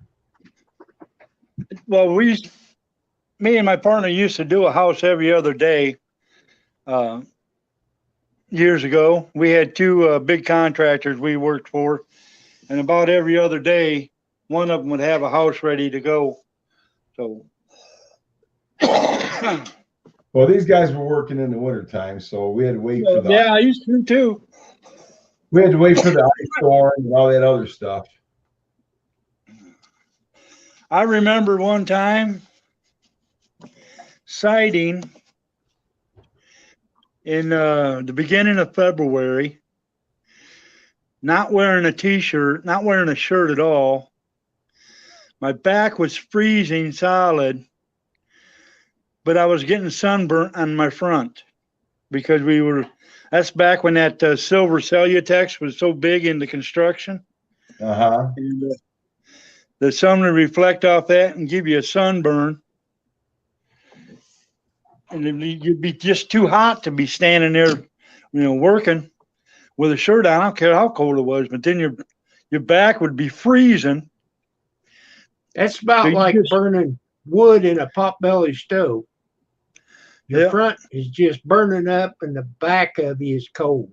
E: Well, me and my partner used to do a house every other day. Years ago, we had 2 big contractors we worked for, and about every other day, one of them would have a house ready to go. So
D: Well, these guys were working in the wintertime, so we had to wait for the
E: Yeah, I used to too.
D: we had to wait for the ice storm and all that other stuff.
E: I remember one time sighting in the beginning of February, not wearing a t-shirt, not wearing a shirt at all. My back was freezing solid, but I was getting sunburnt on my front because that's back when that silver Cellutex was so big in the construction.
D: Uh-huh.
E: And, the sun would reflect off that and give you a sunburn. And you'd be just too hot to be standing there, working with a shirt on. I don't care how cold it was, but then your back would be freezing.
A: That's about
E: So you
A: like
E: just-
A: burning wood in a potbelly stove. Your
E: Yeah.
A: front is just burning up and the back of you is cold.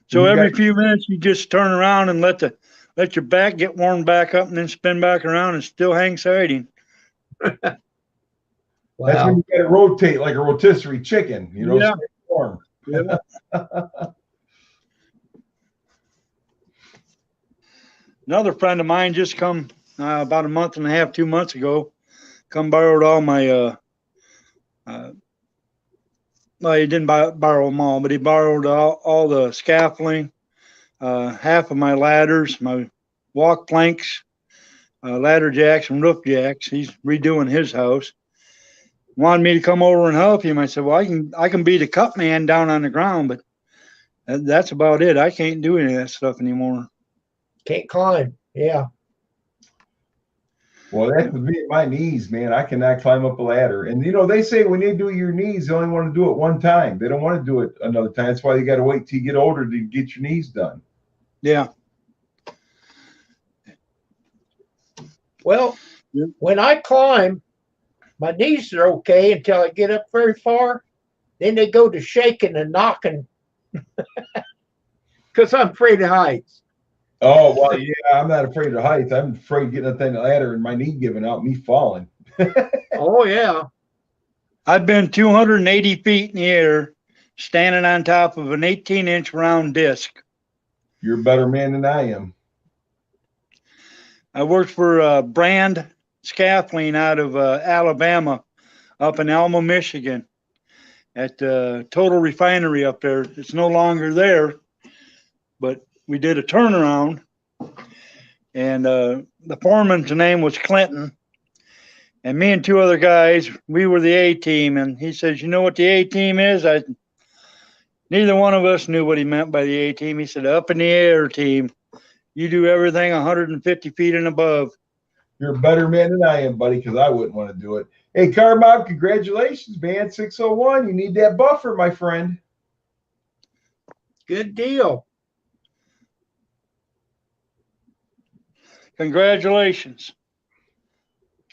E: So
D: You
E: every
D: got-
E: few minutes you just turn around and let your back get warmed back up and then spin back around and still hang sighting.
D: That's
A: Wow.
D: when you got to rotate like a rotisserie chicken,
E: Yeah.
D: stay warm.
E: Yeah. Another friend of mine just come about a month and a half, 2 months ago, borrowed all my well, he didn't borrow them all, but he borrowed all the scaffolding, half of my ladders, my walk planks, ladder jacks, and roof jacks. He's redoing his house. Wanted me to come over and help him. I said, well, I can be the cut man down on the ground, but that's about it. I can't do any of that stuff anymore.
A: Can't climb. Yeah.
D: Well, that's with me at my knees, man. I cannot climb up a ladder. And they say when they do your knees, they only want to do it one time. They don't want to do it another time. That's why you got to wait till you get older to get your knees done.
E: Yeah.
A: Well,
E: Yeah.
A: when I climb, my knees are okay until I get up very far. Then they go to shaking and knocking because I'm afraid of heights.
D: Oh, well, yeah, I'm not afraid of heights. I'm afraid of getting up that ladder and my knee giving out, me falling.
A: Oh, yeah.
E: I've been 280 feet in the air, standing on top of an 18-inch round disc.
D: You're a better man than I am.
E: I worked for Brand Scaffolding out of Alabama, up in Alma, Michigan, at Total Refinery up there. It's no longer there, but we did a turnaround, and the foreman's name was Clinton, and me and two other guys, we were the A team, and he says, you know what the A team is? Neither one of us knew what he meant by the A team. He said, up in the air team. You do everything 150 feet and above.
D: You're a better man than I am, buddy, because I wouldn't want to do it. Hey, Carbob, congratulations, man. 601. You need that buffer, my friend.
A: Good deal.
E: Congratulations.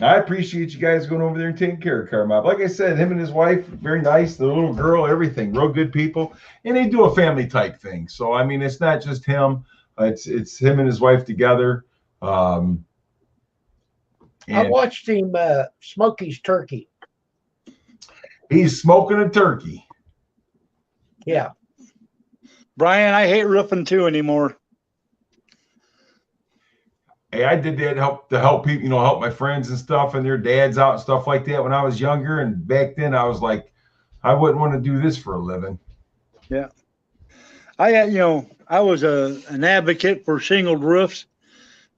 D: I appreciate you guys going over there and taking care of Carmob. Like I said, him and his wife, very nice. The little girl, everything, real good people. And they do a family type thing. So, I mean, it's not just him. It's him and his wife together.
A: I watched him smoke his turkey.
D: He's smoking a turkey.
A: Yeah.
E: Brian, I hate roofing too anymore.
D: Hey, I did that to help people, help my friends and stuff and their dads out and stuff like that when I was younger. And back then I was like, I wouldn't want to do this for a living.
E: Yeah. I was an advocate for shingled roofs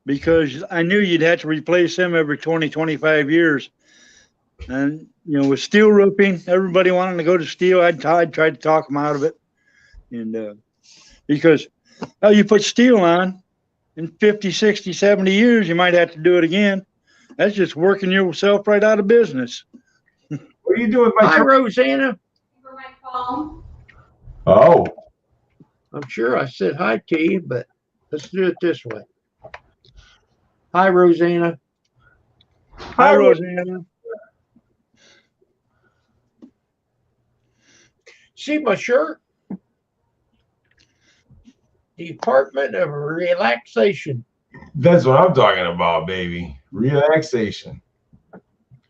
E: because I knew you'd have to replace them every 20, 25 years. And, with steel roofing, everybody wanting to go to steel. I'd tried to talk them out of it. And because you put steel on in 50, 60, 70 years, you might have to do it again. That's just working yourself right out of business.
D: What are you doing?
A: Hi, Rosanna.
H: For my phone.
D: Oh.
A: I'm sure I said hi to you, but let's do it this way. Hi, Rosanna.
E: Hi, Rosanna.
A: See my shirt? Department of Relaxation.
D: That's what I'm talking about, baby. Relaxation.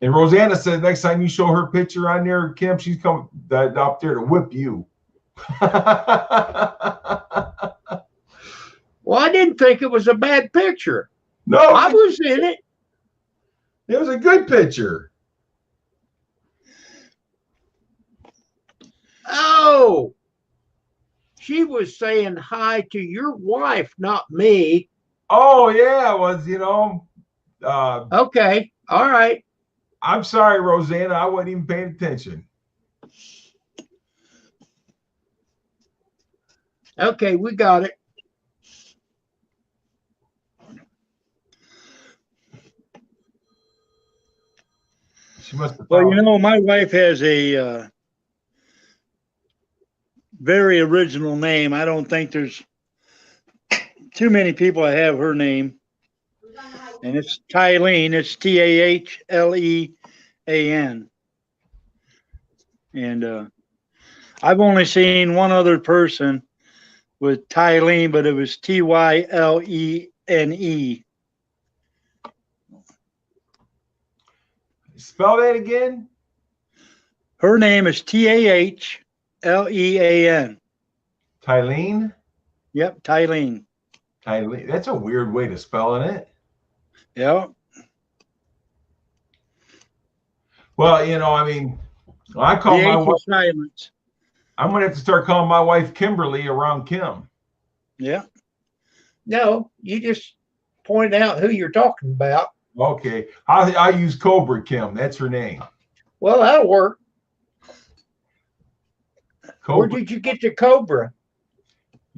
D: And Rosanna said next time you show her picture on there, Kim, she's coming up there to whip you.
A: Well, I didn't think it was a bad picture.
D: No,
A: I was in it.
D: it was a good picture.
A: Oh, she was saying hi to your wife, not me.
D: Oh yeah, it was,
A: Okay. All right.
D: I'm sorry, Rosanna. I wasn't even paying attention.
A: Okay, we got it.
D: She must have
E: Well,
D: found
E: my wife has a very original name. I don't think there's too many people that have her name. And it's Tylene. It's Tahlean. And I've only seen one other person with Tylene, but it was Tylene.
D: Spell that again.
E: Her name is Tahlean.
D: Tylene?
E: Yep, Tylene.
D: Tylene. That's a weird way to spell it.
E: Yeah.
D: Well, I call
E: The
D: my
E: H
D: wife.
E: of silence.
D: I'm gonna have to start calling my wife Kimberly around Kim.
E: Yeah.
A: No, you just point out who you're talking about.
D: Okay, I use Cobra Kim. That's her name.
A: Well, that'll work. Where
D: Cobra.
A: did you get the Cobra?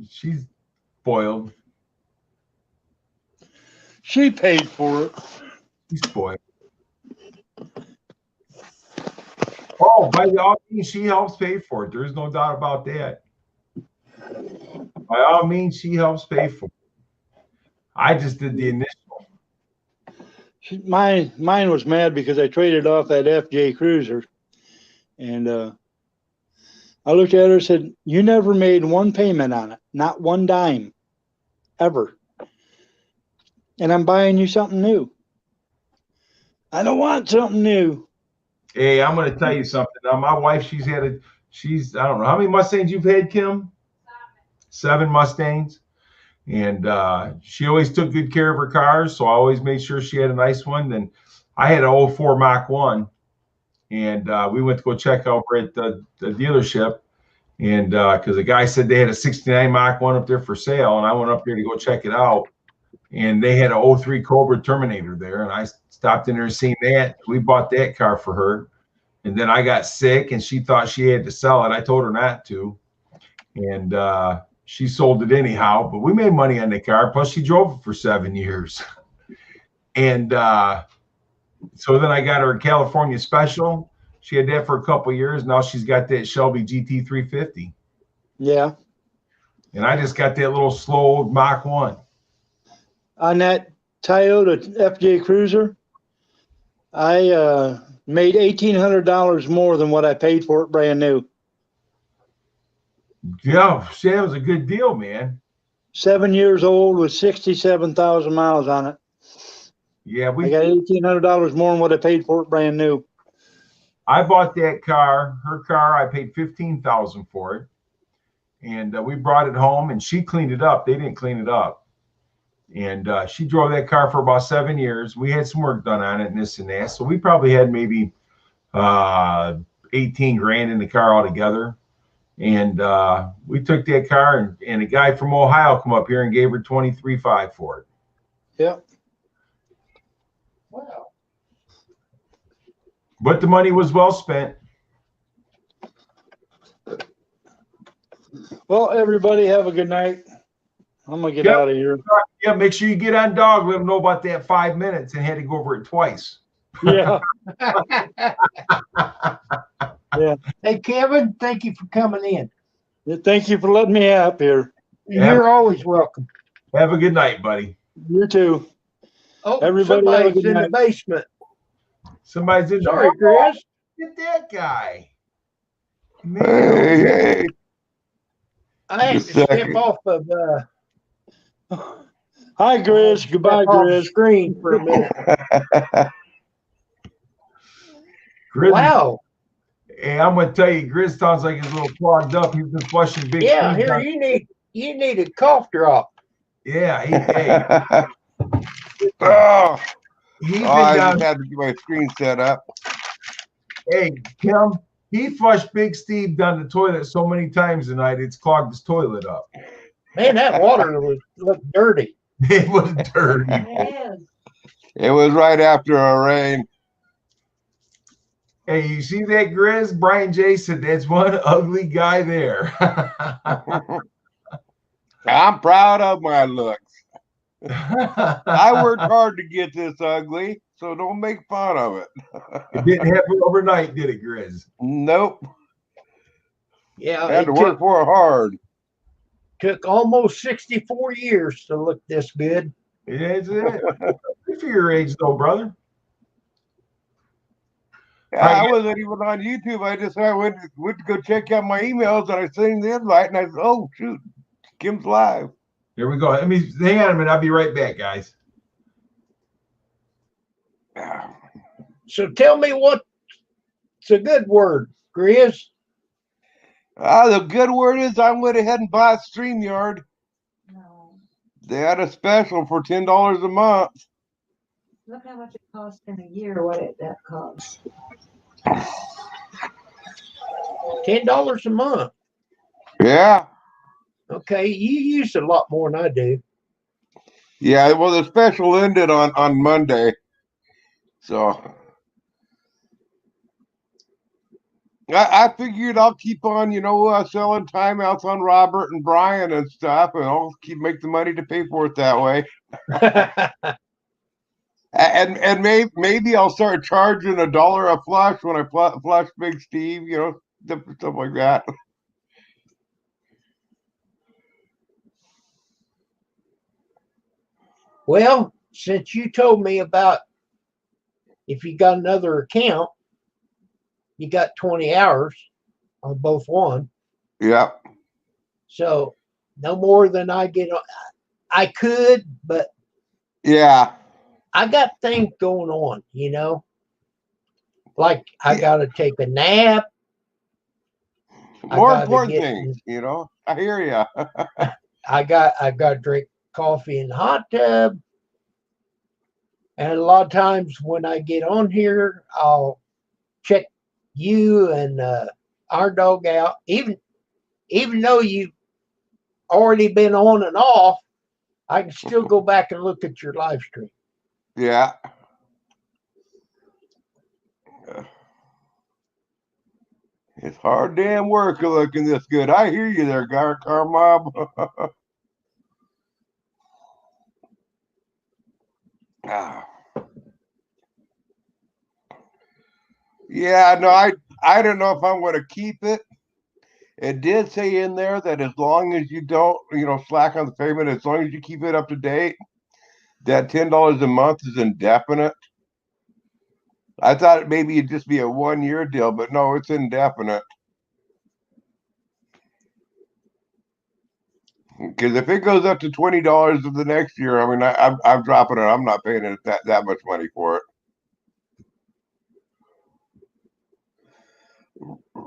D: She's spoiled.
E: She paid for it.
D: She's spoiled. Oh, by all means, she helps pay for it. There's no doubt about that. By all means, she helps pay for it. I just did the initial.
E: Mine was mad because I traded off that FJ Cruiser, and I looked at her and said, "You never made one payment on it, not one dime, ever. And I'm buying you something new. I don't want something new."
D: Hey, I'm going to tell you something. Now, my wife, I don't know how many Mustangs you've had, Kim. 7 Mustangs. And she always took good care of her cars, so I always made sure she had a nice one. Then I had an 04 Mach 1, and we went to go check over at the dealership, and because the guy said they had a 69 Mach 1 up there for sale, and I went up there to go check it out, and they had an 03 Cobra Terminator there, and I stopped in there and seen that. We bought that car for her, and then I got sick, and she thought she had to sell it. I told her not to, and she sold it anyhow, but we made money on the car. Plus, she drove it for 7 years. And so then I got her a California Special. She had that for a couple of years. Now she's got that Shelby GT350.
E: Yeah.
D: And I just got that little slow Mach 1.
E: On that Toyota FJ Cruiser, I made $1,800 more than what I paid for it brand new.
D: Yeah, that was a good deal, man.
E: 7 years old with 67,000 miles on it.
D: Yeah,
E: I got $1,800 more than what I paid for it brand new.
D: I bought that car, her car. I paid $15,000 for it, and we brought it home. And she cleaned it up. They didn't clean it up, and she drove that car for about 7 years. We had some work done on it and this and that, so we probably had maybe 18 grand in the car altogether. And we took that car, and a guy from Ohio come up here and gave her $23,500 for it.
E: Yep.
A: Wow.
D: But the money was well spent.
E: Well, everybody have a good night. I'm going to get out of here.
D: Yeah, make sure you get on Dog. Let them know about that 5 minutes and had to go over it twice.
E: Yeah. Yeah.
A: Hey, Kevin, thank you for coming in.
E: Thank you for letting me up here.
A: You're always welcome.
D: Have a good night, buddy.
E: You too.
A: Oh,
E: Everybody have a
A: somebody's
E: good
A: in
E: night.
A: the basement.
D: Somebody's in
A: Sorry,
D: the
A: Chris.
D: Get that guy. Man.
B: Hey.
A: I had to
B: Just a
A: step
B: second.
A: off of
E: Hi, Grizz. Goodbye,
A: step off the
E: Grizz.
A: screen for a minute.
D: Grizz,
A: Wow.
D: hey, I'm gonna tell you, Grizz sounds like he's a little clogged up. He's been flushing big.
A: Yeah,
D: Steve
A: here
D: down-
A: you need a cough drop.
D: Yeah, hey,
B: Oh,
D: he's been
B: I
D: down.
B: just had to get my screen set up.
D: Hey, Kim, he flushed Big Steve down the toilet so many times tonight, it's clogged his toilet up.
A: Man, that water looked dirty.
D: It was dirty.
H: It is.
B: It was right after a rain.
D: Hey, you see that, Grizz? Brian J said that's one ugly guy there.
B: I'm proud of my looks. I worked hard to get this ugly, so don't make fun of it.
D: It didn't happen overnight, did it, Grizz?
B: Nope.
A: Yeah,
B: I had
A: it
B: to work for it hard.
A: took almost 64 years to look this good.
D: That's it. Good for your age, though, brother.
B: Yeah, I wasn't even on YouTube. I went to go check out my emails, and I seen the invite, and I said, "Oh shoot, Kim's live."
D: Here we go. Let me hang on a minute. I'll be right back, guys.
A: So tell me what's a good word, Grizz?
B: The good word is I went ahead and bought StreamYard.
H: No.
B: They had a special for $10 a month.
H: Look how much it costs in a year, that costs.
A: $10 a month.
B: Yeah,
A: Okay, you use a lot more than I do.
B: yeah. Well, the special ended on Monday, so I figured I'll keep on, selling timeouts on Robert and Brian and stuff, and I'll make the money to pay for it that way. And maybe I'll start charging $1 a flush when I flush Big Steve, stuff like that.
A: Well, since you told me about if you got another account, you got 20 hours on both one.
B: Yeah.
A: So no more than I get on. I could, but
B: Yeah.
A: I got things going on, like I got to take a nap.
B: More
A: gotta
B: important
A: get-
B: things, I hear you.
A: I got to drink coffee in the hot tub. And a lot of times when I get on here, I'll check you and our dog out. Even though you've already been on and off, I can still go back and look at your live stream.
B: Yeah. It's hard damn work looking this good. I hear you there, Car Mob. Yeah, no, I don't know if I'm going to keep it. It did say in there that as long as you don't, slack on the payment, as long as you keep it up to date, that $10 a month is indefinite. I thought maybe it'd just be a 1-year deal, but no, it's indefinite. Because if it goes up to $20 of the next year, I mean, I'm dropping it. I'm not paying it that much money for it.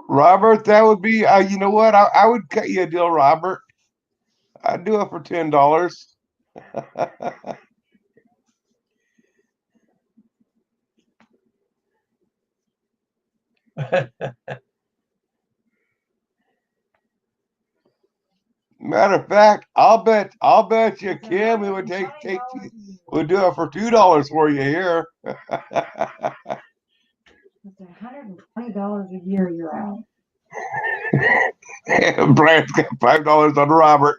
B: Robert, that would be, you know what? I would cut you a deal, Robert. I'd do it for $10. Matter of fact, I'll bet you, Kim, we would we'd do it for $2 for you here.
H: It's $120 a year you're out.
B: Brian's got $5 on Robert.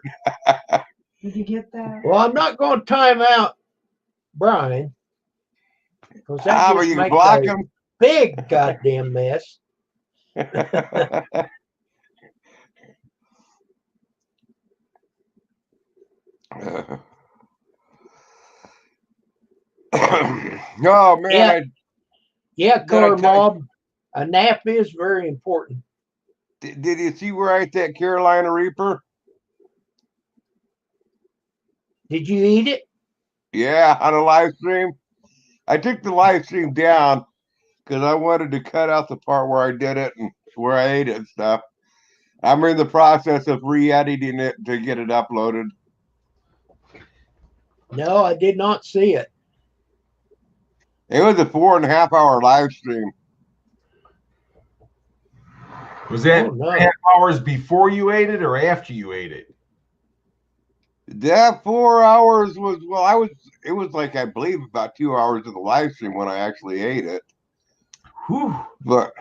H: Did you get that?
A: Well, I'm not going to time out Brian because that
B: But
A: just
B: you can
A: makes
B: block
A: a
B: him.
A: big goddamn mess.
B: Oh man,
A: Yeah, Color
B: Did I tell
A: Mob. A nap is very important.
B: did you see where I ate that Carolina Reaper?
A: Did you eat it?
B: Yeah, on a live stream. I took the live stream down
K: because I wanted to cut out the part where I did it and where I ate it and stuff. I'm in the process of re-editing it to get it uploaded.
A: No, I did not see it.
K: It was a 4.5 hour live stream.
D: Was that
A: Oh, no.
D: 3.5 hours before you ate it or after you ate it?
K: That 4 hours was, well, it was like, I believe about 2 hours of the live stream when I actually ate it.
D: Whew.
K: But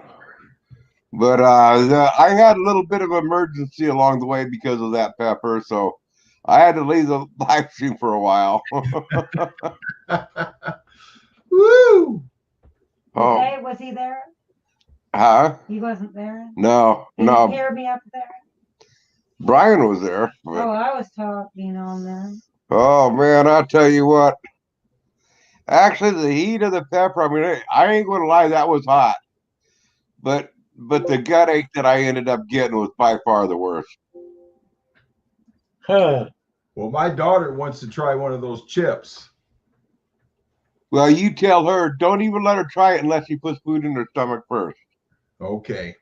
K: I had a little bit of emergency along the way because of that pepper, so I had to leave the live stream for a while.
D: Woo!
K: Oh,
L: Hey, was he there?
K: huh?
L: He wasn't there.
K: No,
L: Did you
K: no.
L: hear me up there?
K: Brian was there.
L: Oh,
K: But,
L: I was talking on there.
K: oh man, I tell you what. Actually, the heat of the pepper, I mean, I ain't gonna lie, that was hot. But the gut ache that I ended up getting was by far the worst.
A: Huh.
D: Well, my daughter wants to try one of those chips.
K: Well, you tell her, don't even let her try it unless she puts food in her stomach first.
D: Okay.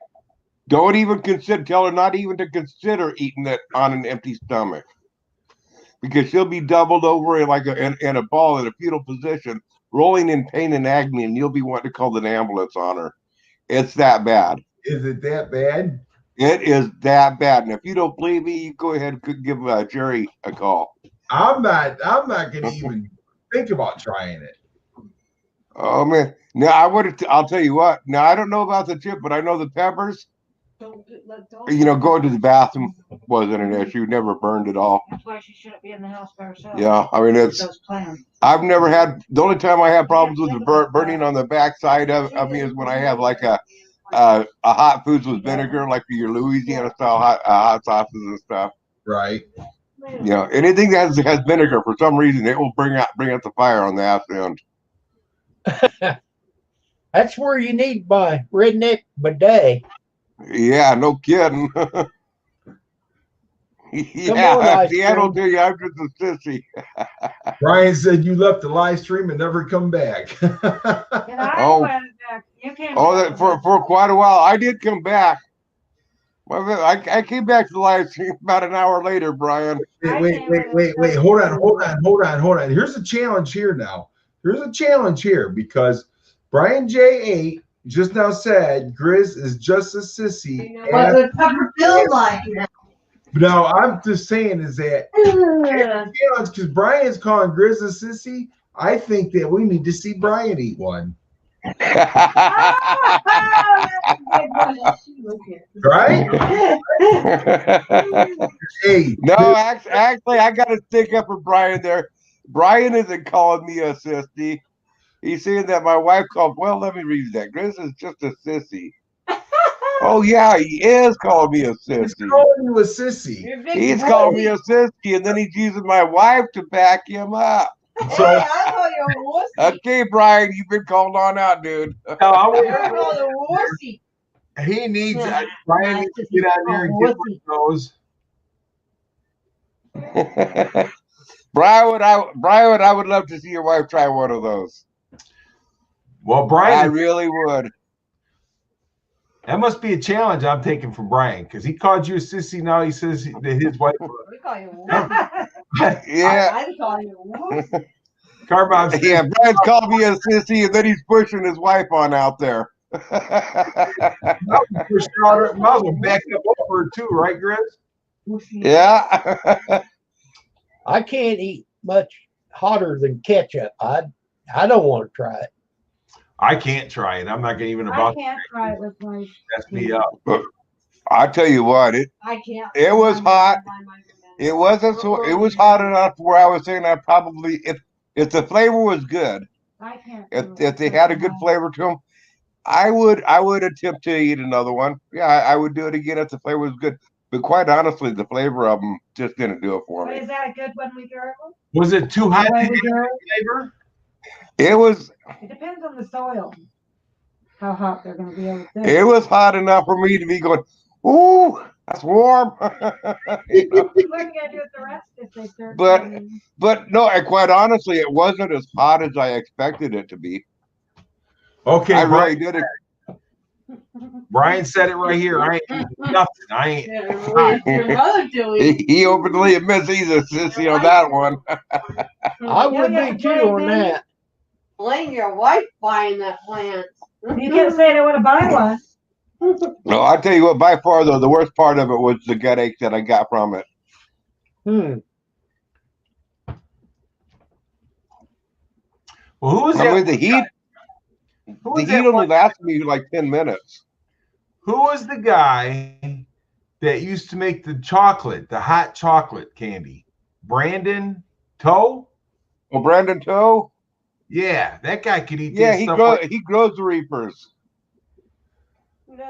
K: Don't even tell her not even to consider eating it on an empty stomach. Because she'll be doubled over in a ball in a fetal position, rolling in pain and agony, and you'll be wanting to call an ambulance on her. It's that bad.
D: Is it that bad?
K: It is that bad. And if you don't believe me, you go ahead and give Jerry a call.
D: I'm not gonna even think about trying it.
K: Oh man. Now I'll tell you what. Now I don't know about the chip, but I know the peppers. Going to the bathroom wasn't an issue. Never burned at all.
L: That's why she shouldn't be in the house by herself.
K: Yeah, I mean
L: Those plans.
K: I've never had. The only time I have problems with the burning on the backside of me is when I have like a hot foods with vinegar, like your Louisiana style hot sauces and stuff.
D: Right.
K: Anything that has vinegar for some reason, it will bring out the fire on the ass end.
A: That's where you need my redneck bidet.
K: Yeah, no kidding. Yeah, see, I don't tell you, I'm just a sissy.
D: Brian said you left the live stream and never come back.
L: And I
K: Oh.
L: went back. You came
K: Oh,
L: back.
K: for quite a while. I did come back. I came back to the live stream about an hour later, Brian.
D: Wait. Hold on. Here's a challenge here now. Here's a challenge here because Brian J8 just now said Grizz is just a sissy.
L: What's the pepper feel like?
D: No, I'm just saying is that challenge because Brian's calling Grizz a sissy. I think that we need to see Brian eat one. Right? Hey,
K: No, actually, I got to stick up for Brian there. Brian isn't calling me a sissy. He's saying that my wife called. Well, let me read that. Grizz is just a sissy. Oh yeah, he is calling me a
D: he's
K: sissy.
D: calling you a sissy.
K: He's calling me a sissy, and then he's using my wife to back him up.
D: So
K: Okay, Brian, you've been called on out, dude.
D: he needs Brian needs to get out there and get one of those.
K: Brian, I would love to see your wife try one of those.
D: Well,
K: I
D: Brian,
K: really would.
D: that must be a challenge I'm taking from Brian because he called you a sissy. Now he says that his wife.
L: We call you a
K: Yeah.
L: I call you a
D: Carbon.
K: Yeah, Brian's called me a sissy, and then he's pushing his wife on out there.
D: Might as well back up over her too, right, Grizz?
K: Yeah.
A: I can't eat much hotter than ketchup. I don't want to try it.
D: I can't try it. I'm not gonna even
L: I
D: about
L: can't try it with my.
D: mess me up.
K: I tell you what,
L: I can't.
K: it was hot. It wasn't so. It was hot enough where I was saying I probably if the flavor was good,
L: I can't.
K: if they had a good flavor to them, I would attempt to eat another one. Yeah, I would do it again if the flavor was good. But quite honestly, the flavor of them just didn't do it for
L: But
K: me.
L: is that a good one we go?
D: Was it too hot to
L: When
D: have
L: we go?
D: flavor?
K: It was
L: It depends on the soil. How hot they're going to be able to do.
K: it was hot enough for me to be going, ooh, that's warm. You know?
L: What are you going to do with the rest if they start?
K: But
L: getting-
K: but no, and quite honestly, it wasn't as hot as I expected it to be.
D: Okay,
K: I
D: Brian,
K: really did it.
D: Brian said it right here. I ain't eating nothing. I ain't.
L: Your mother delete.
K: He openly admits he's a sissy on that one.
A: I would be too on that.
L: Blame your wife buying that plant. You kept saying I want to buy one.
K: No, I tell you what, by far though, the worst part of it was the gut ache that I got from it.
D: Well, who was
K: I
D: that?
K: mean, the heat only lasted me like 10 minutes.
D: Who was the guy that used to make the chocolate, the hot chocolate candy? Brandon Toe?
K: Oh, Brandon Toe?
D: Yeah, that guy could eat
K: Yeah,
D: that stuff.
K: he grows the reapers.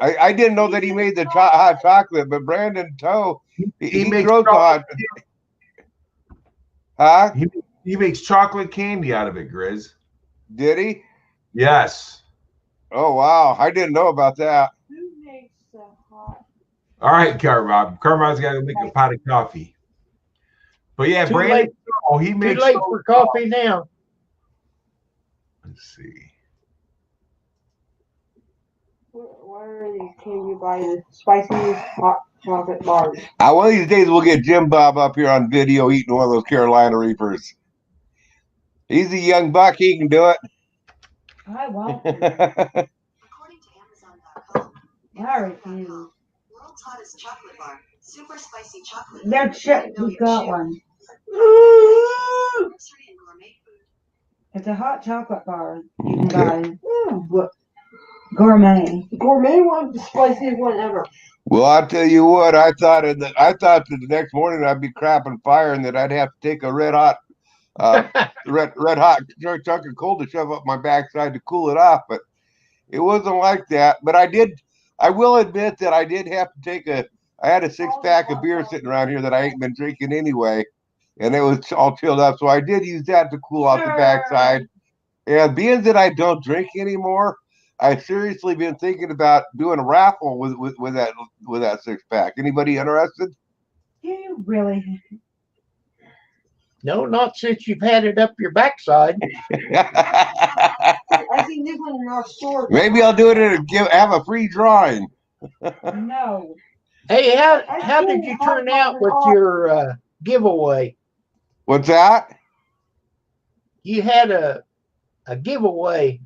K: I didn't know that he made the hot chocolate, but Brandon Toe, he
D: makes
K: grows the hot. Huh?
D: He makes chocolate candy out of it, Grizz.
K: Did he?
D: Yes.
K: Oh, wow. I didn't know about that.
L: Who makes the hot?
D: All right, Carbob. Carbob's got to make a pot of coffee. But yeah,
A: Too
D: Brandon
A: late.
D: Toe, he
A: Too
D: makes
A: late for coffee now.
D: Let's see.
L: Where can you buy the spicy hot chocolate bars?
K: One of these days we'll get Jim Bob up here on video eating one of those Carolina Reapers. He's a young buck. He can do it.
L: I won't.
J: According to Amazon.com,
L: I refuse.
J: world's hottest chocolate bar, super spicy chocolate.
L: They're you got one. It's a hot chocolate bar you can buy. Gourmet. Gourmet one, the spiciest one ever.
K: Well, I'll tell you what. I thought that the next morning I'd be crapping fire and that I'd have to take a red hot chunk of coal to shove up my backside to cool it off. But it wasn't like that. But I will admit that I did have to take I had a 6-pack of beer sitting around here that I ain't been drinking anyway, and it was all chilled up. So I did use that to cool off the backside. And being that I don't drink anymore, I've seriously been thinking about doing a raffle with that 6-pack. Anybody interested?
L: You really?
A: No, not since you've had it up your backside.
L: I seen this one in our store.
K: Maybe I'll do it have a free drawing.
L: No.
A: Hey, how did you turn out with your giveaway?
K: What's that?
A: You had a giveaway.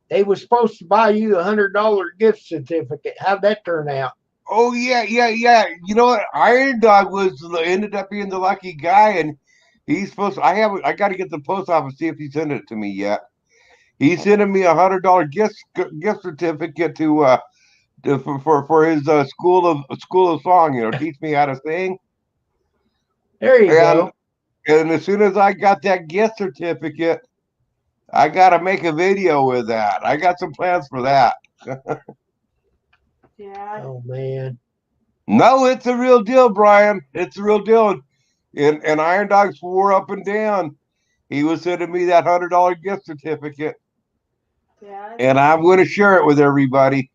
A: They were supposed to buy you $100 gift certificate. How'd that turn out?
K: Oh yeah. You know what? Iron Dog ended up being the lucky guy, and he's supposed to. I got to get the post office see if he sent it to me yet. He's sending me $100 gift certificate for his school of song. Teach me how to sing.
A: There you go.
K: And as soon as I got that gift certificate, I got to make a video with that. I got some plans for that.
L: Yeah.
A: Oh, man.
K: No, it's a real deal, Brian. It's a real deal. And Iron Dog swore up and down he was sending me that $100 gift certificate.
L: Yeah.
K: And I'm going to share it with everybody.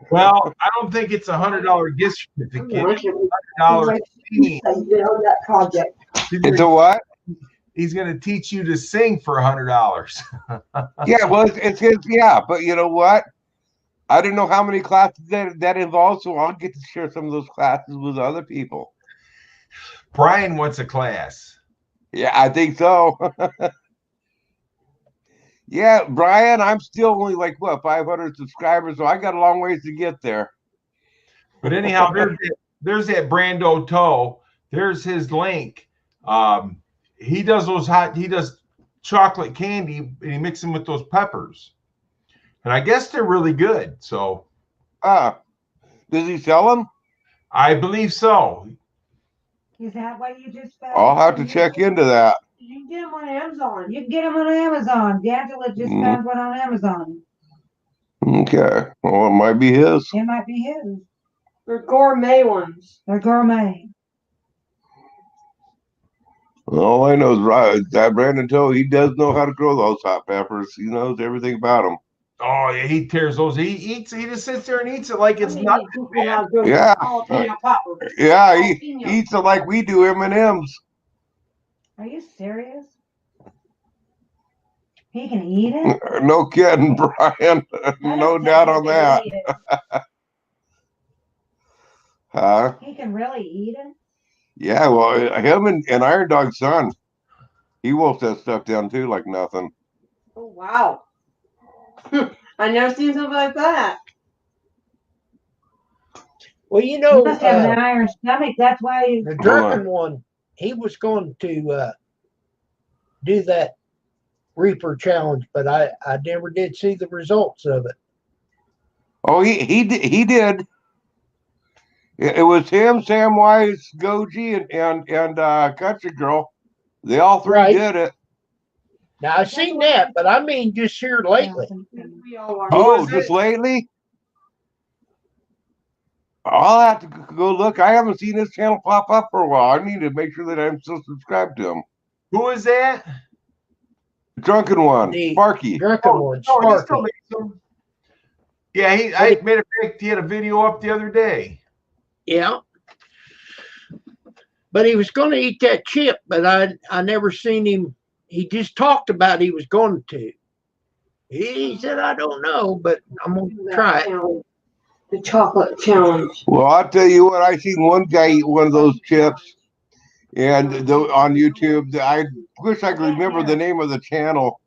D: Well, I don't think it's $100 gift certificate. $100 fee.
L: That project.
K: It's a what?
D: He's going to teach you to sing for $100.
K: Yeah, well, yeah, but you know what? I don't know how many classes that involves, so I'll get to share some of those classes with other people.
D: Brian wants a class.
K: Yeah, I think so. Yeah, Brian, I'm still only 500 subscribers, so I got a long ways to get there.
D: But anyhow, there's that Brando Toe. There's his link. He does chocolate candy and he mixes them with those peppers. And I guess they're really good. So
K: does he sell them?
D: I believe so.
L: Is that what you just found?
K: I'll have to check into that.
L: You can get them on Amazon. You can get them on Amazon. D'Angelo just found one on Amazon.
K: Okay. Well, it might be his.
L: It might be his. They're gourmet ones. They're gourmet.
K: All I know is that Brandon Toe, he does know how to grow those hot peppers. He knows everything about them.
D: Oh yeah, he tears those. He just sits there and eats it like it's nothing.
K: Yeah. Yeah, he eats it like we do M&Ms.
L: Are you serious? He can eat it?
K: No kidding, Brian. No doubt on that. Huh?
L: He can really eat it?
K: Yeah, well, him and Iron Dog's son, he wolfs that stuff down too like nothing.
M: Oh, wow. I never seen something like that.
A: Well, you
L: He
A: know,
L: must have an iron stomach. That's why he...
A: the drunken one, he was going to do that Reaper challenge, but I never did see the results of it.
K: Oh, he did. It was him, Samwise, Goji, and Country Girl. They all three
A: Right.
K: did it.
A: Now I've seen that, but I mean just here lately.
M: We all are.
K: Oh, just lately? I'll have to go look. I haven't seen his channel pop up for a while. I need to make sure that I'm still subscribed to him.
D: Who is that?
K: The drunken one,
A: The
K: Sparky.
A: drunken one,
D: he still
A: Sparky.
D: makes them. Yeah, I made a fact he had a video up the other day.
A: Yeah. But he was going to eat that chip, but I never seen him. He just talked about he was going to. He said, I don't know, but I'm going to try it.
M: The chocolate challenge.
K: Well, I'll tell you what. I seen one guy eat one of those chips, and on YouTube. I wish I could remember the name of the channel,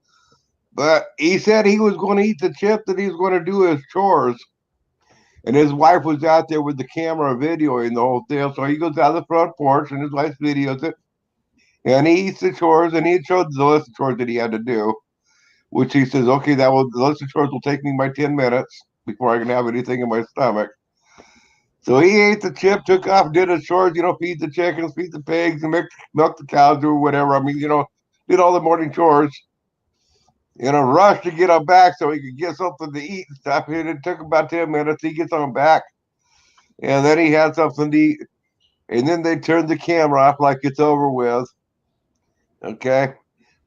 K: but he said he was going to eat the chip that he was going to do his chores, and his wife was out there with the camera videoing the whole thing. So he goes out the front porch, and his wife videos it, and he eats the chores, and he showed the list of chores that he had to do, which he says, okay, the list of chores will take me my 10 minutes before I can have anything in my stomach. So he ate the chip, took off, did his chores, feed the chickens, feed the pigs, and milk the cows or whatever. I mean, did all the morning chores in a rush to get him back so he could get something to eat and stuff. And it took about 10 minutes. He gets on back, and then he had something to eat. And then they turned the camera off like it's over with. Okay?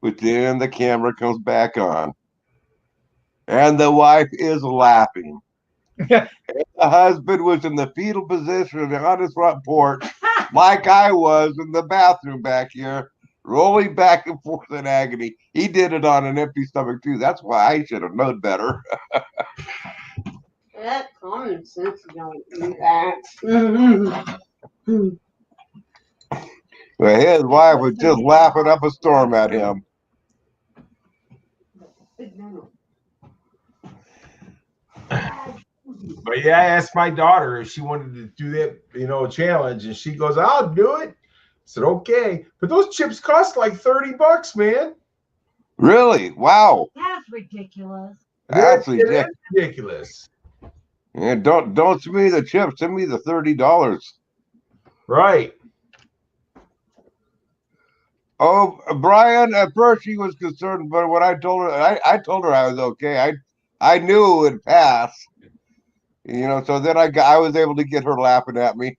K: But then the camera comes back on. And the wife is laughing. The husband was in the fetal position on his front porch, like I was in the bathroom back here, rolling back and forth in agony. He did it on an empty stomach, too. That's why I should have known better.
M: That common sense don't do that.
K: But his wife was just laughing up a storm at him.
D: But yeah, I asked my daughter if she wanted to do that, challenge, and she goes, "I'll do it." I said, "Okay," but those chips cost like $30, man.
K: Really? Wow.
L: That's ridiculous.
K: That's
D: It is
K: ridiculous.
D: ridiculous.
K: And don't send me the chips. Send me the $30.
D: Right.
K: Oh, Brian, at first she was concerned, but when I told her, I told her I was okay. I knew it would pass. So then I was able to get her laughing at me.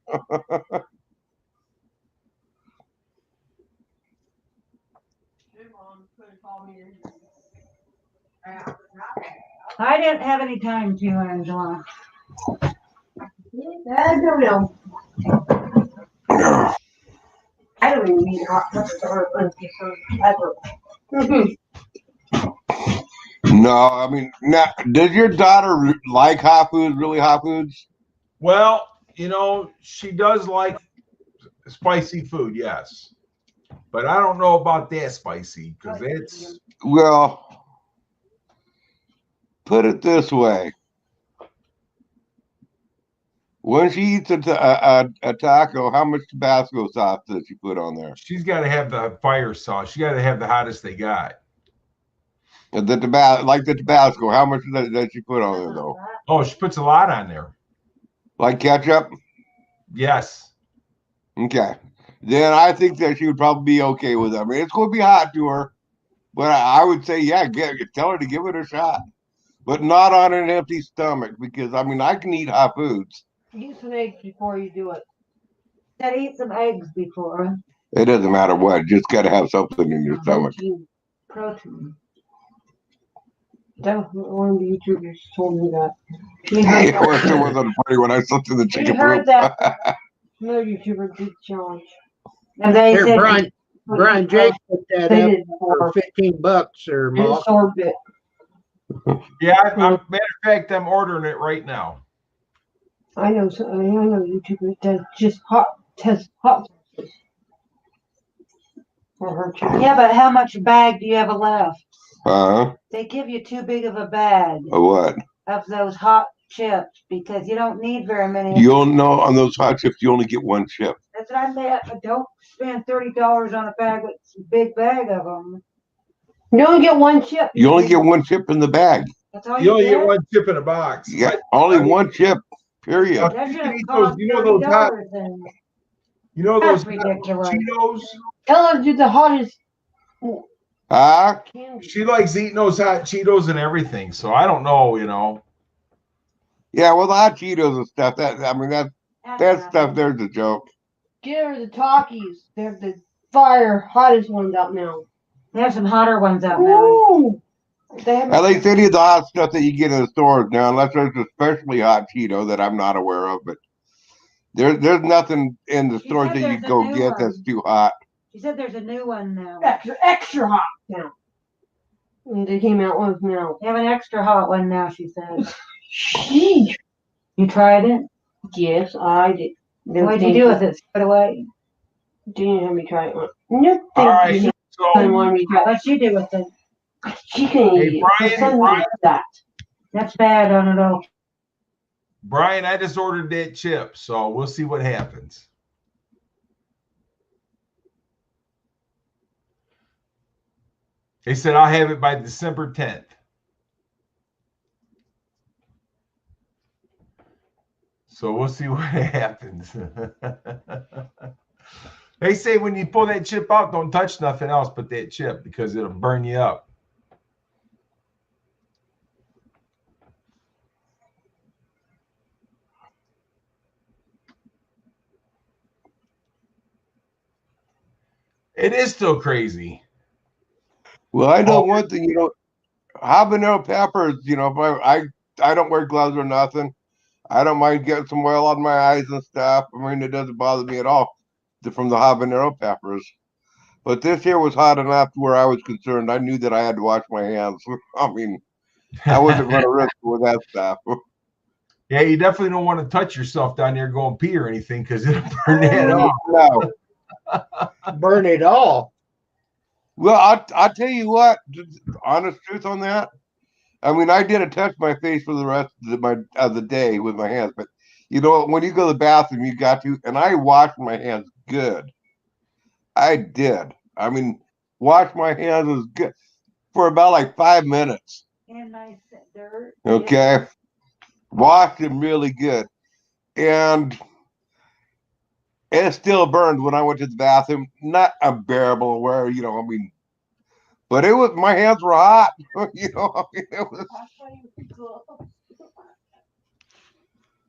L: I didn't have any time to, Angela.
M: I don't know. I don't even need hot pepper ever.
K: No, I mean, now, does your daughter like hot foods, really hot foods?
D: Well, she does like spicy food, yes. But I don't know about that spicy because it's.
K: Well, put it this way. When she eats a taco, how much Tabasco sauce does she put on there?
D: She's got to have the fire sauce. She got to have the hottest they got.
K: The Tabasco, how much does she put on there, though?
D: Oh, she puts a lot on there.
K: Like ketchup?
D: Yes.
K: Okay. Then I think that she would probably be okay with it. I mean, it's going to be hot to her, but I would say, yeah, tell her to give it a shot, but not on an empty stomach because, I mean, I can eat hot foods.
L: Eat some eggs before you do it. Said eat some eggs before.
K: It doesn't matter what. Just got to have something in your stomach.
L: Protein. That was one of the YouTubers told me that.
K: It wasn't funny when I slept in the
L: He
K: chicken
L: heard
K: coop.
L: that another YouTuber did challenge. And they
A: Here,
L: said
A: Brian, Brian Jake put that
L: They
A: up
L: did
A: for $15 or
L: It
A: more.
L: absorbed it.
D: Yeah, matter of fact, I'm ordering it right now.
L: I know YouTube that does just hot sauces for her chicken.
M: Yeah, but how much bag do you have left?
K: They
M: give you too big of a bag
K: What?
M: of those hot chips because you don't need very many.
K: You'll know on those hot chips, you only get one chip.
M: That's what I meant. But don't spend $30 on a bag with a big bag of them.
L: You only get one chip.
K: You only get one chip in the bag.
M: That's all
D: You only
M: get?
D: get one chip in a box.
K: Yeah, only one chip. Period.
M: That should have
D: You
M: cost
D: know those hot-
M: $30 then.
D: You know
M: That's
D: those
M: ridiculous.
D: Cheetos?
L: Tell her to do the hottest.
D: She likes eating those hot Cheetos and everything. So I don't know,
K: Yeah, well, the hot Cheetos and stuff. That stuff. There's a joke.
L: Get her the Takis. They're the hottest ones out now.
M: They have some hotter ones out now.
L: Ooh. They have
K: At least any of the hot stuff that you get in the stores now, unless there's a especially hot Cheeto that I'm not aware of, but there's nothing in the stores
M: said
K: that you
M: there's a
K: go
M: new
K: get
M: one.
K: that's too hot.
M: She said there's a new one now.
L: extra hot now. And they came out with now.
M: They have an extra hot one now, she said.
L: Sheesh.
M: You tried it?
L: Yes, I did.
M: What'd you do with it? Throw it away?
L: Didn't have me try it. No,
D: All right.
L: you.
D: So,
L: I wanted me to try it.
M: What'd you do with it?
L: She can
D: Hey,
L: eat
D: Brian,
L: it. Son
D: Brian.
L: likes that.
M: That's bad on it all.
D: Brian, I just ordered that chip. So we'll see what happens. They said I'll have it by December 10th. So we'll see what happens. They say when you pull that chip out, don't touch nothing else but that chip because it'll burn you up. It is still crazy.
K: Well, I know one thing, habanero peppers, if I don't wear gloves or nothing. I don't mind getting some oil on my eyes and stuff. I mean, it doesn't bother me at all from the habanero peppers. But this here was hot enough where I was concerned. I knew that I had to wash my hands. I mean, I wasn't going to risk it with that stuff.
D: Yeah, you definitely don't want to touch yourself down there going pee or anything because it'll burn that off.
K: No.
A: Burn it all.
K: Well, I'll tell you what, honest truth on that. I mean, I didn't touch my face for the rest of the day with my hands, but when you go to the bathroom, you got to, and I washed my hands good. I did. I mean, wash my hands was good for about like 5 minutes.
M: And nice dirt.
K: Okay. Washed them really good. And it still burned when I went to the bathroom. Not unbearable where, but my hands were hot. It was.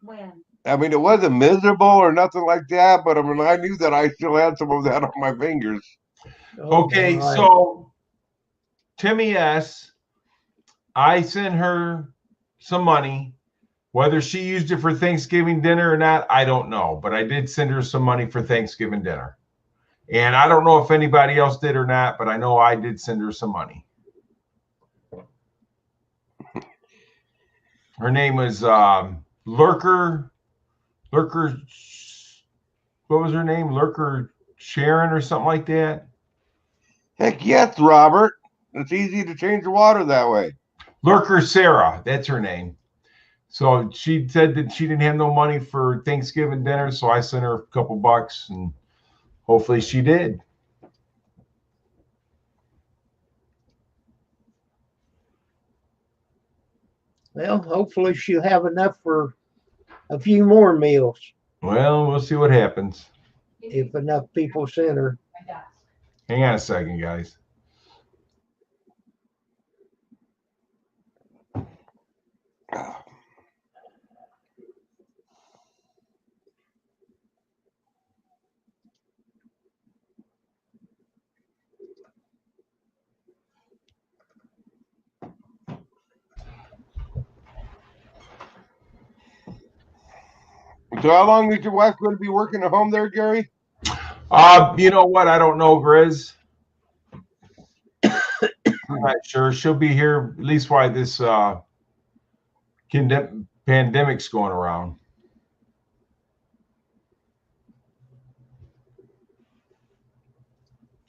M: When?
K: I mean, it wasn't miserable or nothing like that, but I mean, I knew that I still had some of that on my fingers.
D: Okay, so Timmy S., I sent her some money. Whether she used it for Thanksgiving dinner or not, I don't know. But I did send her some money for Thanksgiving dinner. And I don't know if anybody else did or not, but I know I did send her some money. Her name was Lurker, what was her name? Lurker Sharon or something like that?
K: Heck yes, Robert. It's easy to change the water that way.
D: Lurker Sarah, that's her name. So she said that she didn't have no money for Thanksgiving dinner, so I sent her a couple bucks, and hopefully she did.
A: Well, hopefully she'll have enough for a few more meals.
D: Well, we'll see what happens.
A: If enough people send her.
D: Hang on a second, guys.
K: So how long is your wife going to be working at home there, Gary?
D: You know what? I don't know, Grizz. I'm not sure. She'll be here at least while this pandemic's going around.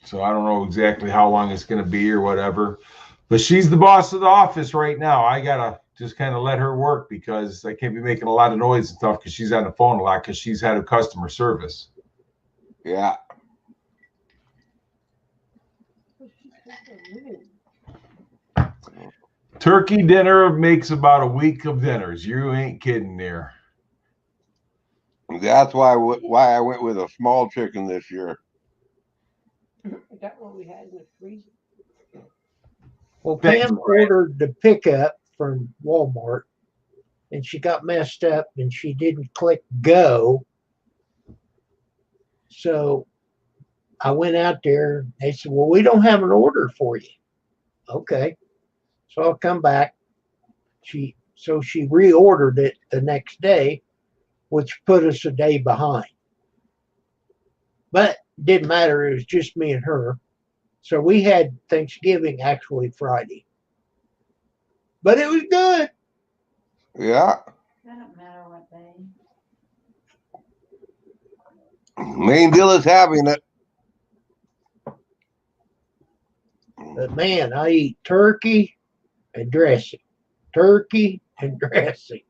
D: So I don't know exactly how long it's going to be or whatever. But she's the boss of the office right now. I got to just kind of let her work because I can't be making a lot of noise and stuff because she's on the phone a lot because she's had a customer service.
K: Yeah.
D: Turkey dinner makes about a week of dinners. You ain't kidding there.
K: That's why I went with a small chicken this year.
L: Is that what we had in the freezer?
A: Well,
D: Thanks,
A: Pam
D: Brian.
A: ordered the pickup from Walmart and she got messed up and she didn't click go. So I went out there. They said, well, we don't have an order for you. Okay. So I'll come back. She reordered it the next day, which put us a day behind. But didn't matter. It was just me and her. So we had Thanksgiving actually Friday. But it was good.
K: Yeah.
L: Doesn't matter what day.
K: Main deal is having it.
A: But man, I eat turkey and dressing. Turkey and dressing.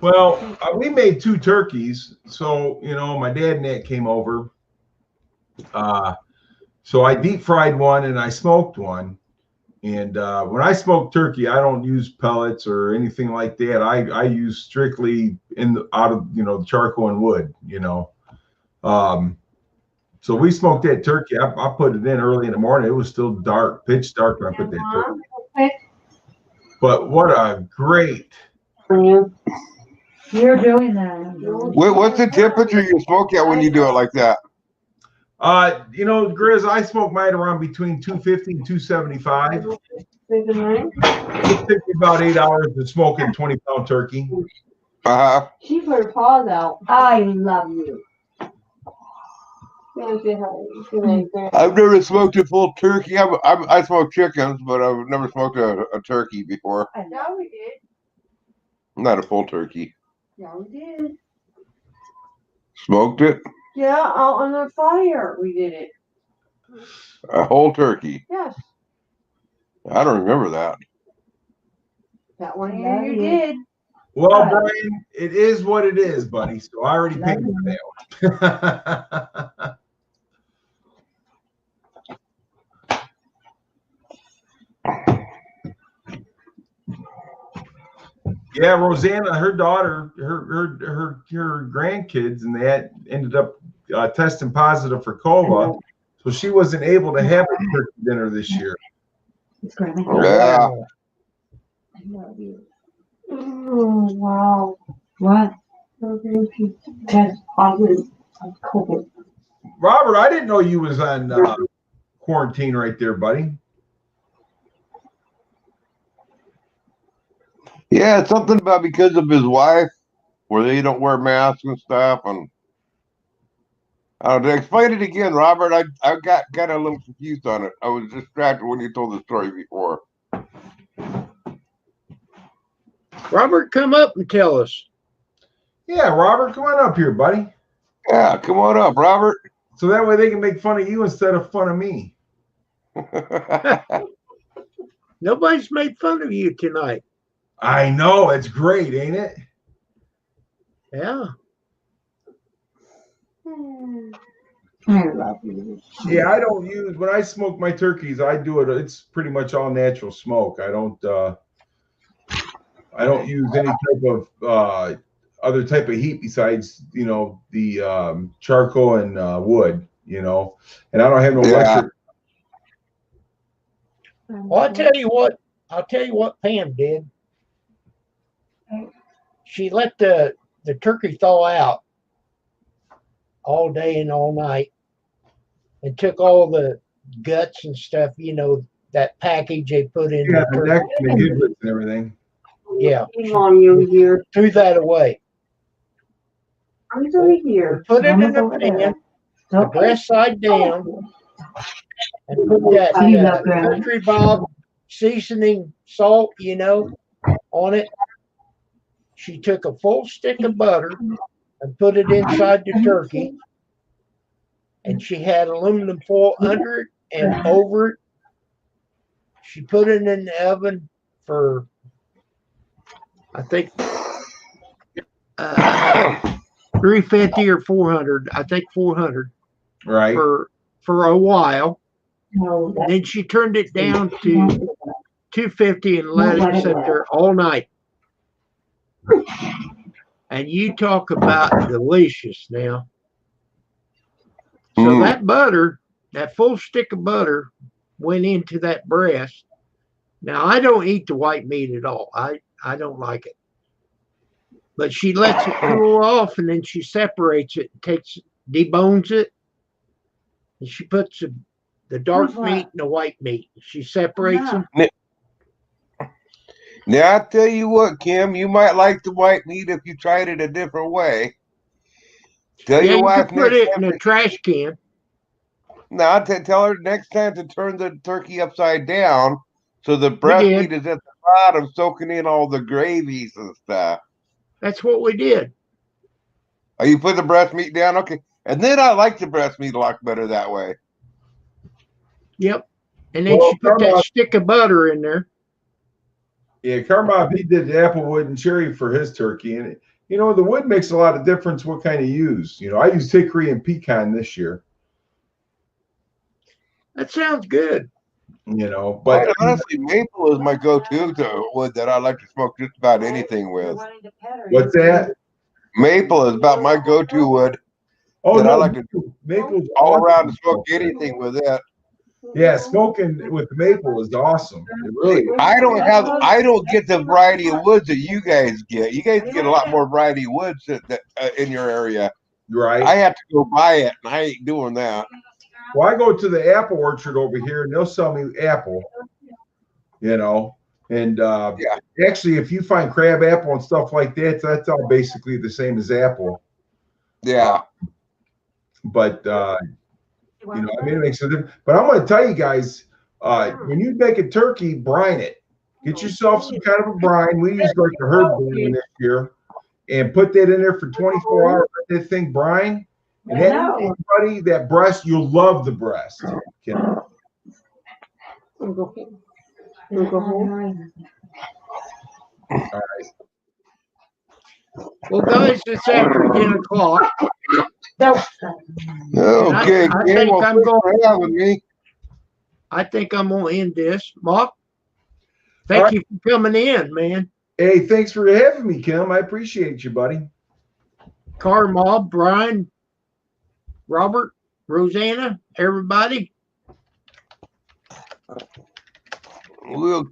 D: Well, we made 2 turkeys. So, my dad and Aunt came over. So I deep fried one and I smoked one. And when I smoke turkey, I don't use pellets or anything like that. I use strictly out of charcoal and wood. So we smoked that turkey. I put it in early in the morning. It was still dark, pitch dark when I put that turkey. But what a great.
L: You're doing that.
K: What's the temperature you smoke at when you do it like that?
D: Grizz, I smoke mine around between 250 and 275. It took me about 8 hours to smoke a 20-pound turkey.
K: Uh-huh.
M: She put her paws out.
L: I love you.
K: I've never smoked a full turkey. I smoke chickens, but I've never smoked a turkey before.
L: Yeah, we did.
K: Not a full turkey.
L: Yeah, we did.
K: Smoked it?
M: Yeah, out on the fire. We did it.
K: A whole turkey.
M: Yes.
K: I don't remember that.
M: That one
L: Yeah,
M: year you
L: you
M: did.
D: Well, Brian, it is what it is, buddy. So I already paid for that one. Yeah, Rosanna, her daughter, her grandkids, and they ended up testing positive for COVID, so she wasn't able to have a turkey dinner this year.
K: Yeah.
L: I love you.
M: Oh, wow.
L: What?
M: Test positive of COVID.
D: Robert, I didn't know you was on quarantine right there, buddy.
K: Yeah, it's something about because of his wife, where they don't wear masks and stuff. And to explain it again, Robert, I got a little confused on it. I was distracted when you told the story before.
A: Robert, come up and tell us.
D: Yeah, Robert, come on up here, buddy.
K: Yeah, come on up, Robert.
D: So that way they can make fun of you instead of fun of me.
A: Nobody's made fun of you tonight.
D: I know, it's great, ain't it?
A: Yeah.
L: I love you.
D: Yeah, I don't use when I smoke my turkeys. I do it. It's pretty much all natural smoke. I don't use any type of other type of heat besides the charcoal and wood. And I don't have no electric.
A: Well, I'll tell you what Pam did. She let the turkey thaw out all day and all night and took all the guts and stuff, that package they put in
D: Yeah,
A: the
D: the
A: turkey.
D: neck and the giblets and everything.
A: Yeah.
M: Shame on you here.
A: Threw that away.
L: He's over here.
A: Put it in
L: Mama's
A: a
L: over there.
A: pan, the
L: Okay.
A: breast side down, and put that
L: How do you love Grandma?
A: Country Bob seasoning salt, you know, on it. She took a full stick of butter and put it inside the turkey. And she had aluminum foil under it and over it. She put it in the oven for, I think, 350 or 400. I think 400
D: Right.
A: for a while. And then she turned it down to 250 and let it sit there all night. And you talk about delicious now. So that butter, that full stick of butter went into that breast. Now I don't eat the white meat at all. I don't like it. But she lets it cool off and then she separates it, debones it, and she puts the dark meat and the white meat. She separates them.
K: Now I tell you what, Kim, you might like the white meat if you tried it a different way. Tell
A: Yeah,
K: your
A: you
K: wife
A: can put
K: next
A: it in a trash can.
K: No, tell her next time to turn the turkey upside down so the breast
A: did.
K: meat is at the bottom, soaking in all the gravies and stuff.
A: That's what we did.
K: Oh, you put the breast meat down? Okay. And then I like the breast meat a lot better that way.
A: Yep. And then
D: Well,
A: she put that
D: Carmine-
A: stick of butter in there.
D: Yeah, Carmine, he did the applewood and cherry for his turkey. And, you know, the wood makes a lot of difference what kind of use. You know, I used hickory and pecan this year,
A: That sounds good.
D: you know, but
K: Quite honestly, maple is my go-to wood that I like to smoke just about anything with.
D: what's that?
K: Maple is about my go-to wood
D: Oh,
K: that I
D: no,
K: like to do
D: maple's
K: all
D: awesome.
K: around to smoke anything with it.
D: Yeah, smoking with maple is awesome. It really is.
K: I don't get the variety of woods that you guys get. You guys get a lot more variety of woods that in your area.
D: Right.
K: I have to go buy it, and I ain't doing that.
D: Well, I go to the apple orchard over here, and they'll sell me apple. You know, and actually, if you find crab apple and stuff like that, that's all basically the same as apple.
K: Yeah.
D: But you know, I mean, it makes a difference. But I'm going to tell you guys, when you make a turkey, brine it. Get yourself some kind of a brine. We use like a herb brine this year, and put that in there for 24 hours. Let that thing brine, and everybody that breast, you'll love the breast. Okay.
M: Go home.
D: All right.
A: Well, guys, it's after 10 o'clock.
K: Okay,
A: I
K: Kim,
A: think
K: well,
A: I'm
K: thanks
A: going.
K: for having me.
A: I think I'm going to end this. Mark, thank you for coming in, man.
D: Hey, thanks for having me, Kim. I appreciate you, buddy.
A: Carmel, Brian, Robert, Rosanna, everybody.
K: We'll